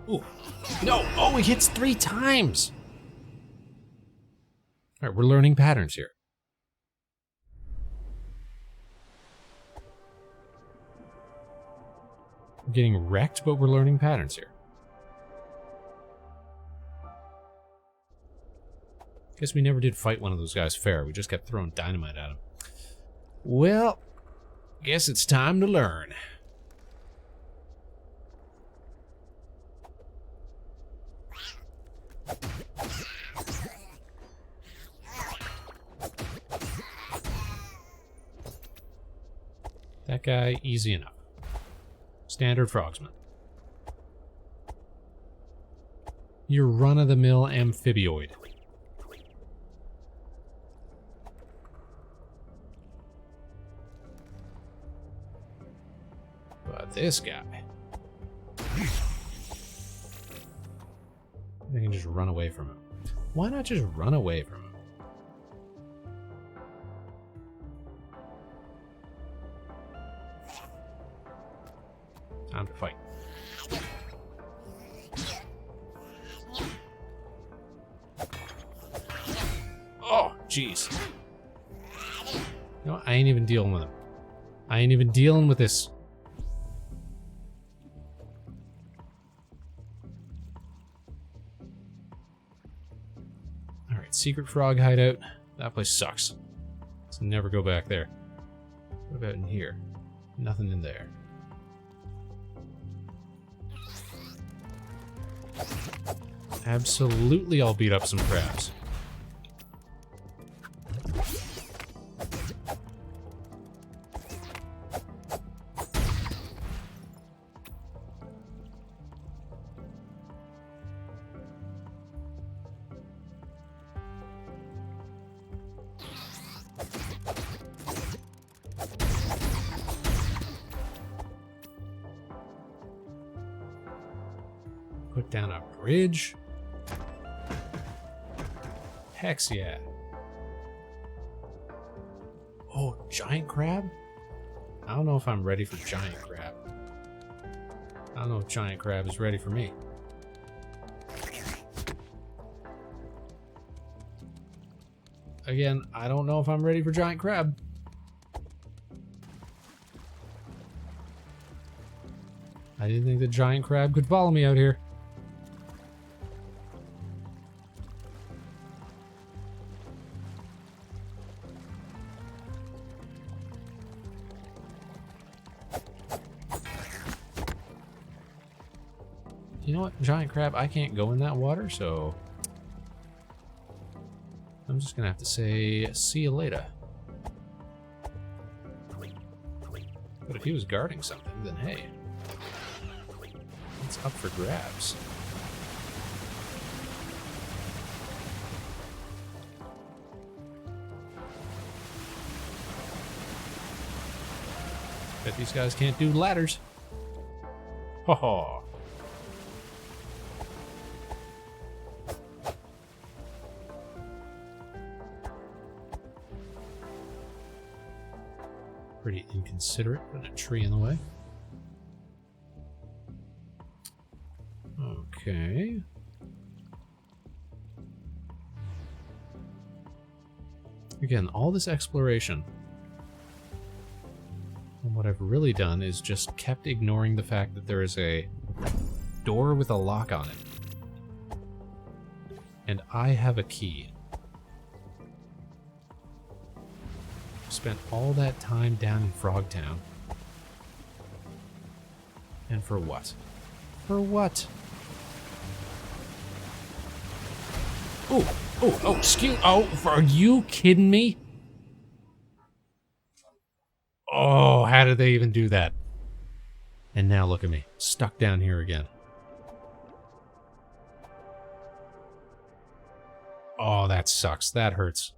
Ooh. No! Oh, he hits 3 times! Alright, we're learning patterns here. We're getting wrecked, but we're learning patterns here. Guess we never did fight one of those guys fair. We just kept throwing dynamite at him. Well, guess it's time to learn. That guy, easy enough. Standard frogsman. Your run-of-the-mill amphibioid. But this guy... I can just run away from him. Why not just run away from him? Time to fight. Oh, jeez. You know what? I ain't even dealing with him. I ain't even dealing with this. Alright, secret frog hideout. That place sucks. Let's never go back there. What about in here? Nothing in there. Absolutely, I'll beat up some crabs. Put down a bridge. Hex yeah. Oh, giant crab? I don't know if I'm ready for giant crab. I don't know if giant crab is ready for me. Again, I don't know if I'm ready for giant crab. I didn't think the giant crab could follow me out here. You know what, giant crab, I can't go in that water, so I'm just gonna have to say, see you later. But if he was guarding something, then hey, it's up for grabs. Bet these guys can't do ladders. Ho ho. Pretty inconsiderate, putting a tree in the way. Okay. Again, all this exploration. And what I've really done is just kept ignoring the fact that there is a door with a lock on it. And I have a key. Spent all that time down in Frogtown And for what? For what? Excuse. Are you kidding me? Oh, how did they even do that? And now look at me, stuck down here again. Oh, that sucks. That hurts.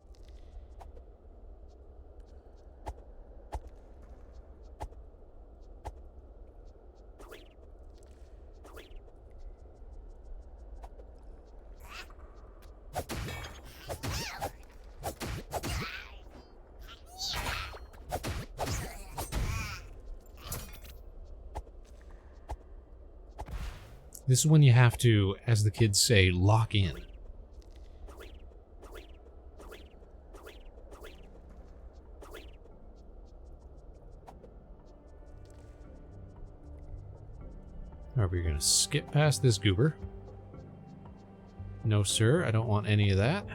This is when you have to, as the kids say, lock in. Alright, we're gonna skip past this goober. No, sir, I don't want any of that.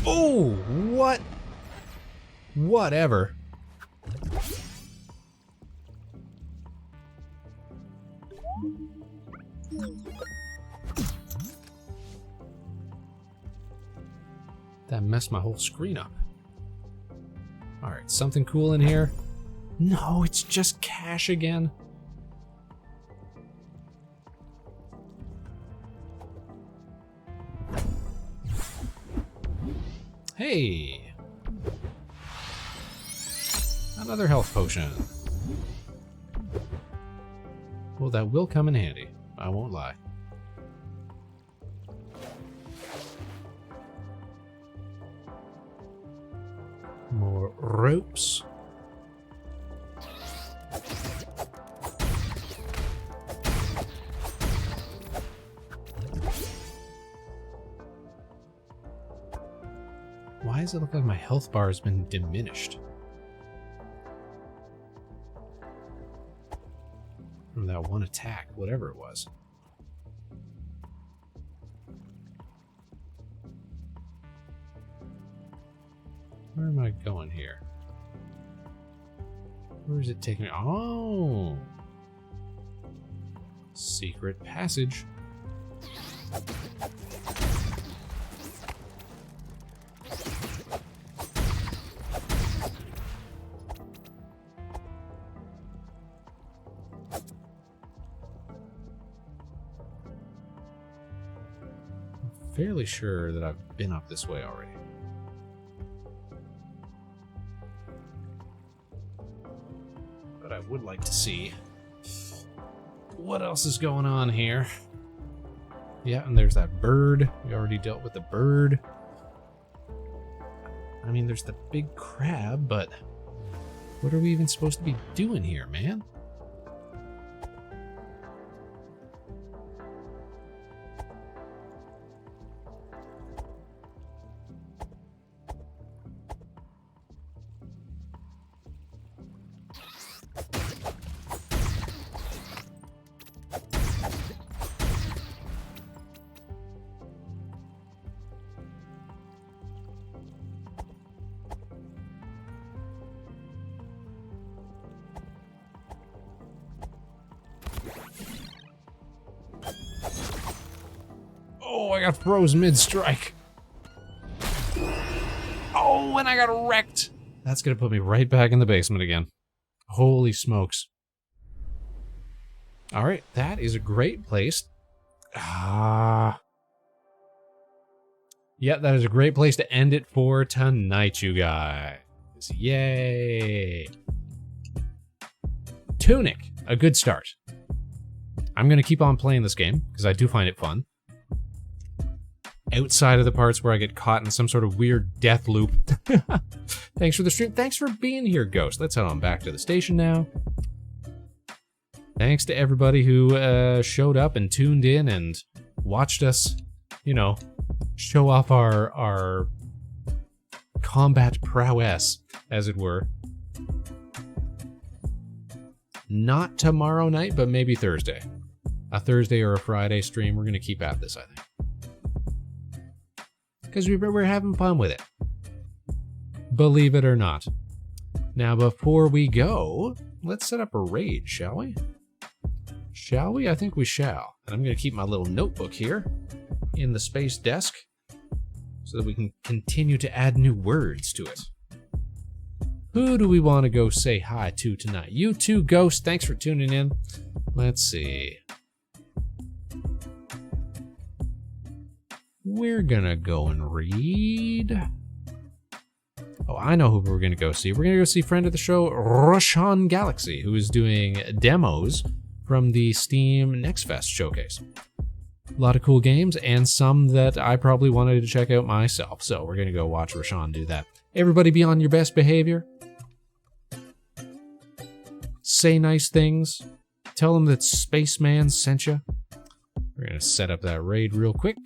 Oh, what? Whatever. That messed my whole screen up. Alright, something cool in here? No, it's just cash again. Hey! Another health potion. Well, that will come in handy. I won't lie. More ropes. Why does it look like my health bar has been diminished? From that one attack, whatever it was. Where am I going here? Where is it taking me? Oh! Secret passage. Fairly sure that I've been up this way already. But I would like to see what else is going on here. Yeah, and there's that bird. We already dealt with the bird. I mean, there's the big crab, but what are we even supposed to be doing here, man? Oh, I got froze mid-strike. Oh, and I got wrecked. That's gonna put me right back in the basement again. Holy smokes. Alright, that is a great place. Yeah, that is a great place to end it for tonight, you guys. Yay. Tunic, a good start. I'm gonna keep on playing this game, because I do find it fun. Outside of the parts where I get caught in some sort of weird death loop. Thanks for the stream. Thanks for being here, Ghost. Let's head on back to the station now. Thanks to everybody who showed up and tuned in and watched us, you know, show off our combat prowess, as it were. Not tomorrow night, but maybe Thursday. A Thursday or a Friday stream. We're going to keep at this, I think. Because we're having fun with it. Believe it or not. Now, before we go, let's set up a raid, shall we? Shall we? I think we shall. And I'm going to keep my little notebook here in the space desk so that we can continue to add new words to it. Who do we want to go say hi to tonight? You too, Ghost. Thanks for tuning in. Let's see. We're gonna go and read. Oh, I know who we're gonna go see. We're gonna go see friend of the show, Roshan Galaxy, who is doing demos from the Steam Next Fest showcase. A lot of cool games, and some that I probably wanted to check out myself. So we're gonna go watch Roshan do that. Everybody be on your best behavior. Say nice things. Tell them that Spaceman sent you. We're gonna set up that raid real quick.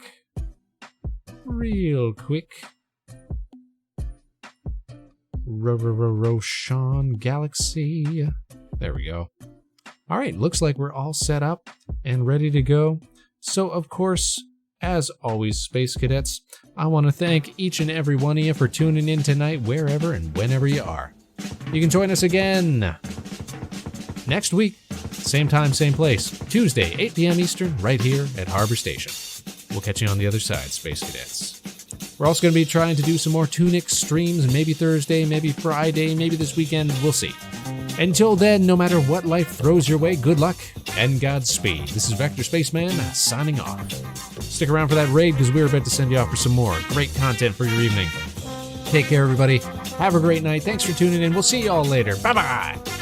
Roshan Galaxy. There we go. All right, looks like we're all set up and ready to go. So, of course, as always, Space Cadets, I want to thank each and every one of you for tuning in tonight, wherever and whenever you are. You can join us again next week, same time, same place, Tuesday, 8 p.m. Eastern, right here at Harbor Station. We'll catch you on the other side, Space Cadets. We're also going to be trying to do some more TUNIC streams, maybe Thursday, maybe Friday, maybe this weekend, we'll see. Until then, no matter what life throws your way, good luck and Godspeed. This is Vector Spaceman signing off. Stick around for that raid because we're about to send you off for some more great content for your evening. Take care, everybody. Have a great night. Thanks for tuning in. We'll see you all later. Bye-bye.